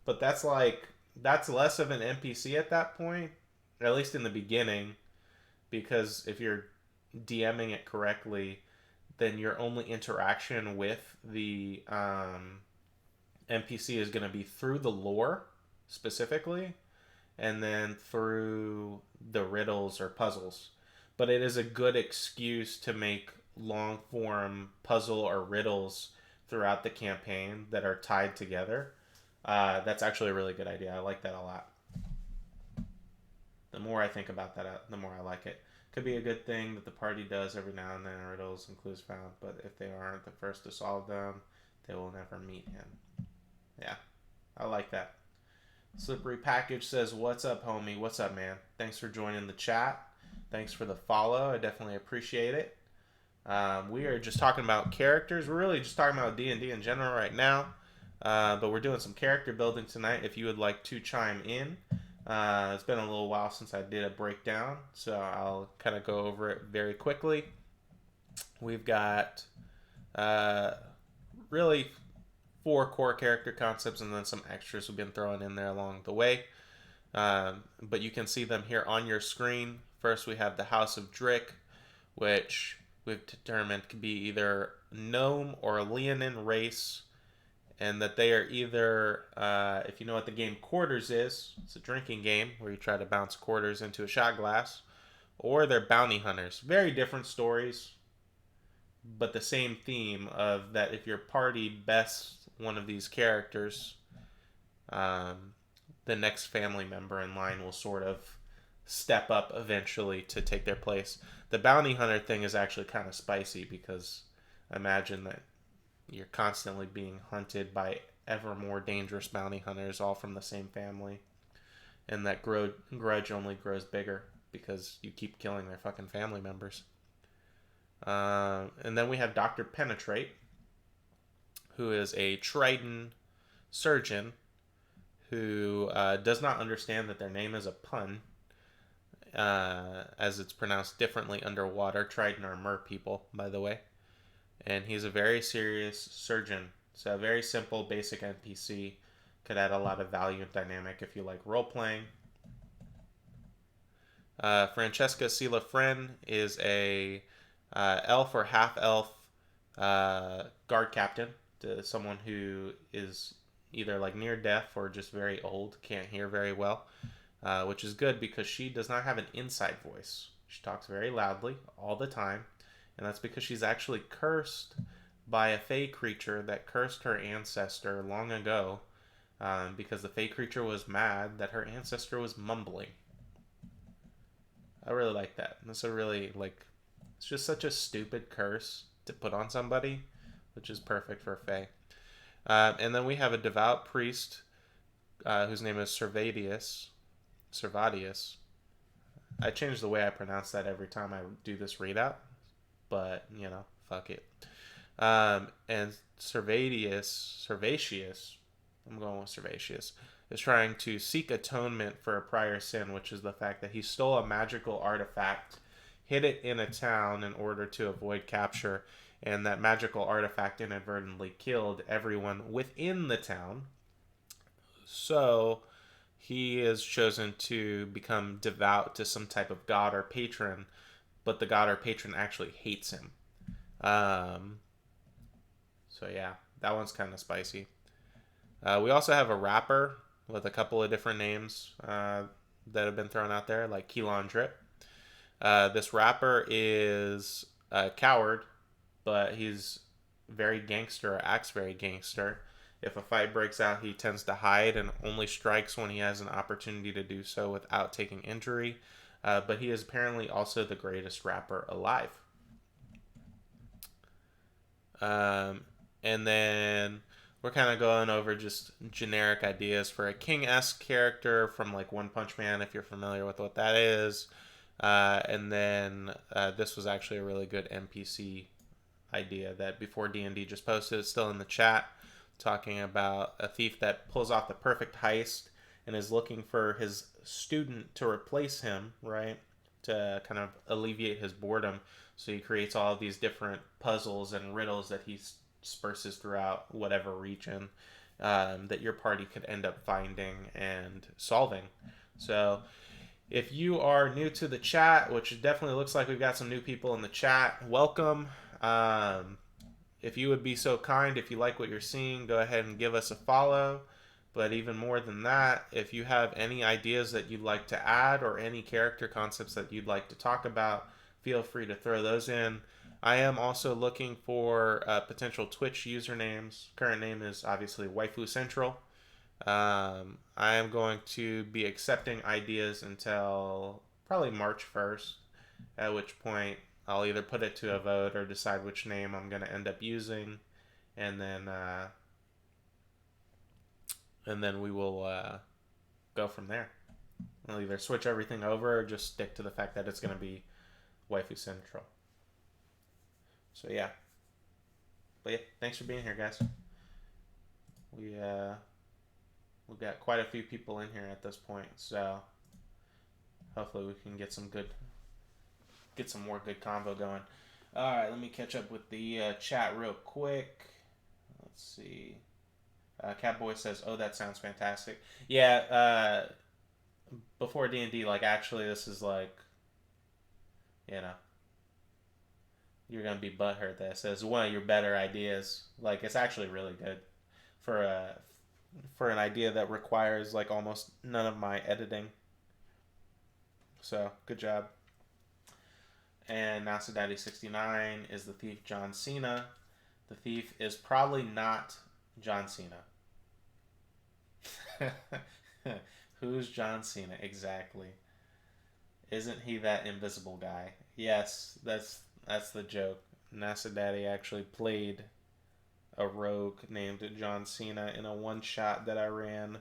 but that's less of an NPC at that point, at least in the beginning, because if you're DMing it correctly, then your only interaction with the NPC is going to be through the lore specifically, and then through the riddles or puzzles. But it is a good excuse to make long form puzzle or riddles throughout the campaign that are tied together. That's actually a really good idea. I like that a lot. The more I think about that, the more I like it. Could be a good thing that the party does every now and then. Riddles and clues found, but if they aren't the first to solve them, they will never meet him. Yeah, I like that. Slippery Package says, "What's up, homie? What's up, man? Thanks for joining the chat. Thanks for the follow. I definitely appreciate it." We are just talking about characters. We're really just talking about D&D in general right now. But we're doing some character building tonight. If you would like to chime in, it's been a little while since I did a breakdown, so I'll kind of go over it very quickly. We've got really 4 core character concepts and then some extras we've been throwing in there along the way. But you can see them here on your screen. First, we have the House of Drick, which we've determined could be either gnome or leonin race, and that they are either, if you know what the game Quarters is, it's a drinking game where you try to bounce quarters into a shot glass, or they're bounty hunters. Very different stories, but the same theme of that if your party bests one of these characters, the next family member in line will sort of step up eventually to take their place. The bounty hunter thing is actually kind of spicy because imagine that you're constantly being hunted by ever more dangerous bounty hunters, all from the same family, and that grudge only grows bigger because you keep killing their fucking family members. And then we have Dr. Penetrate, who is a Triton surgeon who does not understand that their name is a pun, as it's pronounced differently underwater. Triton are mer people, by the way. And he's a very serious surgeon. So a very simple, basic NPC. Could add a lot of value and dynamic if you like role-playing. Francesca Sila Fren is a elf or half-elf guard captain. To someone who is either like near deaf or just very old, can't hear very well. Which is good because she does not have an inside voice. She talks very loudly all the time. And that's because she's actually cursed by a fey creature that cursed her ancestor long ago, because the fey creature was mad that her ancestor was mumbling. I really like that. That's a really, it's just such a stupid curse to put on somebody, which is perfect for a fey. And then we have a devout priest whose name is Servadius. I change the way I pronounce that every time I do this readout. But, fuck it. And Servatius, I'm going with Servatius, is trying to seek atonement for a prior sin, which is the fact that he stole a magical artifact, hid it in a town in order to avoid capture, and that magical artifact inadvertently killed everyone within the town. So he is chosen to become devout to some type of god or patron, but the god or patron actually hates him. So yeah, that one's kind of spicy. We also have a rapper with a couple of different names that have been thrown out there, like Keelan Drip. This rapper is a coward, but he's very gangster, or acts very gangster. If a fight breaks out, he tends to hide and only strikes when he has an opportunity to do so without taking injury. But he is apparently also the greatest rapper alive. And then we're kind of going over just generic ideas for a King-esque character from like One Punch Man, if you're familiar with what that is. And then this was actually a really good NPC idea that Before D&D just posted. It's still in the chat, talking about a thief that pulls off the perfect heist and is looking for his student to replace him, right? To kind of alleviate his boredom. So he creates all of these different puzzles and riddles that he disperses throughout whatever region that your party could end up finding and solving. So if you are new to the chat, which it definitely looks like we've got some new people in the chat, welcome. If you would be so kind, if you like what you're seeing, go ahead and give us a follow. But even more than that, if you have any ideas that you'd like to add or any character concepts that you'd like to talk about, feel free to throw those in. I am also looking for potential Twitch usernames. Current name is obviously Waifu Central. I am going to be accepting ideas until probably March 1st, at which point I'll either put it to a vote or decide which name I'm going to end up using, and then we will go from there. I'll either switch everything over or just stick to the fact that it's going to be Waifu Central. So yeah. But yeah, thanks for being here, guys. We've got quite a few people in here at this point, so hopefully we can get some more good convo going. All right, let me catch up with the chat real quick. Let's see. Catboy says, "Oh, that sounds fantastic." Yeah. Before D&D, like actually, this is like, you know, you're gonna be butthurt. This is one of your better ideas. Like, it's actually really good for an idea that requires like almost none of my editing. So good job. And NASA Daddy 69 is the thief John Cena. The thief is probably not John Cena. Who's John Cena exactly? Isn't he that invisible guy? Yes, that's the joke. NASA Daddy actually played a rogue named John Cena in a one-shot that I ran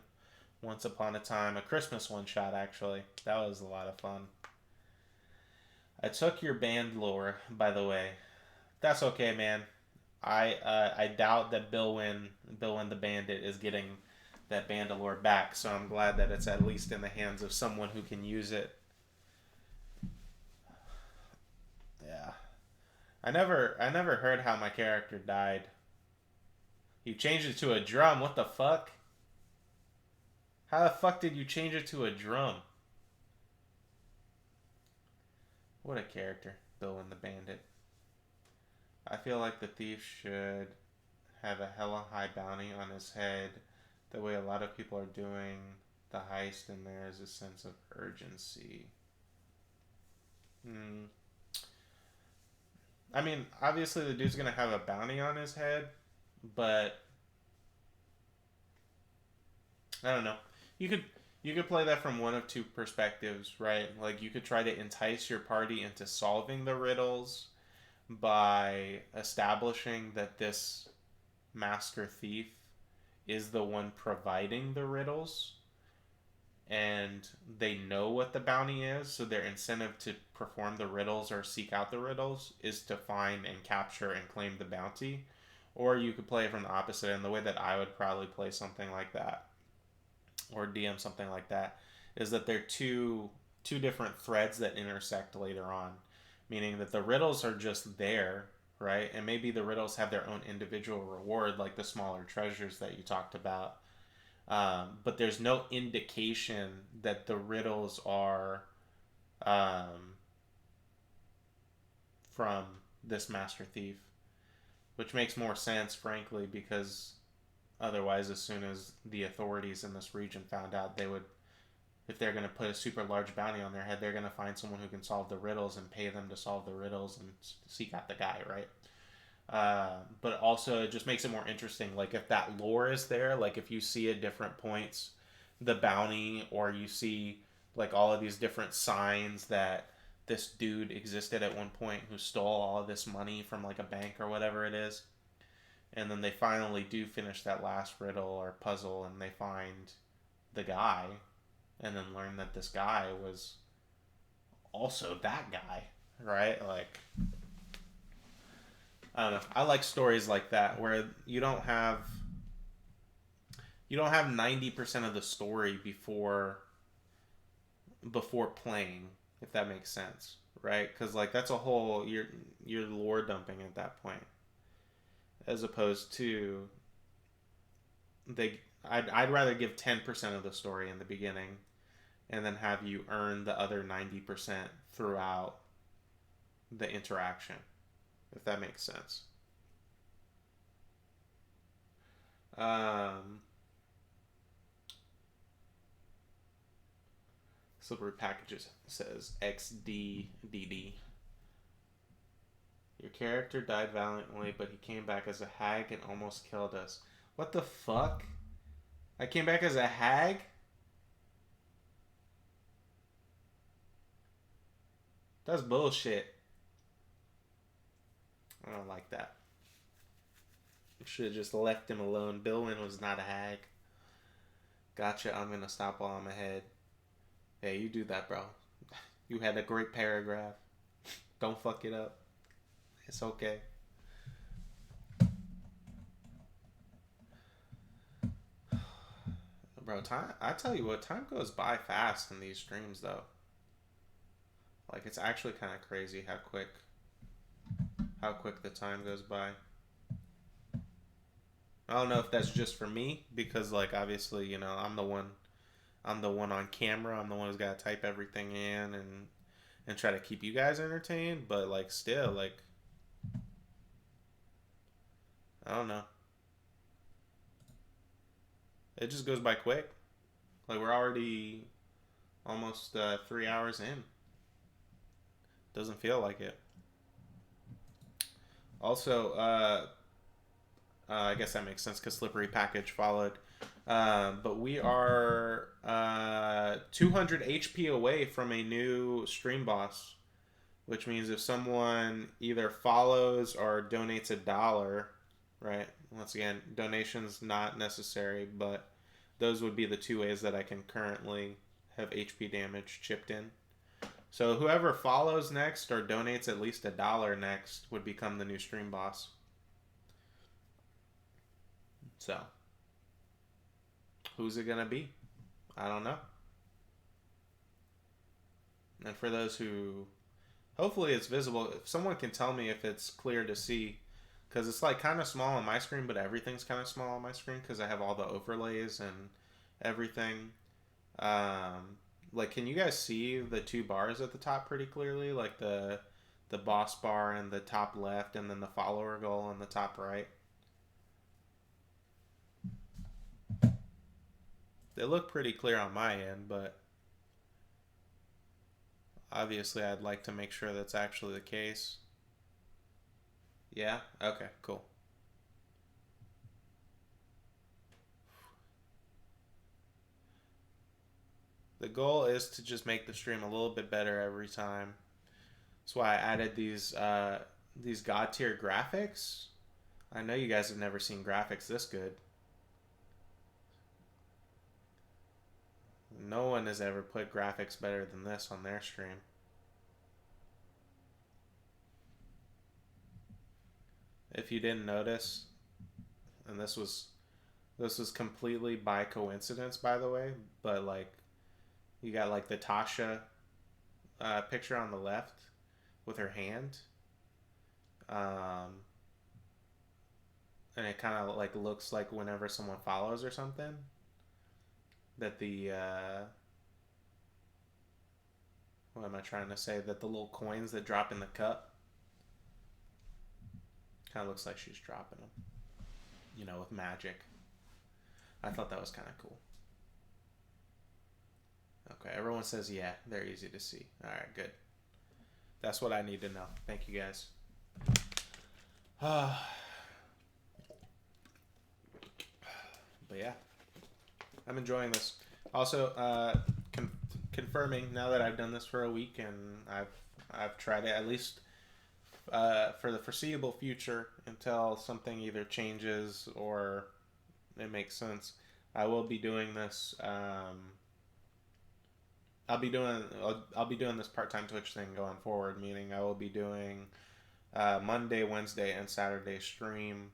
once upon a time. A Christmas one-shot, actually. That was a lot of fun. I took your band lore, by the way. That's okay, man. I doubt that Bill Wynn the Bandit is getting that Bandalore back, so I'm glad that it's at least in the hands of someone who can use it. Yeah. I never heard how my character died. You changed it to a drum. What the fuck? How the fuck did you change it to a drum? What a character, Bill and the Bandit. I feel like the thief should have a hella high bounty on his head. The way a lot of people are doing the heist, and there is a sense of urgency. I mean, obviously the dude's gonna have a bounty on his head, but I don't know. You could play that from one of two perspectives, right? Like you could try to entice your party into solving the riddles by establishing that this master thief is the one providing the riddles and they know what the bounty is, so their incentive to perform the riddles or seek out the riddles is to find and capture and claim the bounty. Or you could play it from the opposite, and the way that I would probably play something like that or DM something like that is that they're two different threads that intersect later on, meaning that the riddles are just there, right? And maybe the riddles have their own individual reward, like the smaller treasures that you talked about. But there's no indication that the riddles are from this master thief, which makes more sense, frankly, because otherwise, as soon as the authorities in this region found out, they would, if they're going to put a super large bounty on their head, they're going to find someone who can solve the riddles and pay them to solve the riddles and seek out the guy, right? But also, it just makes it more interesting. Like, if that lore is there, like, if you see at different points the bounty, or you see, like, all of these different signs that this dude existed at one point who stole all of this money from, like, a bank or whatever it is, and then they finally do finish that last riddle or puzzle, and they find the guy, and then learn that this guy was also that guy, right? Like, I don't know. I like stories like that where you don't have 90% of the story before playing, if that makes sense, right? Because like that's a whole you're lore dumping at that point, as opposed to I'd rather give 10% of the story in the beginning, and then have you earn the other 90% throughout the interaction, if that makes sense. Slippery Packages says XDDD. Your character died valiantly, but he came back as a hag and almost killed us. What the fuck? I came back as a hag? That's bullshit. I don't like that. Should have just left him alone. Billwin was not a hag. Gotcha, I'm gonna stop while I'm ahead. Hey, you do that, bro. You had a great paragraph. Don't fuck it up. It's okay. Bro, time, I tell you what, time goes by fast in these streams, though. Like, it's actually kind of crazy how quick the time goes by. I don't know if that's just for me, because, like, obviously, you know, I'm the one on camera. I'm the one who's got to type everything in and try to keep you guys entertained, but, like, still, like, I don't know. It just goes by quick. Like, we're already almost 3 hours in. Doesn't feel like it. Also, I guess that makes sense because Slippery Package followed. But we are 200 HP away from a new stream boss, which means if someone either follows or donates $1, right? Once again, donations not necessary, but those would be the two ways that I can currently have HP damage chipped in. So whoever follows next or donates at least $1 next would become the new stream boss. So, who's it gonna be? I don't know. And for those who, hopefully it's visible. If someone can tell me if it's clear to see, because it's like kind of small on my screen, but everything's kind of small on my screen because I have all the overlays and everything. Like, can you guys see the two bars at the top pretty clearly? Like the boss bar in the top left, and then the follower goal in the top right. They look pretty clear on my end, but obviously I'd like to make sure that's actually the case. Yeah? Okay, cool. The goal is to just make the stream a little bit better every time. That's why I added these god tier graphics. I know you guys have never seen graphics this good. No one has ever put graphics better than this on their stream. If you didn't notice, and this was completely by coincidence, by the way, but like you got like the Tasha picture on the left with her hand, and it kind of like looks like whenever someone follows or something, that the what am I trying to say? That the little coins that drop in the cup kind of looks like she's dropping them, you know, with magic. I thought that was kind of cool. Okay, everyone says yeah, they're easy to see. All right, good. That's what I need to know. Thank you guys. But yeah, I'm enjoying this. Also, confirming now that I've done this for a week and I've tried it at least for the foreseeable future until something either changes or it makes sense. I will be doing this. I'll be doing this part-time Twitch thing going forward, meaning I will be doing Monday, Wednesday, and Saturday stream.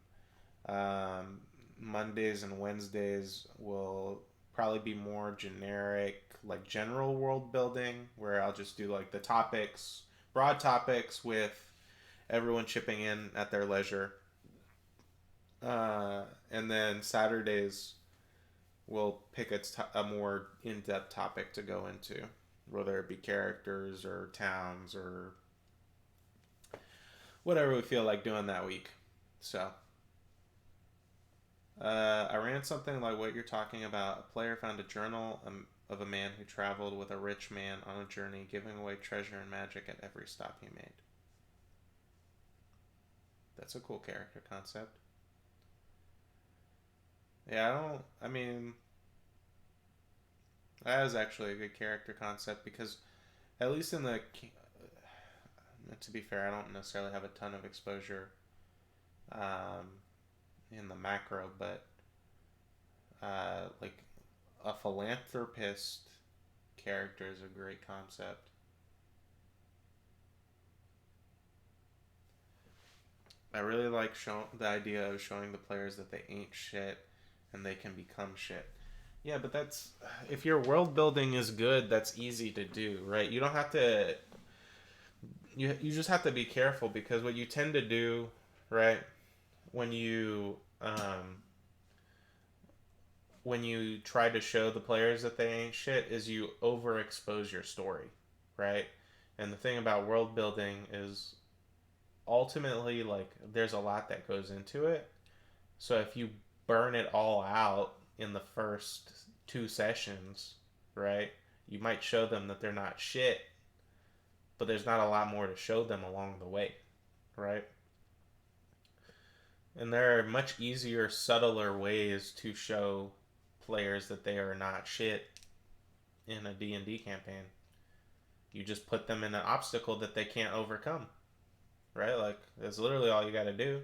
Mondays and Wednesdays will probably be more generic, like general world building, where I'll just do like the topics, broad topics with everyone chipping in at their leisure. And then Saturdays we'll pick a more in-depth topic to go into, whether it be characters or towns or whatever we feel like doing that week. So, I ran something like what you're talking about. A player found a journal of a man who traveled with a rich man on a journey, giving away treasure and magic at every stop he made. That's a cool character concept. Yeah, I don't. I mean, that is actually a good character concept because at least in the. To be fair, I don't necessarily have a ton of exposure um, in the macro, but like a philanthropist character is a great concept. I really like the idea of showing the players that they ain't shit and they can become shit. Yeah, but that's if your world building is good, that's easy to do, right? You don't have to. You just have to be careful because what you tend to do, right, when you when you try to show the players that they ain't shit is you overexpose your story, right? And the thing about world building is ultimately like there's a lot that goes into it. So if you burn it all out in the first two sessions, right? You might show them that they're not shit, but there's not a lot more to show them along the way, right? And there are much easier, subtler ways to show players that they are not shit in a D&D campaign. You just put them in an obstacle that they can't overcome, right? Like that's literally all you got to do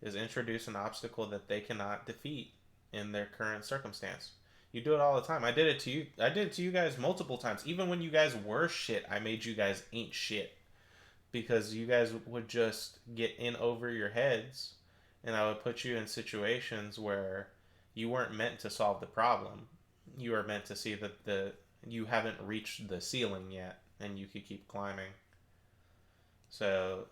is introduce an obstacle that they cannot defeat in their current circumstance. You do it all the time. I did it to you. I did it to you guys multiple times. Even when you guys were shit, I made you guys ain't shit because you guys would just get in over your heads and I would put you in situations where you weren't meant to solve the problem. You were meant to see that the you haven't reached the ceiling yet and you could keep climbing. So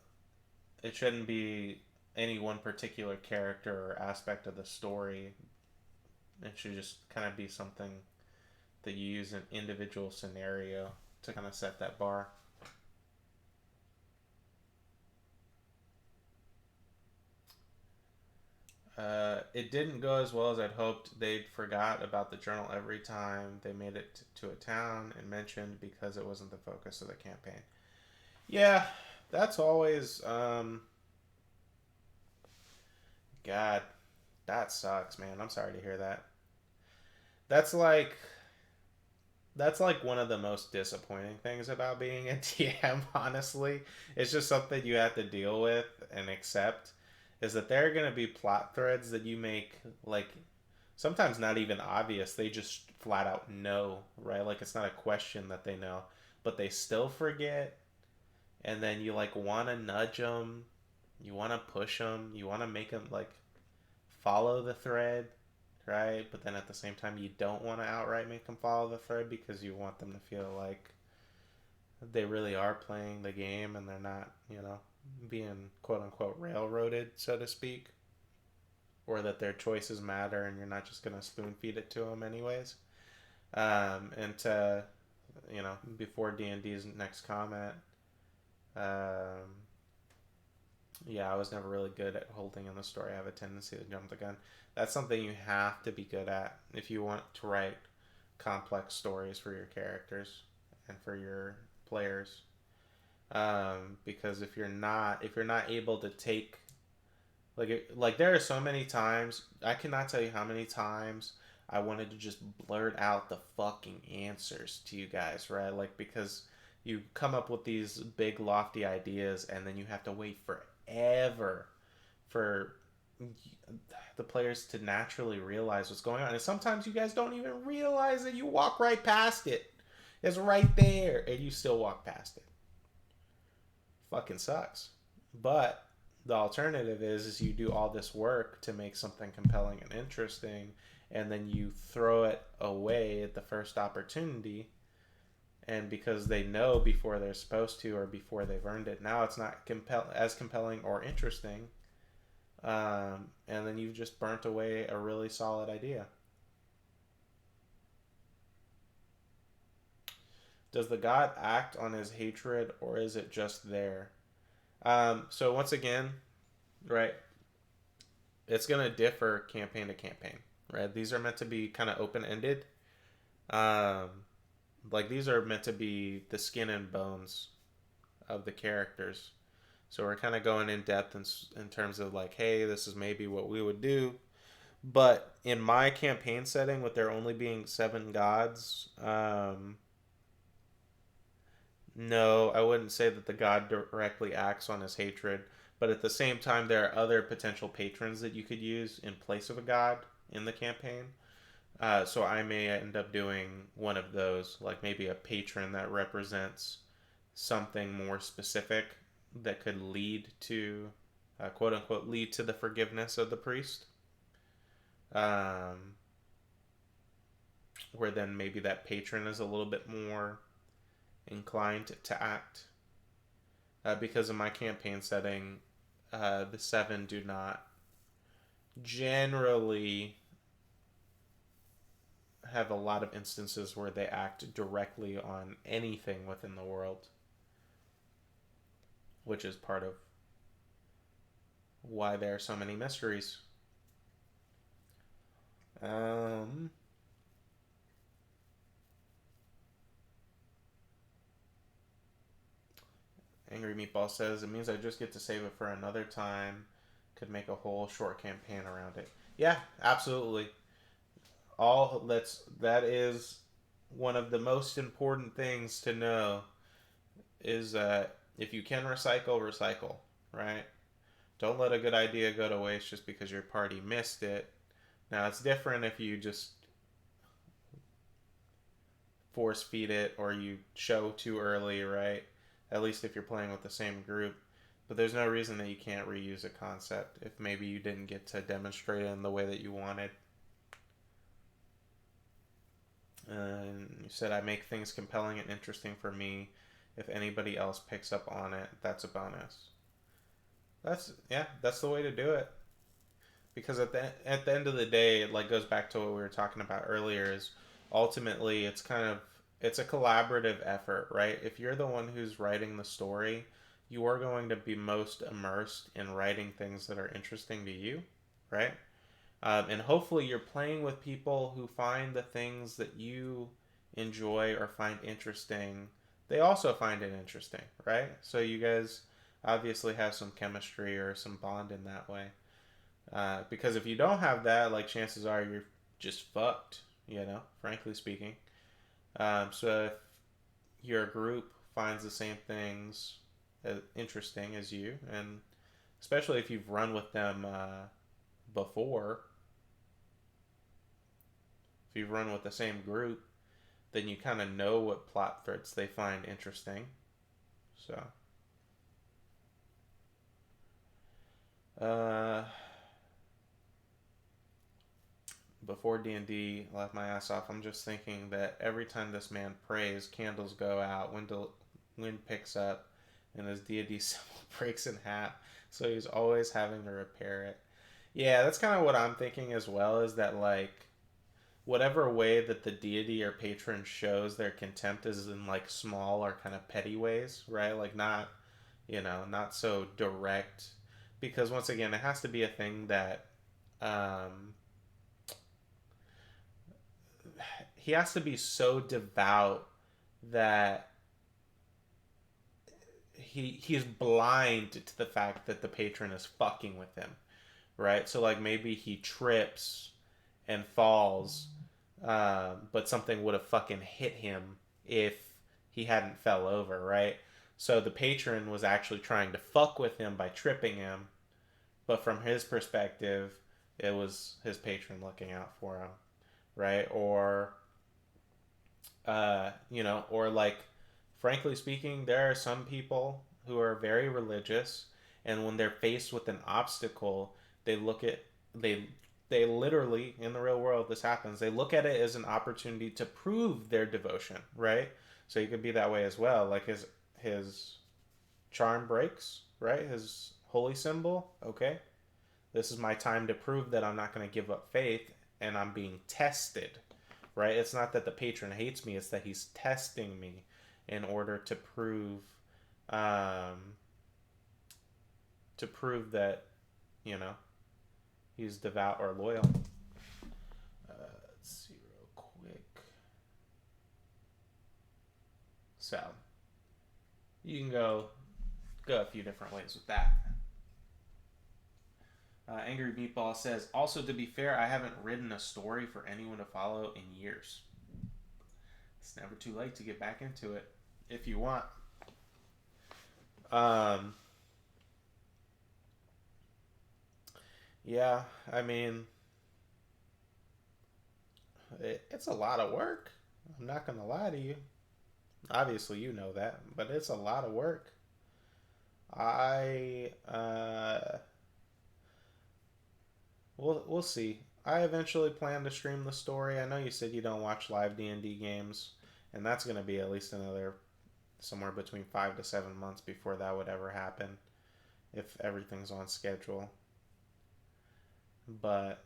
it shouldn't be any one particular character or aspect of the story. It should just kind of be something that you use an individual scenario to kind of set that bar. It didn't go as well as I'd hoped. They'd forgot about the journal every time they made it to a town and mentioned because it wasn't the focus of the campaign. Yeah, that's always God, that sucks, man. I'm sorry to hear that. That's like that's like one of the most disappointing things about being a TM, honestly. It's just something you have to deal with and accept is that there are going to be plot threads that you make like sometimes not even obvious. They just flat out know, right? Like it's not a question that they know, but they still forget and then you like want to nudge them, you want to push them, you want to make them like follow the thread, right? But then at the same time, you don't want to outright make them follow the thread because you want them to feel like they really are playing the game and they're not, being quote unquote railroaded, so to speak, or that their choices matter and you're not just going to spoon feed it to them anyways. And to, before D&D's next comment, um, yeah, I was never really good at holding in the story. I have a tendency to jump the gun. That's something you have to be good at if you want to write complex stories for your characters and for your players. Because if you're not able to take like there are so many times I cannot tell you how many times I wanted to just blurt out the fucking answers to you guys, right? Like because you come up with these big lofty ideas and then you have to wait forever for the players to naturally realize what's going on. And sometimes you guys don't even realize that you walk right past it. It's right there and you still walk past it. Fucking sucks. But the alternative is you do all this work to make something compelling and interesting and then you throw it away at the first opportunity and because they know before they're supposed to or before they've earned it, now it's not as compelling or interesting, and then you've just burnt away a really solid idea. Does the god act on his hatred or is it just there? So once again, right? it's gonna differ campaign to campaign, right? These are meant to be kind of open ended. Um, like these are meant to be the skin and bones of the characters. So we're kind of going in depth in terms of like, hey, this is maybe what we would do. But in my campaign setting, with there only being seven gods, no, I wouldn't say that the god directly acts on his hatred. But at the same time, there are other potential patrons that you could use in place of a god in the campaign. So I may end up doing one of those, like maybe a patron that represents something more specific that could lead to, quote unquote, lead to the forgiveness of the priest. Um, where then maybe that patron is a little bit more inclined to act. Because in my campaign setting, the seven do not generally have a lot of instances where they act directly on anything within the world, which is part of why there are so many mysteries. Um, Angry Meatball says it means I just get to save it for another time. Could make a whole short campaign around it. Yeah, absolutely. That is one of the most important things to know is that if you can recycle, recycle, right? Don't let a good idea go to waste just because your party missed it. Now it's different if you just force feed it or you show too early, right? At least if you're playing with the same group. But there's no reason that you can't reuse a concept if maybe you didn't get to demonstrate it in the way that you wanted. And you said I make things compelling and interesting for me. If anybody else picks up on it, that's a bonus. That's the way to do it. Because at the end of the day, it like goes back to what we were talking about earlier. Is ultimately it's a collaborative effort, right? If you're the one who's writing the story, you are going to be most immersed in writing things that are interesting to you, right? And hopefully you're playing with people who find the things that you enjoy or find interesting. They also find it interesting, right? So you guys obviously have some chemistry or some bond in that way. Because if you don't have that, like chances are you're just fucked, frankly speaking. So if your group finds the same things as interesting as you, and especially if you've run with them before, if you've run with the same group, then you kind of know what plot threads they find interesting. So, uh, before D&D left my ass off, I'm just thinking that every time this man prays, candles go out, wind picks up, and his deity symbol breaks in half. So he's always having to repair it. Yeah, that's kind of what I'm thinking as well. Is that like whatever way that the deity or patron shows their contempt is in like small or kind of petty ways, right? Like not, not so direct, because once again, it has to be a thing that um, he has to be so devout that he's blind to the fact that the patron is fucking with him, right? So like maybe he trips and falls, but something would have fucking hit him if he hadn't fell over, right? So the patron was actually trying to fuck with him by tripping him, but from his perspective, it was his patron looking out for him, right? Or like, frankly speaking, there are some people who are very religious, and when they're faced with an obstacle, they look at they they literally in the real world this happens. They look at it as an opportunity to prove their devotion, right? So you could be that way as well. Like his charm breaks, right? His holy symbol. Okay, this is my time to prove that I'm not going to give up faith and I'm being tested, right? It's not that the patron hates me, it's that he's testing me in order um, to prove that, you know, He's devout or loyal. Let's see real quick. So you can go a few different ways with that. Angry Meatball says, also to be fair, I haven't written a story for anyone to follow in years. It's never too late to get back into it if you want. Yeah, I mean, it's a lot of work. I'm not gonna lie to you. Obviously, you know that, but it's a lot of work. I we'll see. I eventually plan to stream the story. I know you said you don't watch live D&D games, and that's gonna be at least another somewhere between 5 to 7 months before that would ever happen, if everything's on schedule. But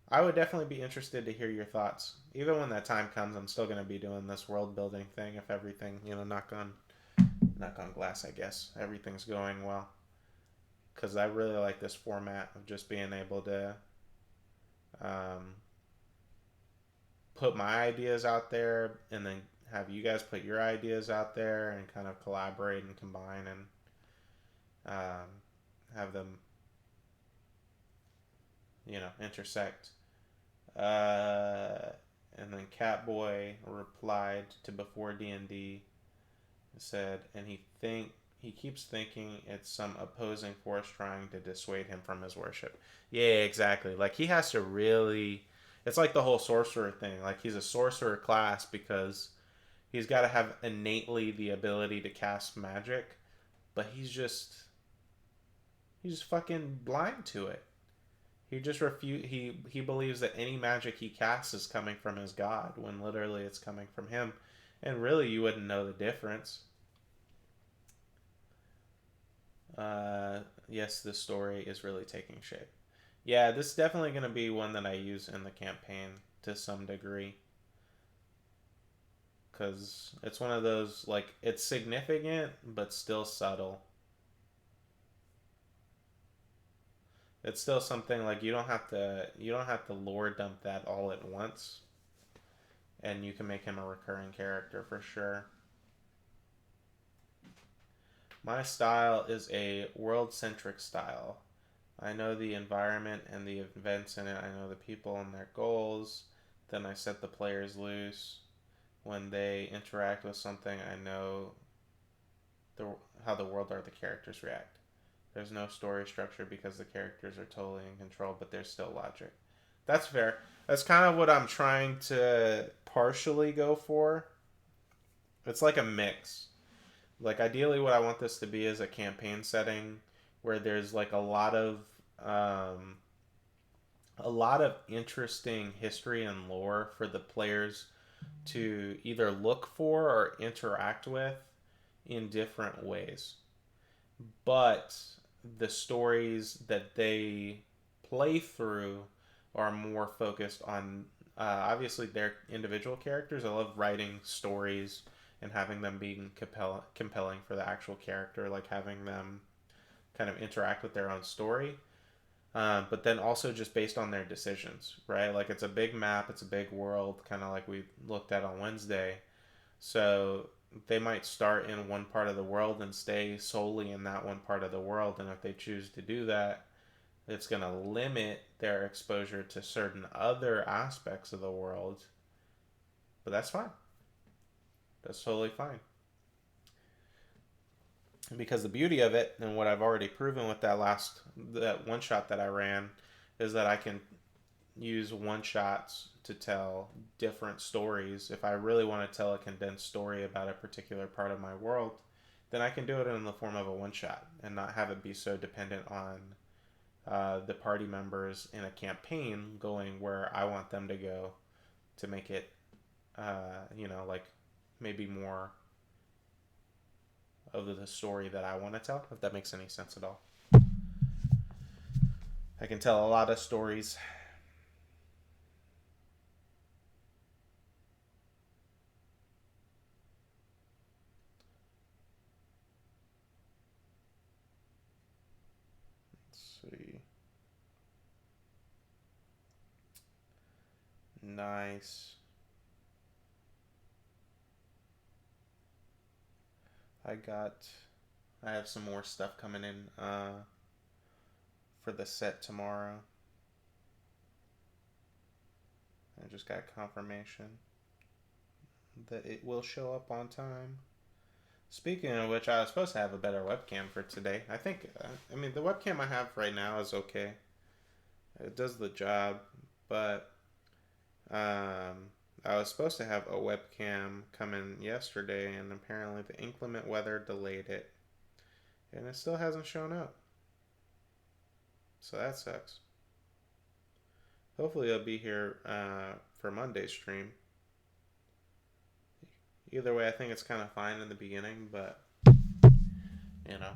I would definitely be interested to hear your thoughts. Even when that time comes, I'm still gonna be doing this world building thing if everything, knock on glass, I guess. Everything's going well. Because I really like this format of just being able to um, put my ideas out there and then have you guys put your ideas out there and kind of collaborate and combine and have them, intersect. And then Catboy replied to Before D&D, said, and he keeps thinking it's some opposing force trying to dissuade him from his worship. Yeah, exactly. Like he has to really. It's like the whole sorcerer thing. Like he's a sorcerer class because he's got to have innately the ability to cast magic, but he's fucking blind to it. He just he believes that any magic he casts is coming from his god when literally it's coming from him, and really you wouldn't know the difference. Yes, this story is really taking shape. Yeah, this is definitely going to be one that I use in the campaign to some degree. Because it's one of those, like, it's significant, but still subtle. It's still something like you don't have to lore dump that all at once, and you can make him a recurring character for sure. My style is a world centric style. I know the environment and the events in it. I know the people and their goals. Then I set the players loose. When they interact with something, I know the how the world or the characters react. There's no story structure because the characters are totally in control, but there's still logic. That's fair. That's kind of what I'm trying to partially go for. It's like a mix. Like ideally, what I want this to be is a campaign setting where there's like um, a lot of interesting history and lore for the players to either look for or interact with in different ways. But the stories that they play through are more focused on obviously their individual characters. I love writing stories and having them being compelling for the actual character, like having them kind of interact with their own story. But then also just based on their decisions, right? Like it's a big map, it's a big world, kind of like we looked at on Wednesday. So they might start in one part of the world and stay solely in that one part of the world. And if they choose to do that, it's going to limit their exposure to certain other aspects of the world. But that's fine. That's totally fine. Because the beauty of it, and what I've already proven with that one shot that I ran, is that I can use one shots to tell different stories. If I really want to tell a condensed story about a particular part of my world, then I can do it in the form of a one shot and not have it be so dependent on the party members in a campaign going where I want them to go to make it, like maybe more of the story that I want to tell, if that makes any sense at all. I can tell a lot of stories. Let's see. Nice. I got. I have some more stuff coming in for the set tomorrow. I just got confirmation that it will show up on time. Speaking of which, I was supposed to have a better webcam for today. I think, I mean, the webcam I have right now is okay. It does the job, but I was supposed to have a webcam come in yesterday, and apparently the inclement weather delayed it, and it still hasn't shown up. So that sucks. Hopefully, it'll be here for Monday's stream. Either way, I think it's kind of fine in the beginning, but you know,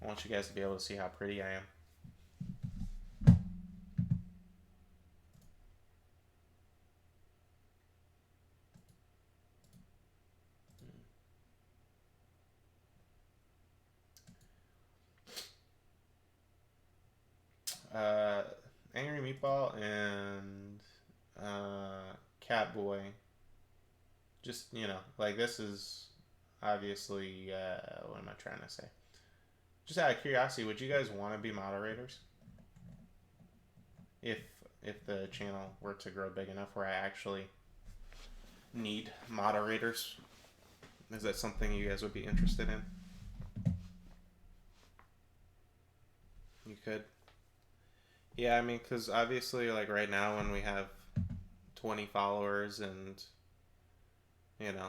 I want you guys to be able to see how pretty I am. Uh, Angry Meatball and Catboy. Just, like this is obviously, what am I trying to say? Just out of curiosity, would you guys want to be moderators? If the channel were to grow big enough where I actually need moderators, is that something you guys would be interested in? You could. Yeah, I mean, because obviously, like right now, when we have 20 followers and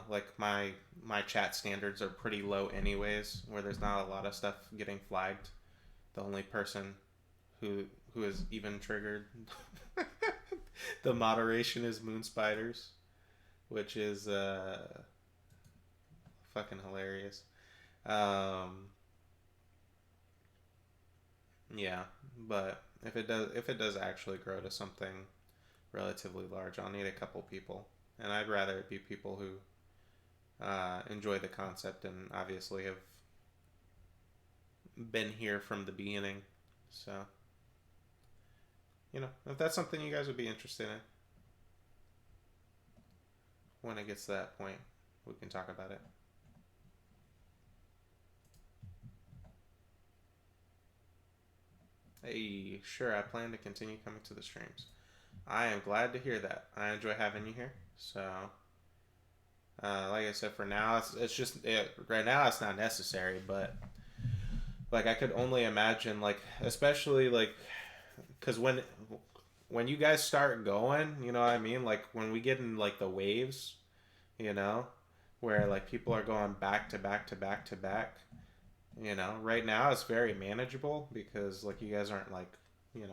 like my chat standards are pretty low anyways, where there's not a lot of stuff getting flagged. The only person who is even triggered the moderation is Moon Spiders, which is fucking hilarious. Yeah, but if it does actually grow to something relatively large, I'll need a couple people, and I'd rather it be people who enjoy the concept and obviously have been here from the beginning. So, if that's something you guys would be interested in, when it gets to that point, we can talk about it. Hey, sure, I plan to continue coming to the streams. I am glad to hear that. I enjoy having you here. So, like I said, for now, it's just right now it's not necessary, but like I could only imagine, like especially like because when you guys start going, you know what I mean? Like when we get in like the waves, you know, where like people are going back to back to back to back. Right now it's very manageable because like you guys aren't like, if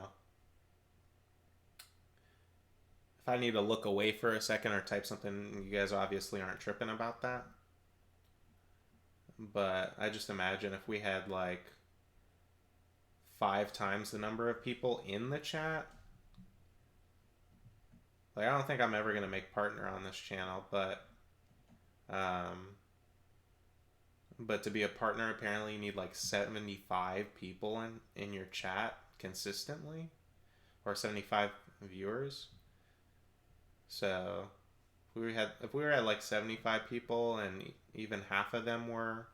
I need to look away for a second or type something, you guys obviously aren't tripping about that. But I just imagine if we had like 5 times the number of people in the chat. Like I don't think I'm ever gonna make partner on this channel, but to be a partner, apparently you need like 75 people in your chat consistently, or 75 viewers. So if we were at like 75 people and even half of them were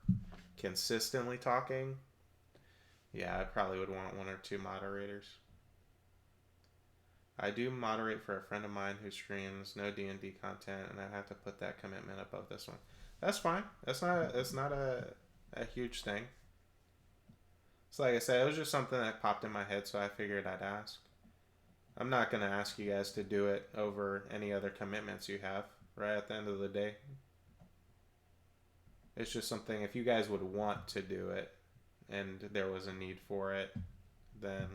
consistently talking, yeah, I probably would want 1 or 2 moderators. I do moderate for a friend of mine who streams no D&D content, and I have to put that commitment above this one. That's fine. That's not a huge thing. So like I said, it was just something that popped in my head, so I figured I'd ask. I'm not going to ask you guys to do it over any other commitments you have, right at the end of the day. It's just something, if you guys would want to do it and there was a need for it, then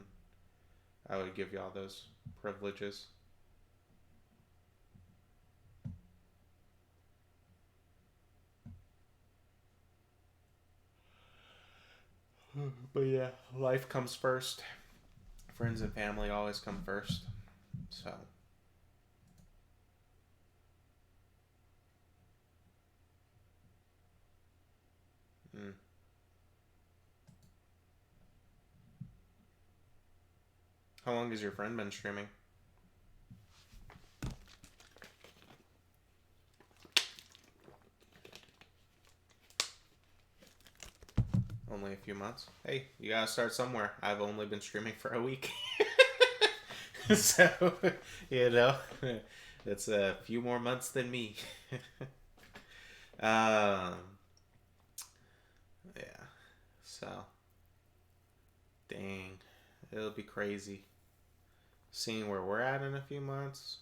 I would give y'all those privileges. But yeah, life comes first. Friends and family always come first. So. How long has your friend been streaming? only a few months. Hey, you gotta start somewhere. I've only been streaming for a week. So, you know, it's a few more months than me. um, yeah. So, dang, it'll be crazy seeing where we're at in a few months.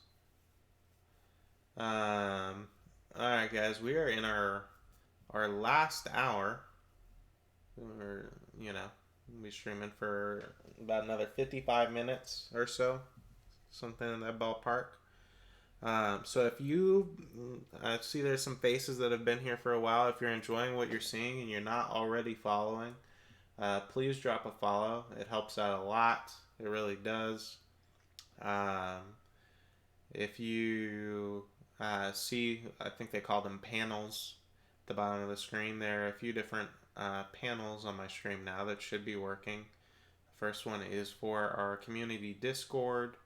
All right, guys, we are in our last hour. We're we'll be streaming for about another 55 minutes or so, something in that ballpark. So if you I see there's some faces that have been here for a while. If you're enjoying what you're seeing and you're not already following, please drop a follow. It helps out a lot. It really does. Um, if you see, I think they call them panels at the bottom of the screen. There are a few different panels on my stream now that should be working. The first one is for our community Discord.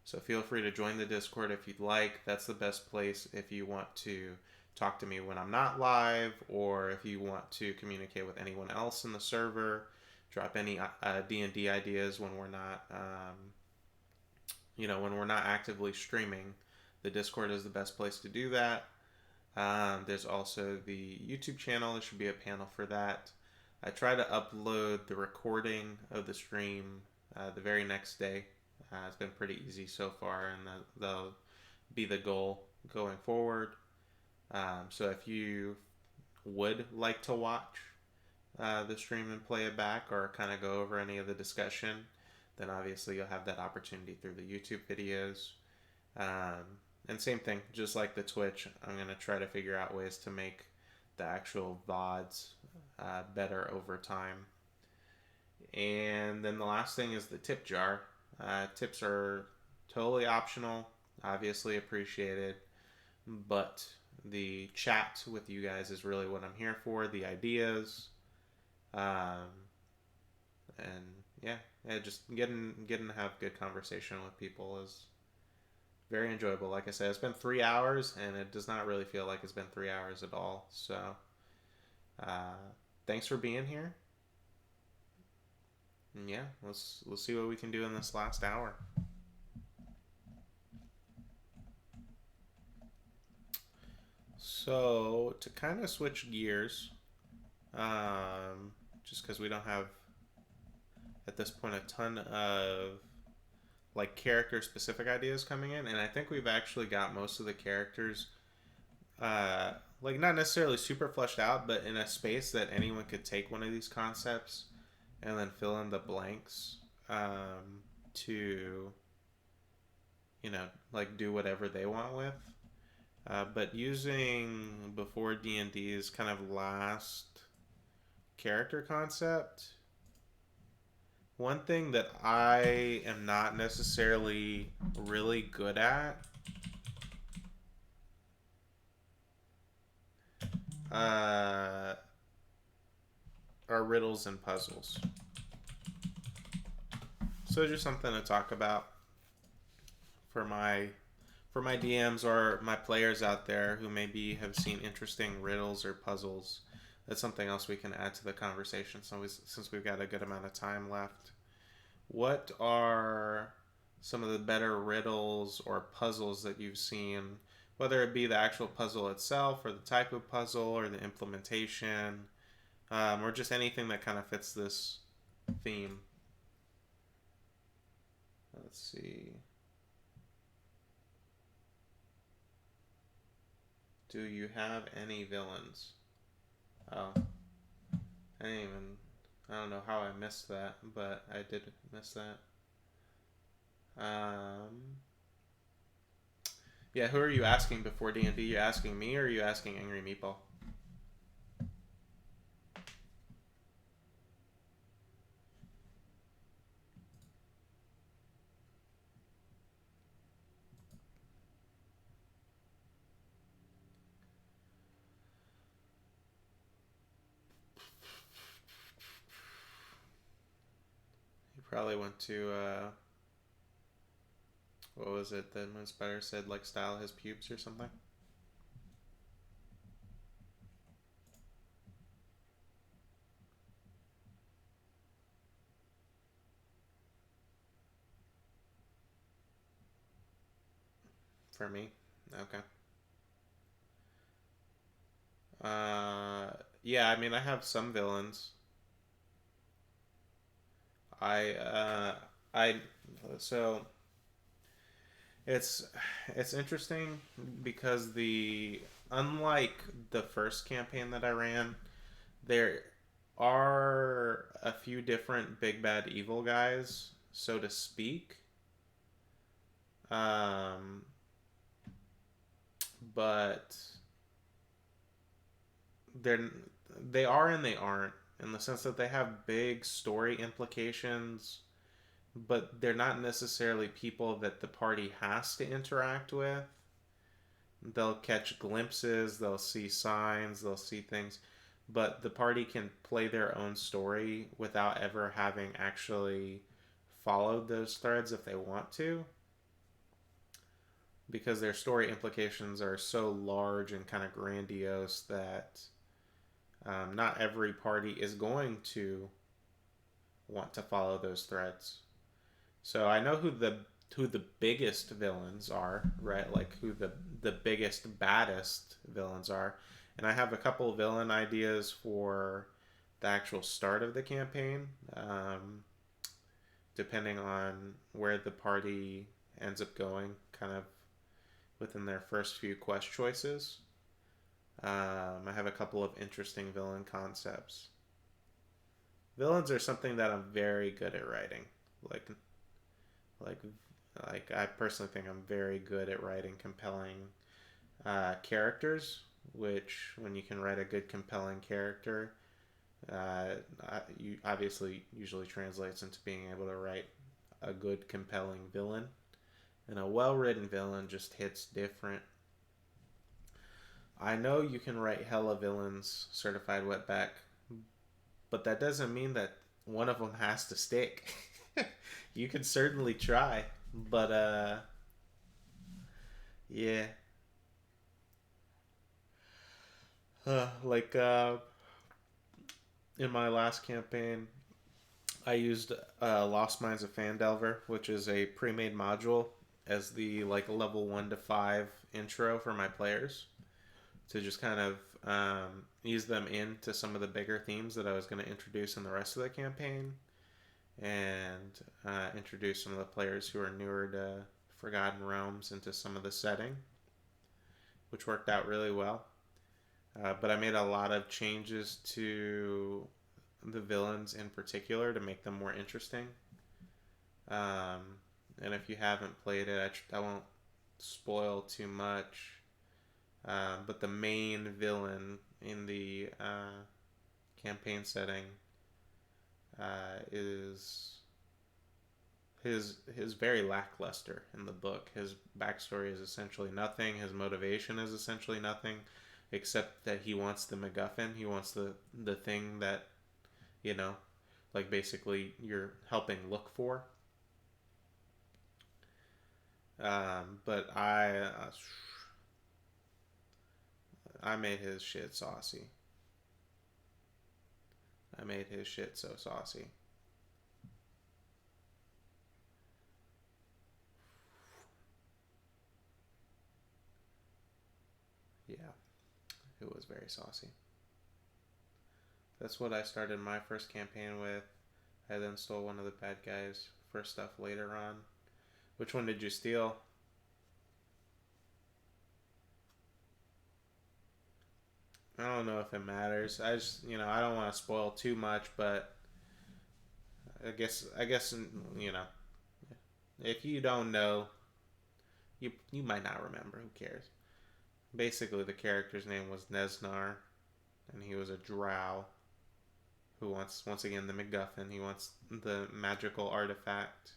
So feel free to join the Discord if you'd like. That's the best place if you want to talk to me when I'm not live, or if you want to communicate with anyone else in the server. Drop any D&D ideas when we're not, when we're not actively streaming. The Discord is the best place to do that. There's also the YouTube channel. There should be a panel for that. I try to upload the recording of the stream the very next day. It's been pretty easy so far, and that'll be the goal going forward. So if you would like to watch the stream and play it back, or kind of go over any of the discussion, then obviously you'll have that opportunity through the YouTube videos. And same thing, just like the Twitch, I'm going to try to figure out ways to make the actual VODs better over time. And then the last thing is the tip jar. Tips are totally optional, obviously appreciated, but the chat with you guys is really what I'm here for, the ideas. And just getting to have good conversation with people is very enjoyable. Like I said, it's been 3 hours, and it does not really feel like it's been 3 hours at all. So, thanks for being here. And yeah, let's see what we can do in this last hour. So, to kind of switch gears, just because we don't have at this point a ton of like character specific ideas coming in, and I think we've actually got most of the characters like not necessarily super fleshed out, but in a space that anyone could take one of these concepts and then fill in the blanks to like do whatever they want with. But using before D&D's kind of last character concept, one thing that I am not necessarily really good at are riddles and puzzles. So just something to talk about for my DMs or my players out there who maybe have seen interesting riddles or puzzles. That's something else we can add to the conversation since we've got a good amount of time left. What are some of the better riddles or puzzles that you've seen, whether it be the actual puzzle itself or the type of puzzle or the implementation, or just anything that kind of fits this theme? Let's see. Do you have any villains? Oh, I don't know how I missed that, but I did miss that. Yeah, who are you asking before D&D? You asking me, or are you asking Angry Meatball? You probably went to what was it that Moon Spider said, like style his pubes or something? for me. Okay. Yeah, I mean, I have some villains. I, I, so it's it's interesting because the unlike the first campaign that I ran, there are a few different big bad evil guys, so to speak. Um, but they're they are and they aren't in the sense that they have big story implications, but they're not necessarily people that the party has to interact with. They'll catch glimpses, they'll see signs, they'll see things, but the party can play their own story without ever having actually followed those threads if they want to, because their story implications are so large and kind of grandiose that not every party is going to want to follow those threads. So I know who the biggest villains are, right? Like who the biggest baddest villains are. And I have a couple villain ideas for the actual start of the campaign, depending on where the party ends up going, kind of within their first few quest choices. I have a couple of interesting villain concepts. Villains are something that I'm very good at writing. Like like I personally think I'm very good at writing compelling characters. Which, when you can write a good compelling character, uh, you obviously usually translates into being able to write a good compelling villain. And a well-written villain just hits different. I know you can write hella villains certified wetback, but that doesn't mean that one of them has to stick. You can certainly try, but yeah, like in my last campaign, I used Lost Minds of Fandelver, which is a pre-made module, as the like level 1 to 5 intro for my players to just kind of ease them into some of the bigger themes that I was going to introduce in the rest of the campaign, and introduce some of the players who are newer to Forgotten Realms into some of the setting, which worked out really well. But I made a lot of changes to the villains in particular to make them more interesting. Um, and if you haven't played it, I won't spoil too much. But the main villain in the campaign setting is his very lackluster in the book. His backstory is essentially nothing. His motivation is essentially nothing, except that he wants the MacGuffin. He wants the thing that, you know, like basically you're helping look for. But I made his shit saucy. I made his shit so saucy. Yeah, it was very saucy. That's what I started my first campaign with. I then stole one of the bad guys for stuff later on. Which one did you steal? I don't know if it matters. I just, I don't want to spoil too much, but I guess, if you don't know, you might not remember. Who cares? Basically, the character's name was Nesnar, and he was a drow who wants, once again, the MacGuffin. He wants the magical artifact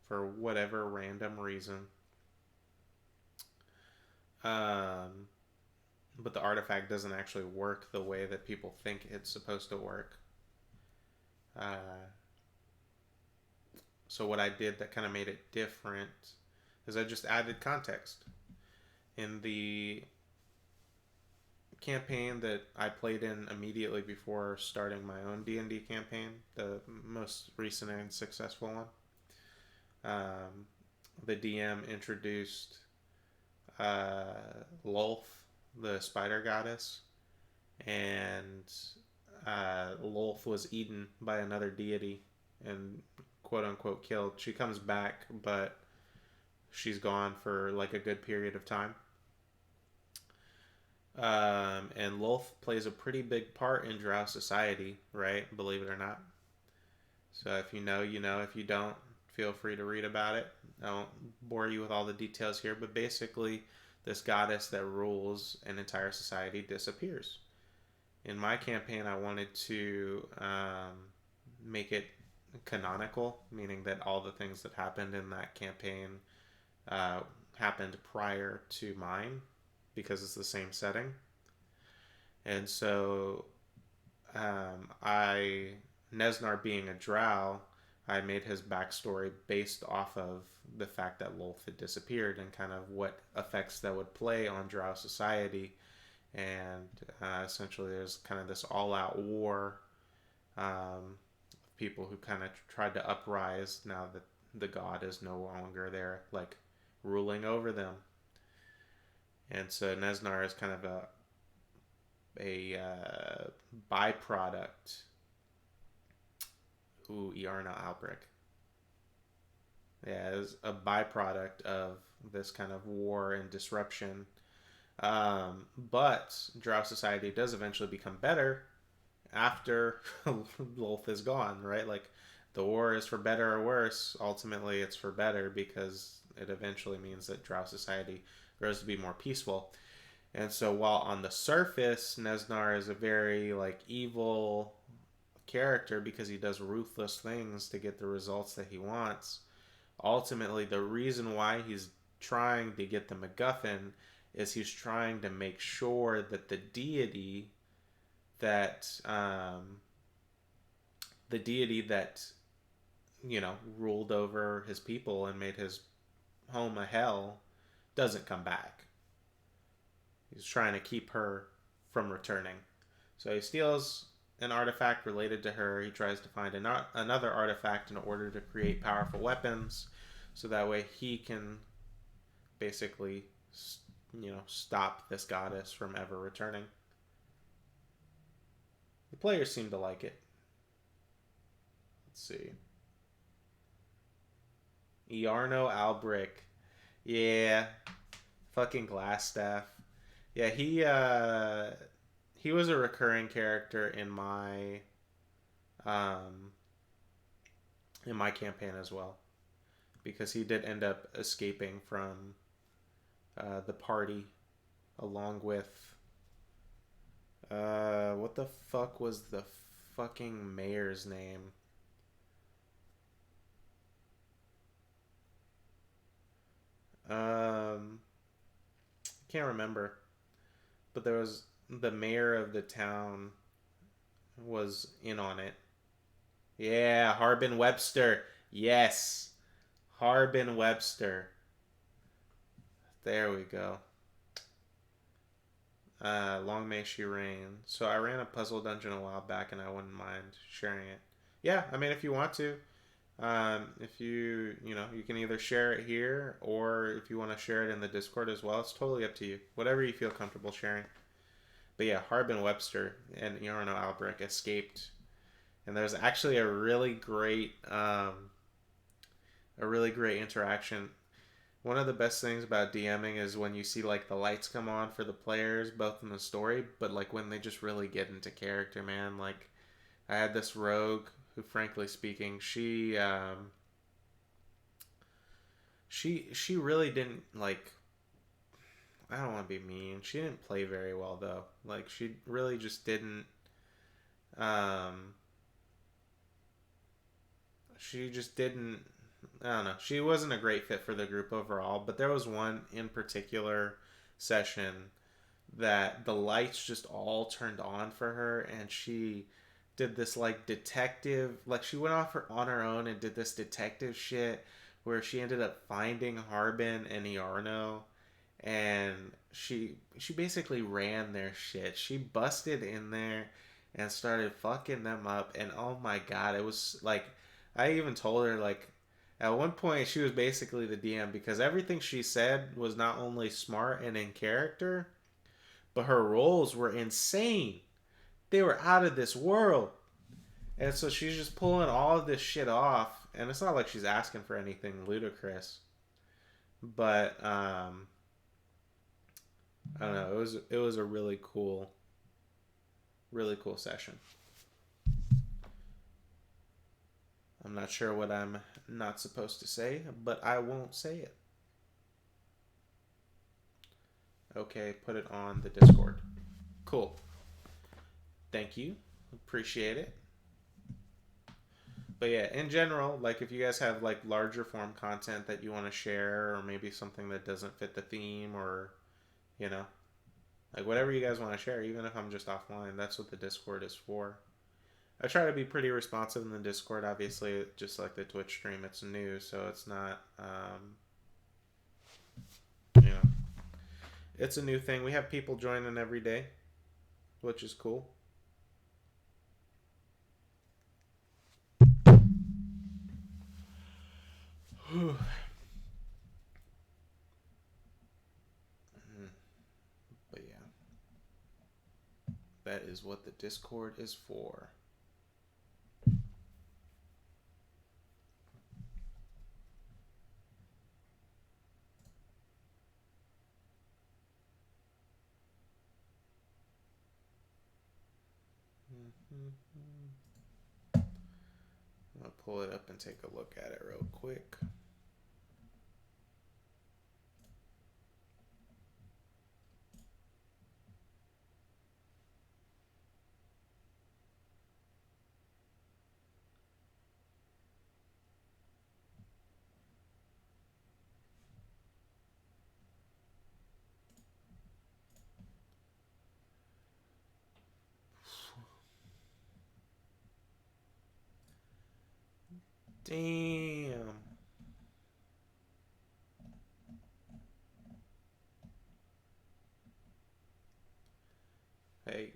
for whatever random reason. Um, but the artifact doesn't actually work the way that people think it's supposed to work. Uh, so what I did that kind of made it different is I just added context. In the campaign that I played in immediately before starting my own D&D campaign, the most recent and successful one, the DM introduced uh, Lolth, the spider goddess, and Lolth was eaten by another deity and quote unquote killed. She comes back, but she's gone for like a good period of time. And Lolth plays a pretty big part in Drow society, right? Believe it or not. So if you know, you know. If you don't, feel free to read about it. I won't bore you with all the details here, but basically, this goddess that rules an entire society disappears. In my campaign, I wanted to make it canonical, meaning that all the things that happened in that campaign uh, happened prior to mine because it's the same setting. And so I Nesnar being a drow, I made his backstory based off of the fact that Lolth had disappeared and kind of what effects that would play on drow society. And essentially, there's kind of this all-out war. People who kind of tried to uprise now that the god is no longer there, like ruling over them. And so Nesnar is kind of a byproduct. Ooh, Iarna Albric. Yeah, is a byproduct of this kind of war and disruption. But Drow society does eventually become better after Lolth is gone, right? Like the war is for better or worse. Ultimately, it's for better because it eventually means that Drow society grows to be more peaceful. And so while on the surface, Nesnar is a very like evil character because he does ruthless things to get the results that he wants, ultimately the reason why he's trying to get the MacGuffin is he's trying to make sure that that the deity that ruled over his people and made his home a hell doesn't come back. He's trying to keep her from returning. So he steals an artifact related to her. He tries to find another artifact in order to create powerful weapons, so that way he can basically, stop this goddess from ever returning. The players seem to like it. Let's see. Iarno Albric. Yeah. Fucking Glassstaff. Yeah, he was a recurring character um in my campaign as well, because he did end up escaping from the party along with what the fuck was the fucking mayor's name? Can't remember, but there was the mayor of the town was in on it. Yeah, Harbin Webster. Yes, Harbin Webster. There we go. Long may she reign. So I ran a puzzle dungeon a while back, and I wouldn't mind sharing it. Yeah, I mean, if you want to, if you can either share it here, or if you want to share it in the Discord as well, it's totally up to you. Whatever you feel comfortable sharing. But yeah, Harbin Webster and Iarno Albrecht escaped, and there's actually a really great interaction. One of the best things about DMing is when you see like the lights come on for the players, both in the story, but like when they just really get into character, man. Like I had this rogue who, frankly speaking, she really didn't like. I don't want to be mean. She didn't play very well though. Like she really just didn't. Um, she just didn't. I don't know. She wasn't a great fit for the group overall, but there was one in particular session that the lights just all turned on for her, and she did this like detective, like she went off on her own and did this detective shit where she ended up finding Harbin and Iarno, and she basically ran their shit. She busted in there and started fucking them up, and oh my god, it was like I even told her like At one point, she was basically the DM because everything she said was not only smart and in character, but her roles were insane. They were out of this world. And so she's just pulling all of this shit off. And it's not like she's asking for anything ludicrous. But I don't know. It was a really cool session. I'm not sure what I'm not supposed to say, but I won't say it. Okay, put it on the Discord. Cool. Thank you. Appreciate it. But yeah, in general, like if you guys have like larger form content that you want to share, or maybe something that doesn't fit the theme, or you know, like whatever you guys want to share, even if I'm just offline, that's what the Discord is for. I try to be pretty responsive in the Discord. Obviously, just like the Twitch stream, it's new, so it's not, you know, it's a new thing. We have people joining every day, which is cool. But yeah, that is what the Discord is for. I'm gonna pull it up and take a look at it real quick. Damn. Hey,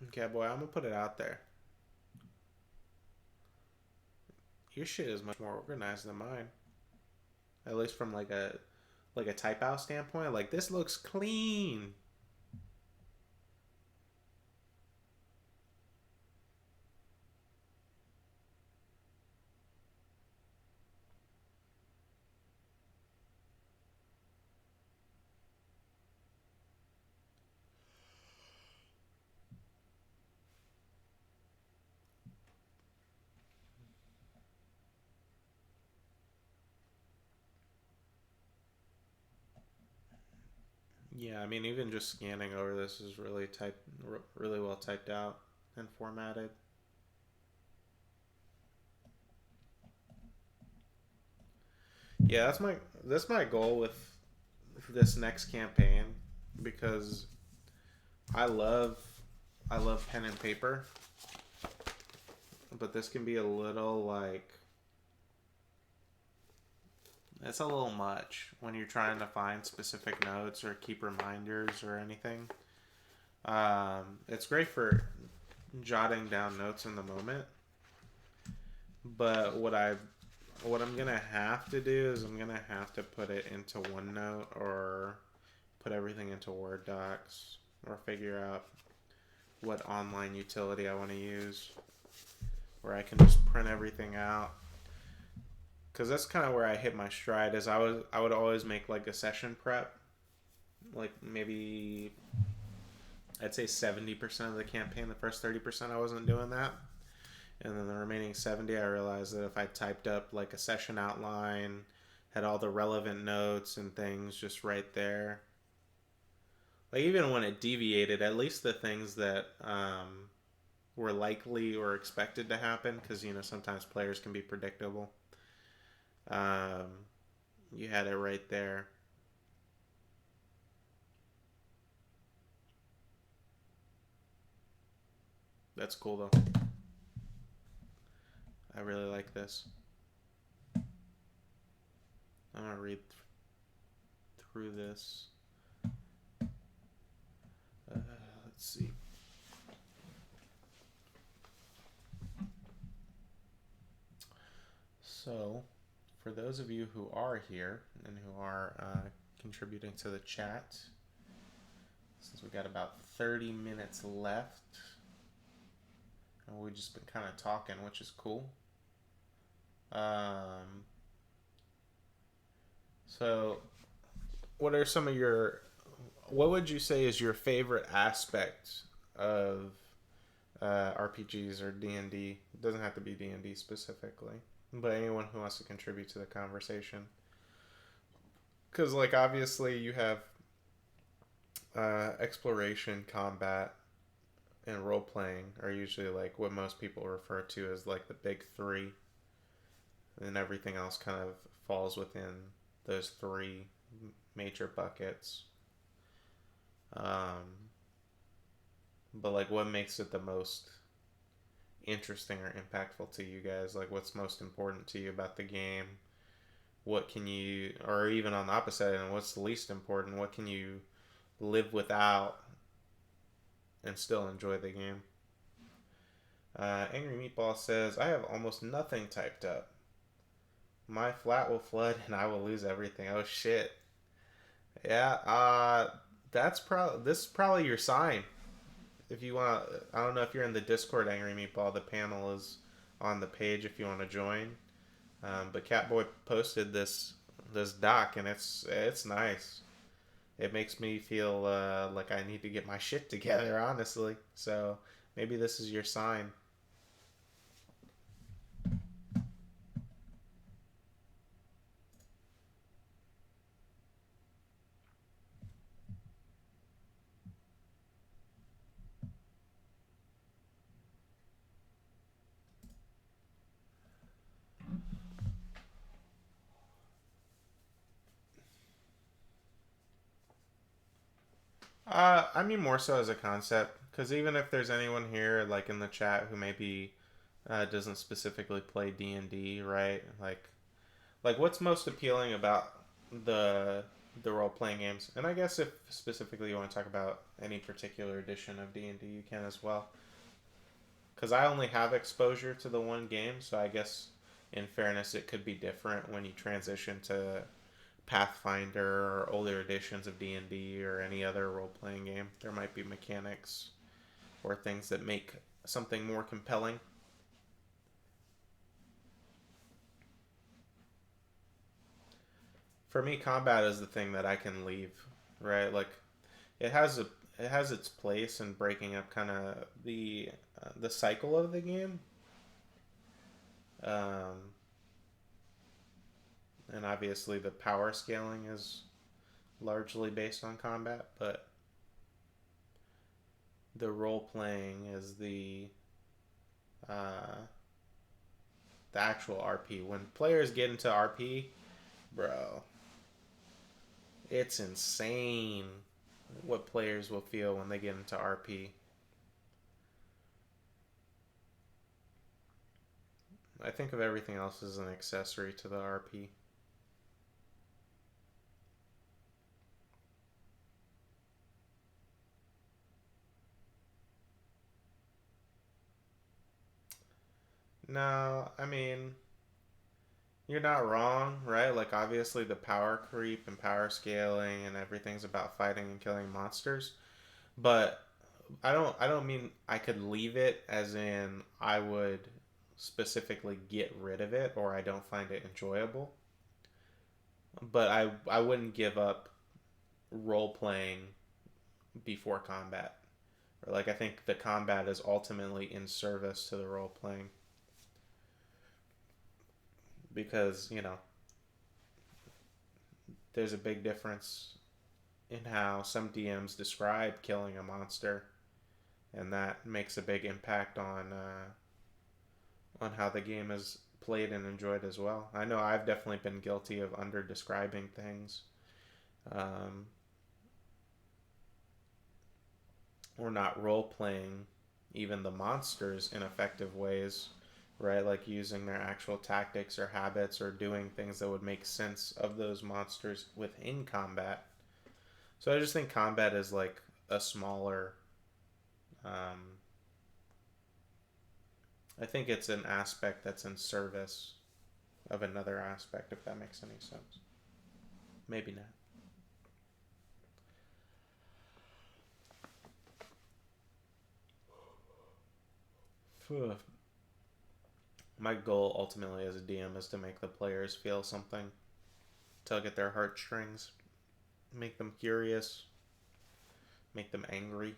okay, boy, I'm gonna put it out there. Your shit is much more organized than mine. At least from like a type out standpoint. Like this looks clean. Yeah, I mean, even just scanning over this is really well typed out and formatted. Yeah, that's my goal with this next campaign because I love I love pen and paper, but this can be a little like it's a little much when you're trying to find specific notes or keep reminders or anything. It's great for jotting down notes in the moment, but what I'm gonna have to do is I'm gonna have to put it into OneNote or put everything into Word docs or figure out what online utility I want to use where I can just print everything out. Because that's kind of where I hit my stride. Is I would always make like a session prep, like maybe I'd say 70% of the campaign. The first 30% I wasn't doing that, and then the remaining 70 I realized that if I typed up like a session outline, had all the relevant notes and things just right there, like even when it deviated, at least the things that were likely or expected to happen, because sometimes players can be predictable. Um, you had it right there. That's cool though. I really like this. I'm gonna read through this. Let's see. So those of you who are here and who are contributing to the chat, since we got about 30 minutes left, and we've just been kind of talking, which is cool. So, what are some of your? What would you say is your favorite aspect of RPGs or D&D? It doesn't have to be D&D specifically, but anyone who wants to contribute to the conversation. Because, like, obviously you have exploration, combat, and role playing are usually like what most people refer to as like the big three, and everything else kind of falls within those three major buckets. But like, what makes it the most interesting or impactful to you guys? Like, what's most important to you about the game? What can you, or even on the opposite end, what's the least important? What can you live without and still enjoy the game? Angry Meatball says, I have almost nothing typed up. My flat will flood and I will lose everything. Oh shit. Yeah, this is probably your sign. If you want, I don't know if you're in the Discord, Angry Meatball. The panel is on the page if you want to join. But Catboy posted this doc and it's nice. It makes me feel like I need to get my shit together, honestly. So maybe this is your sign. I mean more so as a concept, because even if there's anyone here like in the chat who maybe doesn't specifically play D&D, right? Like what's most appealing about the the role playing games? And I guess if specifically you want to talk about any particular edition of D&D, you can as well. Because I only have exposure to the one game, so I guess in fairness, it could be different when you transition to Pathfinder or older editions of D&D or any other role-playing game. There might be mechanics or things that make something more compelling. For me, combat is the thing that I can leave, right? Like it has a it has its place in breaking up kind of the cycle of the game. Um, and obviously the power scaling is largely based on combat, but the role playing is uh, the actual RP. When players get into RP, bro, it's insane what players will feel when they get into RP. I think of everything else as an accessory to the RP. No, I mean, you're not wrong, right? Like obviously the power creep and power scaling and everything's about fighting and killing monsters, but I don't mean I could leave it as in I would specifically get rid of it or I don't find it enjoyable. But I wouldn't give up role playing before combat. Or like I think the combat is ultimately in service to the role playing because, there's a big difference in how some DMs describe killing a monster, and that makes a big impact on how the game is played and enjoyed as well. I know I've definitely been guilty of under describing things, um, or not role playing even the monsters in effective ways, right? Like using their actual tactics or habits or doing things that would make sense of those monsters within combat. So I just think combat is like a smaller. Um, I think it's an aspect that's in service of another aspect, if that makes any sense. Maybe not. My goal ultimately as a DM is to make the players feel something, tug at their heartstrings, make them curious, make them angry,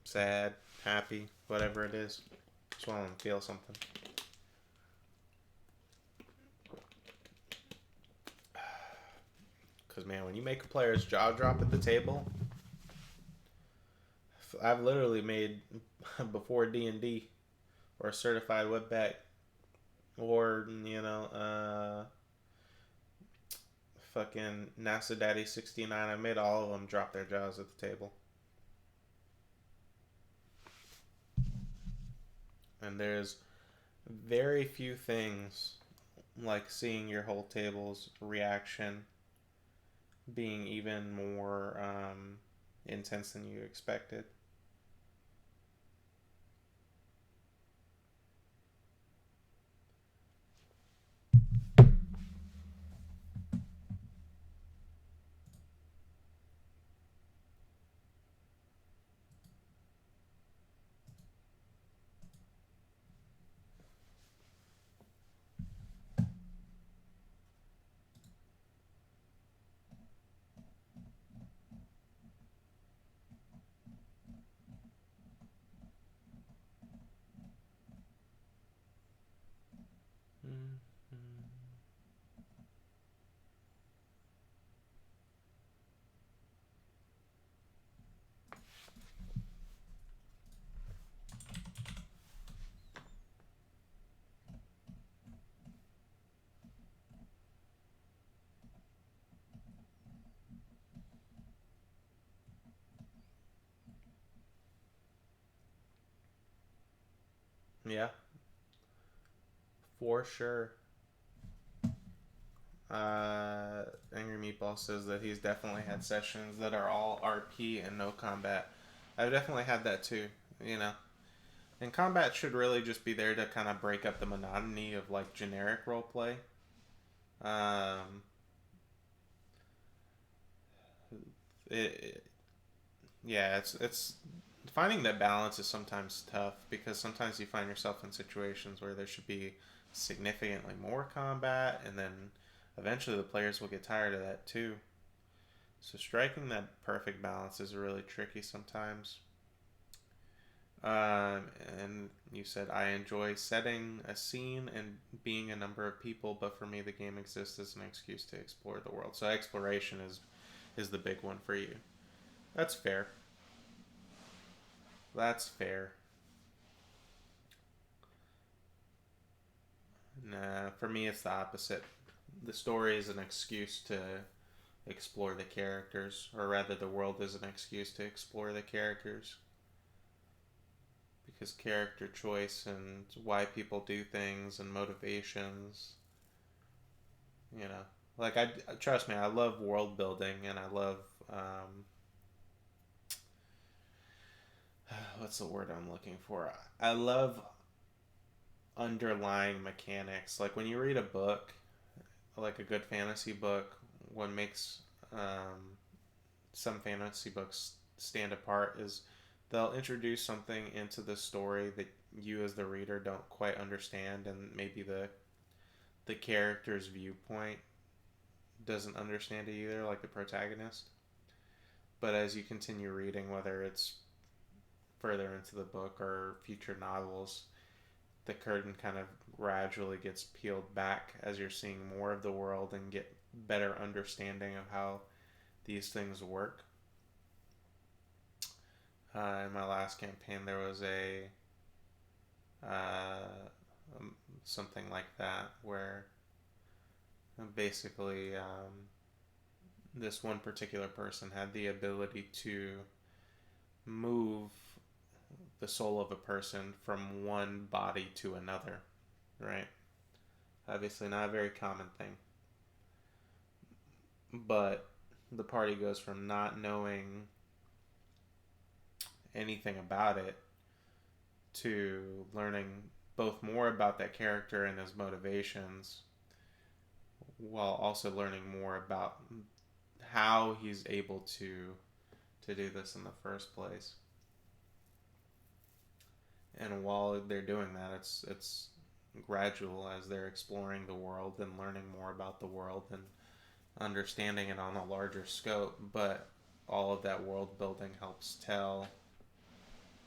sad, happy, whatever it is. Just want them to feel something. Because, man, when you make a player's jaw drop at the table, I've literally made before D&D or certified webback or, fucking NASA Daddy 69. I made all of them drop their jaws at the table. And there's very few things like seeing your whole table's reaction being even more intense than you expected. Yeah, for sure. Angry Meatball says that he's definitely had sessions that are all RP and no combat. I've definitely had that too, you know. And combat should really just be there to kind of break up the monotony of like generic roleplay. Um, it yeah, it's finding that balance is sometimes tough because sometimes you find yourself in situations where there should be significantly more combat, and then eventually the players will get tired of that too. So striking that perfect balance is really tricky sometimes. And you said I enjoy setting a scene and being a number of people, but for me the game exists as an excuse to explore the world. So exploration is the big one for you. That's fair. That's fair. Nah, for me it's the opposite. The story is an excuse to explore the characters, or rather, the world is an excuse to explore the characters. Because character choice and why people do things and motivations, you know, like I trust me, I love world building and I love what's the word I'm looking for? I love underlying mechanics. Like when you read a book, like a good fantasy book, what makes some fantasy books stand apart is they'll introduce something into the story that you as the reader don't quite understand, and maybe the character's viewpoint doesn't understand it either, like the protagonist. But as you continue reading, whether it's further into the book or future novels, the curtain kind of gradually gets peeled back as you're seeing more of the world and get better understanding of how these things work. In my last campaign, there was uh, something like that where basically this one particular person had the ability to move the soul of a person from one body to another, right? Obviously, not a very common thing. But the party goes from not knowing anything about it to learning both more about that character and his motivations, while also learning more about how he's able to do this in the first place. And while they're doing that, it's gradual as they're exploring the world and learning more about the world and understanding it on a larger scope. But all of that world building helps tell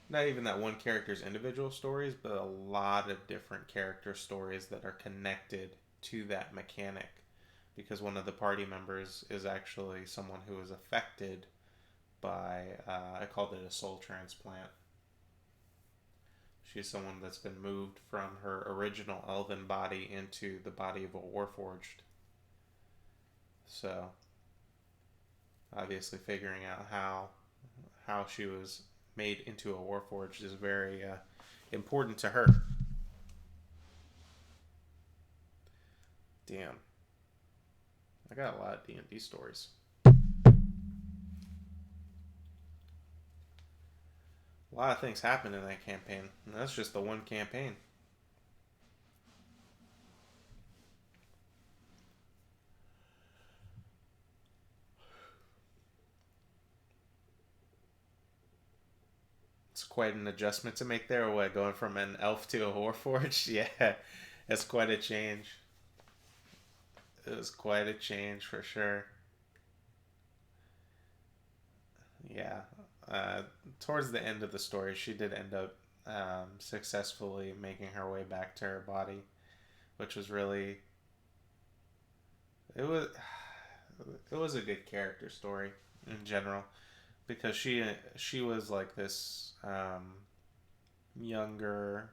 not even that one character's individual stories, but a lot of different character stories that are connected to that mechanic. Because one of the party members is actually someone who was affected by, I called it a soul transplant. She's someone that's been moved from her original elven body into the body of a warforged. So, obviously, figuring out how she was made into a warforged is very important to her. Damn, I got a lot of D&D stories. A lot of things happened in that campaign, and that's just the one campaign. It's quite an adjustment to make there. What, going from an elf to a warforged? Yeah, it's quite a change. It was quite a change for sure. Yeah. Uh, Towards the end of the story, she did end up successfully making her way back to her body, which was really it was it was a good character story in general because she was like this younger,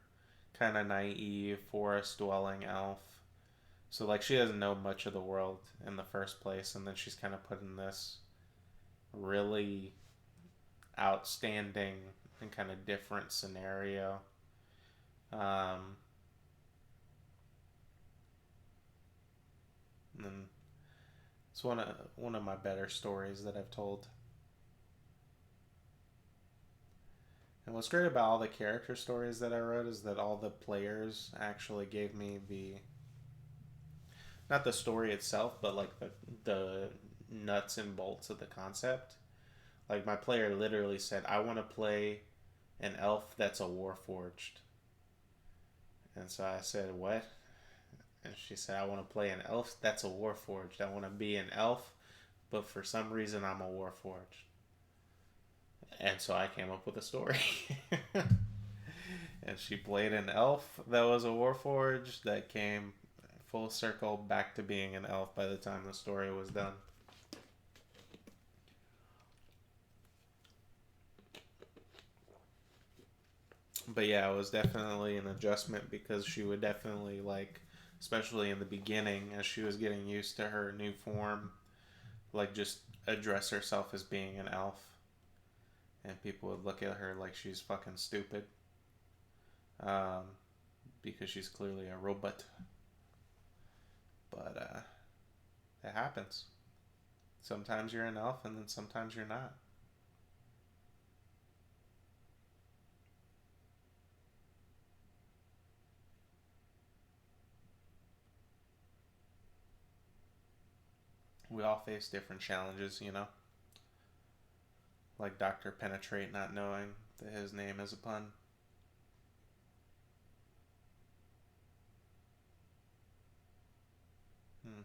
kind of naive forest dwelling elf. So like she doesn't know much of the world in the first place, and then she's kind of put in this really outstanding and kind of different scenario. Um, and it's one of my better stories that I've told. And what's great about all the character stories that I wrote is that all the players actually gave me the not the story itself, but like the nuts and bolts of the concept. Like my player literally said, "I want to play an elf that's a warforged," and so I said, "What?" And she said, "I want to play an elf that's a warforged. I want to be an elf, but for some reason I'm a warforged." And so I came up with a story. And she played an elf that was a warforged that came full circle back to being an elf by the time the story was done. But yeah, it was definitely an adjustment because she would definitely like, especially in the beginning as she was getting used to her new form, like just address herself as being an elf, and people would look at her like she's fucking stupid, um, because she's clearly a robot. But it happens. Sometimes you're an elf, and then sometimes you're not. We all face different challenges, you know. Like Doctor Penetrate not knowing that his name is a pun. Hmm.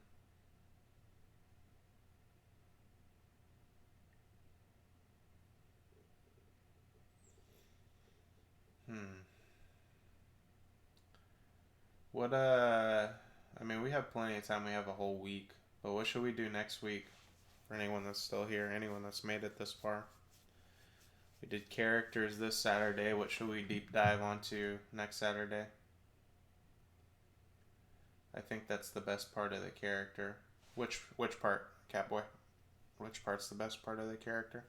Hmm. What I mean, we have plenty of time. We have a whole week. But what should we do next week for anyone that's still here, anyone that's made it this far? We did characters this Saturday. What should we deep dive onto next Saturday? I think that's the best part of the character. Which part, Catboy? Which part's the best part of the character?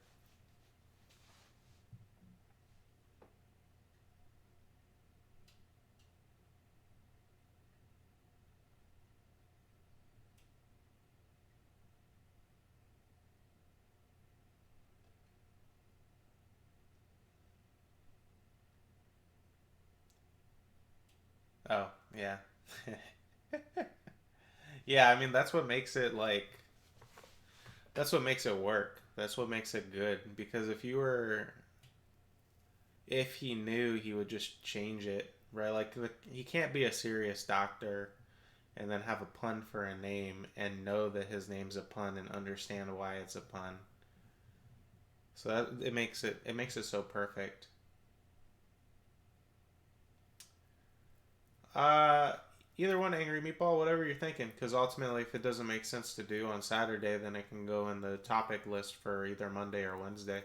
Oh, yeah. Yeah, I mean that's what makes it that's what makes it work. That's what makes it good because if he knew, he would just change it, right? Like he can't be a serious doctor and then have a pun for a name and know that his name's a pun and understand why it's a pun. So it makes it so perfect. Uh, Either one, Angry Meatball, whatever you're thinking. Because ultimately, if it doesn't make sense to do on Saturday, then it can go in the topic list for either Monday or Wednesday.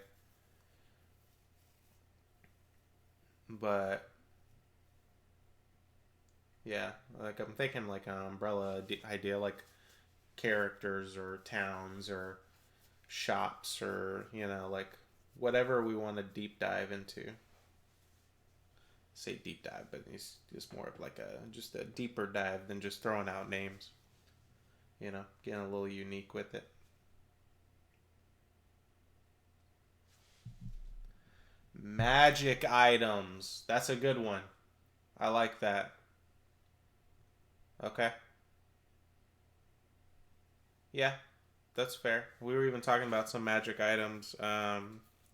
But yeah, like I'm thinking like an umbrella idea, like characters or towns or shops or like whatever we want to deep dive into. Say deep dive, but it's just more of like a deeper dive than just throwing out names. Getting a little unique with it. Magic items. That's a good one. I like that. Okay. Yeah, that's fair. We were even talking about some magic items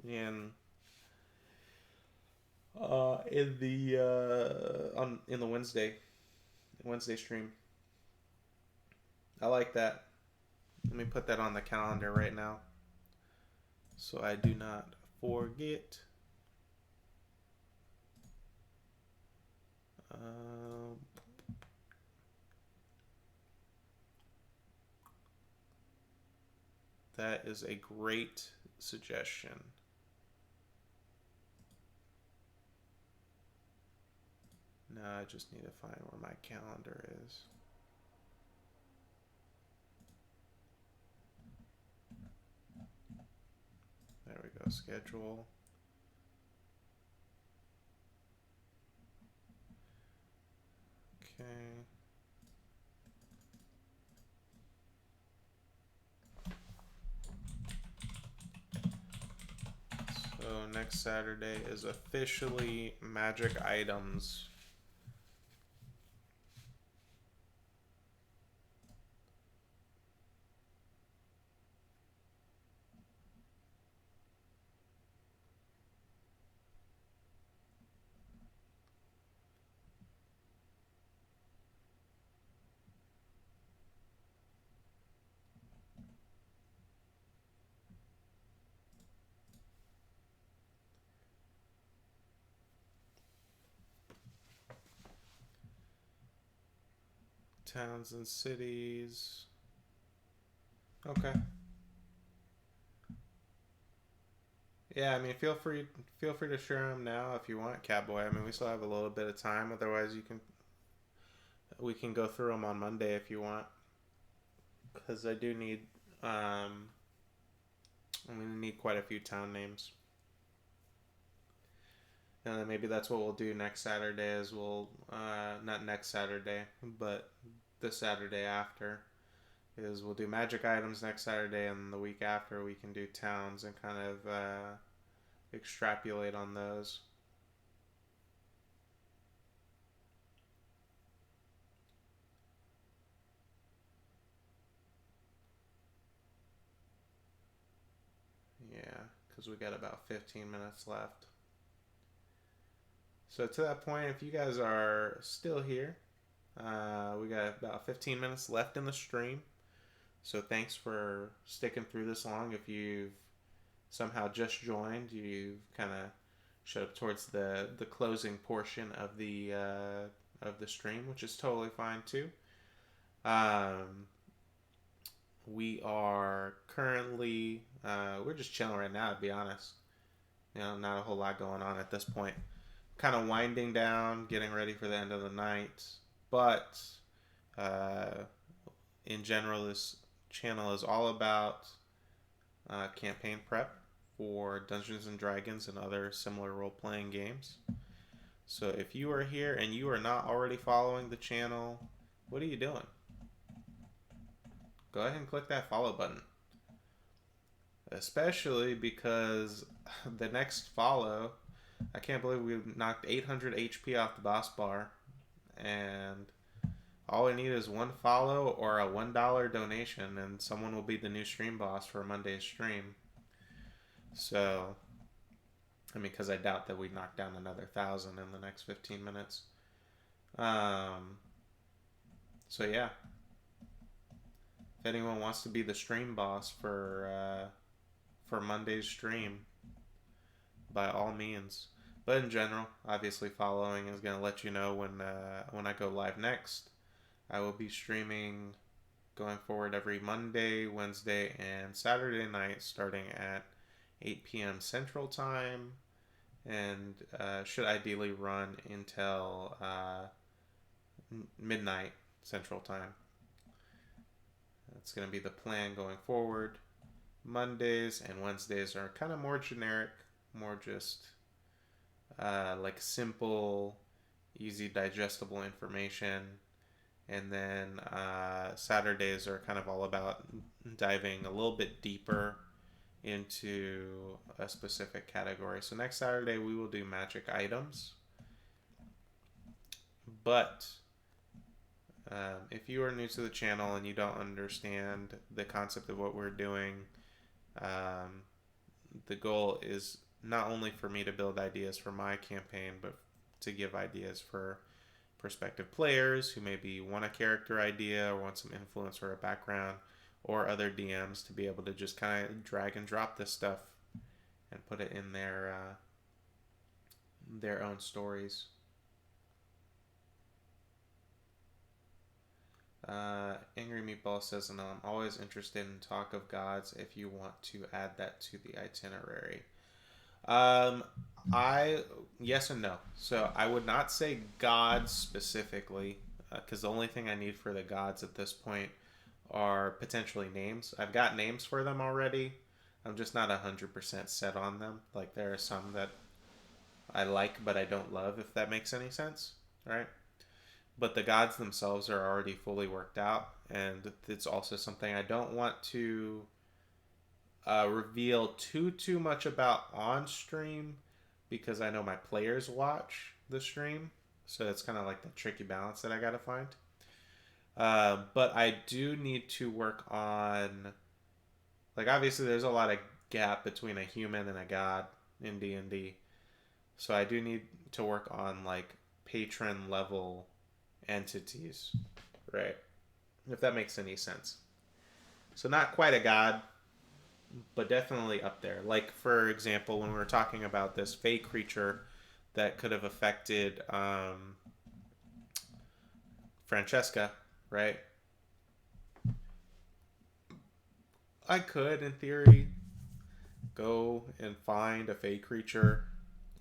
in in the Wednesday stream. I like that. Let me put that on the calendar right now so I do not forget. Um, that is a great suggestion. Now I just need to find where my calendar is. There we go. Schedule. Okay. So next Saturday is officially magic items. Towns and cities. Okay. Yeah, I mean, feel free to share them now if you want, Catboy. I mean, we still have a little bit of time. Otherwise, we can go through them on Monday if you want, because I do need I'm gonna need quite a few town names. And then maybe that's what we'll do next Saturday. Is we'll not next Saturday, but the Saturday after is we'll do magic items next Saturday, and the week after we can do towns and kind of extrapolate on those. Yeah, because we got about 15 minutes left. So to that point, if you guys are still here, we got about 15 minutes left in the stream. So thanks for sticking through this long. If you've somehow just joined, you've kind of showed up towards the closing portion of the stream, which is totally fine too. Um, we are currently we're just chilling right now, to be honest. Not a whole lot going on at this point. Kind of winding down, getting ready for the end of the night. But uh, in general, this channel is all about campaign prep for Dungeons and Dragons and other similar role playing games. So if you are here and you are not already following the channel, what are you doing? Go ahead and click that follow button. Especially because the next follow, I can't believe we knocked 800 HP off the boss bar and all we need is one follow or a $1 donation, and someone will be the new stream boss for Monday's stream. So, I mean, because I doubt that we knock down another 1,000 in the next 15 minutes. Um, so yeah, if anyone wants to be the stream boss for Monday's stream, by all means. But in general, obviously, following is going to let you know when I go live next. I will be streaming going forward every Monday, Wednesday, and Saturday night, starting at 8 p.m. Central Time, and should ideally run until midnight Central Time. That's going to be the plan going forward. Mondays and Wednesdays are kind of more generic, more just like simple, easy digestible information. And then Saturdays are kind of all about diving a little bit deeper into a specific category. So next Saturday we will do magic items. But if you are new to the channel and you don't understand the concept of what we're doing, the goal is not only for me to build ideas for my campaign, but to give ideas for prospective players who maybe want a character idea or want some influence or a background, or other DMs to be able to just kind of drag and drop this stuff and put it in their own stories. Angry Meatball says, and I'm always interested in talk of gods if you want to add that to the itinerary. Yes and no. So I would not say gods specifically, because the only thing I need for the gods at this point are potentially names. I've got names for them already. I'm just not 100% set on them. Like, there are some that I like but I don't love, if that makes any sense, right? But the gods themselves are already fully worked out, and it's also something I don't want to reveal too much about on stream, because I know my players watch the stream, so it's kind of like the tricky balance that I gotta find. But I do need to work on, like, obviously there's a lot of gap between a human and a god in D&D, so I do need to work on like patron level entities, right? If that makes any sense. So not quite a god, but definitely up there. Like, for example, when we were talking about this fey creature that could have affected Francesca, right? I could, in theory, go and find a fey creature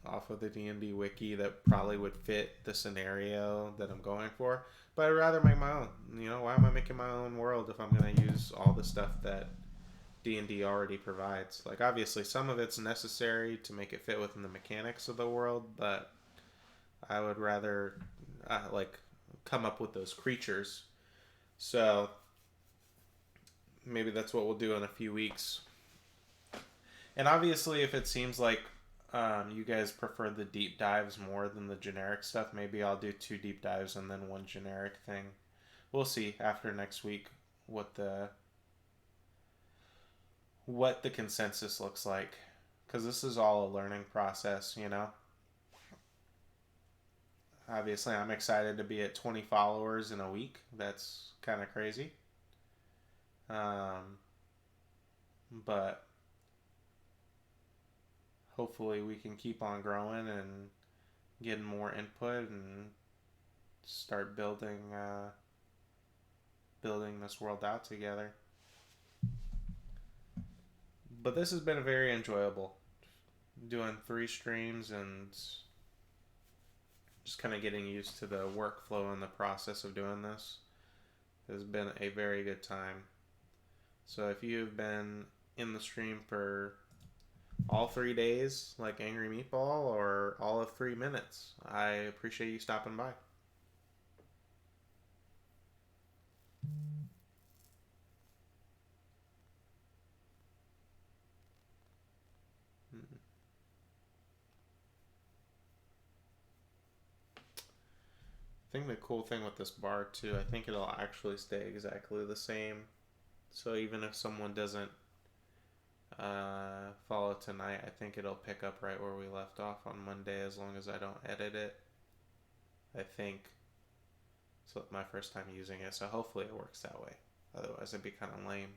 off of the D&D wiki that probably would fit the scenario that I'm going for. But I'd rather make my own. You know, why am I making my own world if I'm going to use all the stuff that D&D already provides? Like, obviously, some of it's necessary to make it fit within the mechanics of the world, but I would rather, like, come up with those creatures. So, maybe that's what we'll do in a few weeks. And obviously, if it seems like you guys prefer the deep dives more than the generic stuff, maybe I'll do 2 deep dives and then 1 generic thing. We'll see after next week what the consensus looks like, because this is all a learning process, you know. Obviously, I'm excited to be at 20 followers in a week. That's kind of crazy. But hopefully we can keep on growing and getting more input and start building this world out together. But this has been very enjoyable, doing 3 streams and just kind of getting used to the workflow and the process of doing this. It has been a very good time. So if you've been in the stream for all 3 days, like Angry Meatball, or all of 3 minutes, I appreciate you stopping by. think the cool thing with this bar too, I think it'll actually stay exactly the same. So even if someone doesn't follow tonight, I think it'll pick up right where we left off on Monday as long as I don't edit it. I think. So it's my first time using it, so hopefully it works that way. Otherwise, it'd be kind of lame.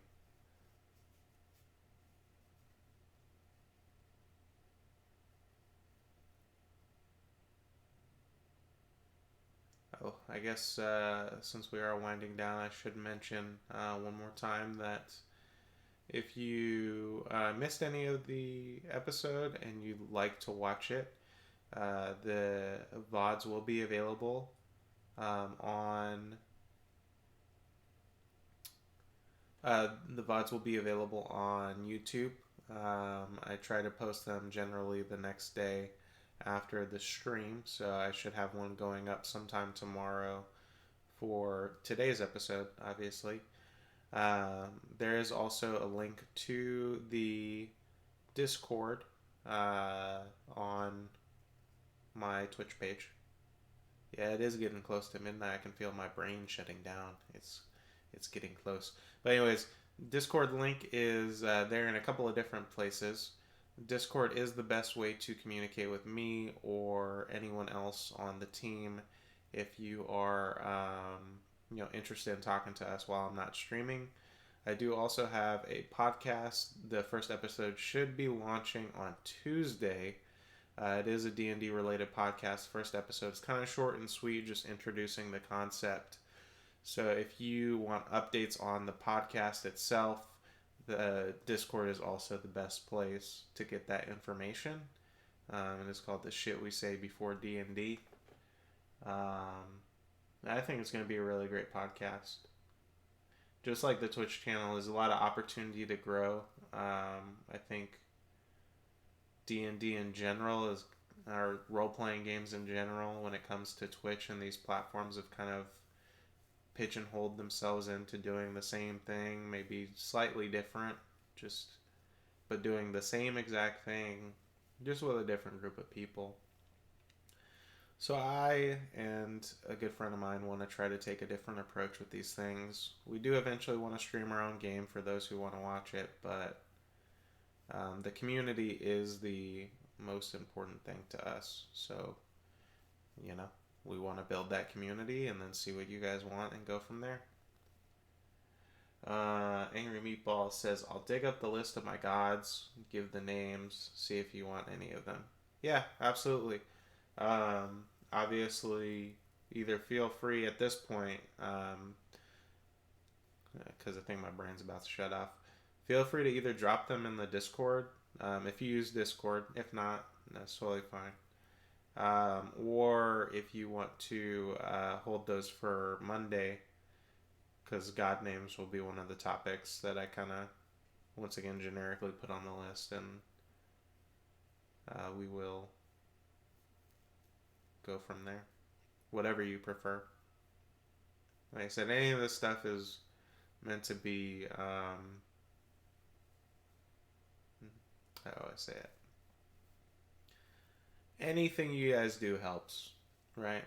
Oh, I guess since we are winding down, I should mention one more time that if you missed any of the episode and you'd like to watch it, the VODs will be available on the VODs will be available on YouTube. I try to post them generally the next day after the stream, so I should have one going up sometime tomorrow for today's episode, obviously. There is also a link to the Discord on my Twitch page. Yeah, it is getting close to midnight. I can feel my brain shutting down. It's getting close. But anyways, Discord link is there in a couple of different places. Discord is the best way to communicate with me or anyone else on the team if you are interested in talking to us while I'm not streaming. I do also have a podcast. The first episode should be launching on Tuesday. It is a D&D related podcast. First episode is kind of short and sweet, just introducing the concept. So if you want updates on the podcast itself, the Discord is also the best place to get that information. And it's called The Shit We Say Before D&D. I think it's going to be a really great podcast. Just like the Twitch channel, there's a lot of opportunity to grow. I think D&D in general is, or role-playing games in general, when it comes to Twitch and these platforms, have kind of pigeonholed themselves into doing the same thing, maybe slightly different, but doing the same exact thing, just with a different group of people. So I and a good friend of mine want to try to take a different approach with these things. We do eventually want to stream our own game for those who want to watch it, but the community is the most important thing to us. So, we want to build that community and then see what you guys want and go from there. Angry Meatball says, I'll dig up the list of my gods, give the names, see if you want any of them. Yeah, absolutely. Obviously, either feel free at this point, because I think my brain's about to shut off. Feel free to either drop them in the Discord, if you use Discord. If not, that's totally fine. Or if you want to hold those for Monday, because God names will be one of the topics that I kind of, once again, generically put on the list, and we will go from there. Whatever you prefer. Like I said, any of this stuff is meant to be, how do I say it? Anything you guys do helps, right?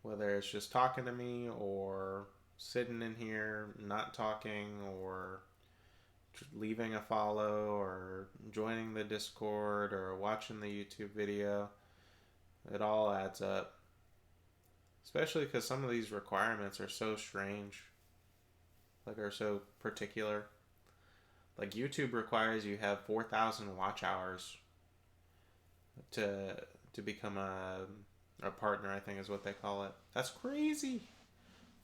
Whether it's just talking to me or sitting in here not talking or leaving a follow or joining the Discord or watching the YouTube video, it all adds up. Especially because some of these requirements are so strange, are so particular. Like YouTube requires you have 4,000 watch hours to become a partner, I think is what they call it. That's crazy.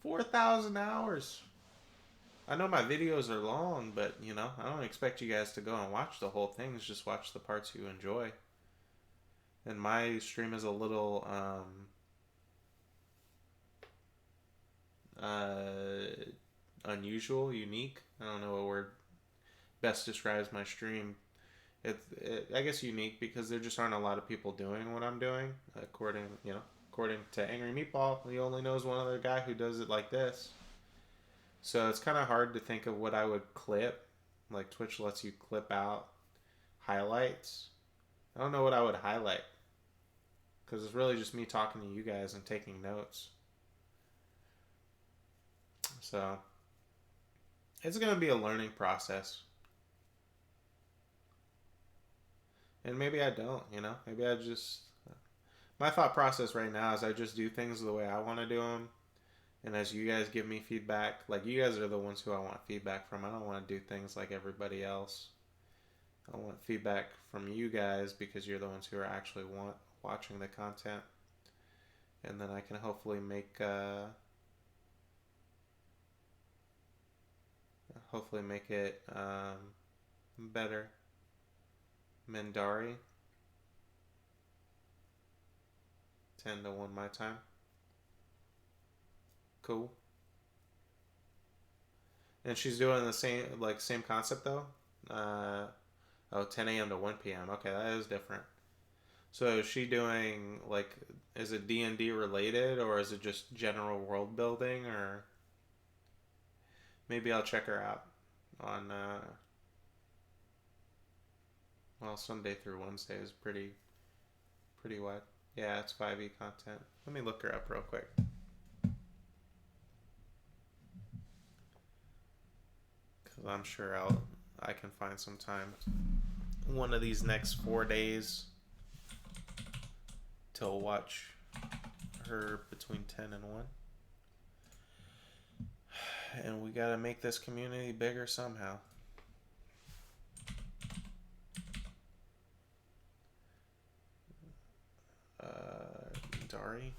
4,000 hours. I know my videos are long, but I don't expect you guys to go and watch the whole thing. Just watch the parts you enjoy. And my stream is a little unusual, unique. I don't know what word best describes my stream. I guess unique because there just aren't a lot of people doing what I'm doing. According to Angry Meatball, he only knows one other guy who does it like this. So it's kind of hard to think of what I would clip. Like Twitch lets you clip out highlights. I don't know what I would highlight. because it's really just me talking to you guys and taking notes. So it's gonna be a learning process, and maybe I don't. Maybe I just my thought process right now is I just do things the way I want to do them. And as you guys give me feedback, like you guys are the ones who I want feedback from. I don't want to do things like everybody else. I want feedback from you guys because you're the ones who are actually watching the content, and then I can hopefully make it better. Mendari, 10-1 my time. Cool. And she's doing the same concept though. Uh, 10 a.m. to 1 p.m. Okay, that is different. So is she doing is it D&D related, or is it just general world building, or maybe I'll check her out on Sunday through Wednesday is pretty wide. Yeah, it's 5e content. Let me look her up real quick. Cuz I'm sure I can find some time one of these next 4 days to watch her between 10 and 1. And we got to make this community bigger somehow. Dari.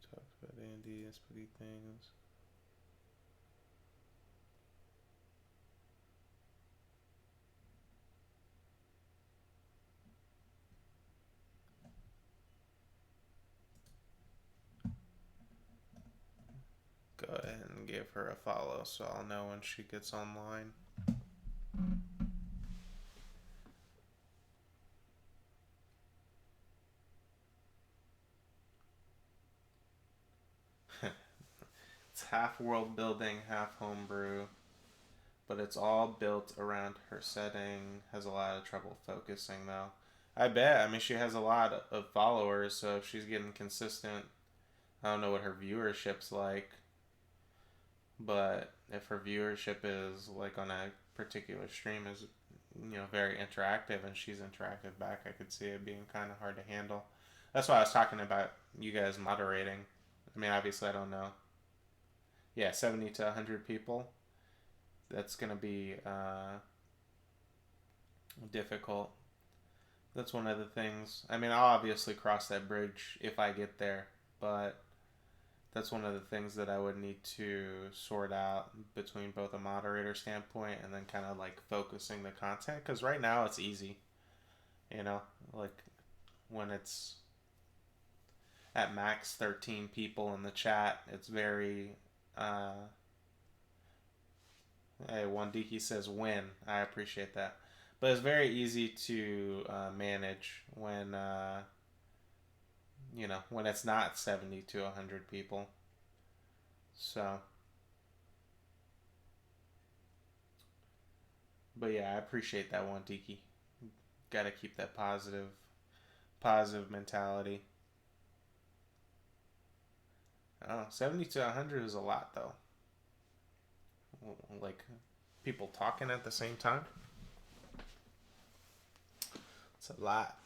Talked about D&D and spooky things. Go ahead and give her a follow so I'll know when she gets online. It's half world building, half homebrew, but it's all built around her setting. Has a lot of trouble focusing though. I bet. I mean, she has a lot of followers, so if she's getting consistent, I don't know what her viewership's like, but if her viewership is like on a particular stream is very interactive and she's interactive back, I could see it being kind of hard to handle. That's why I was talking about you guys moderating. I mean, obviously I don't know. Yeah, 70 to 100 people. That's gonna be difficult. That's one of the things. I mean, I'll obviously cross that bridge if I get there, but that's one of the things that I would need to sort out between both a moderator standpoint and then kind of like focusing the content. Because right now it's easy, like when it's at max 13 people in the chat, it's very. Hey, Wandiki says win. I appreciate that. But it's very easy to manage when it's not 70 to 100 people. So, but yeah, I appreciate that one, Diki. Got to keep that positive mentality. I don't know, 70 to 100 is a lot though. Like people talking at the same time. It's a lot.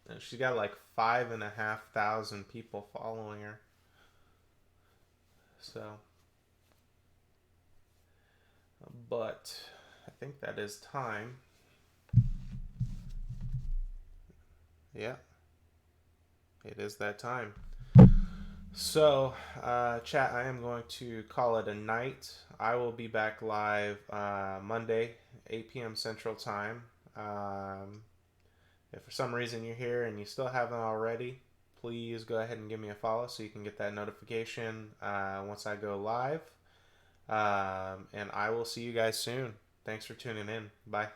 And she's got like 5,500 people following her. So, but I think that is time. Yeah, it is that time. So, chat, I am going to call it a night. I will be back live Monday, 8 p.m. Central Time. If for some reason you're here and you still haven't already, please go ahead and give me a follow so you can get that notification once I go live. And I will see you guys soon. Thanks for tuning in. Bye.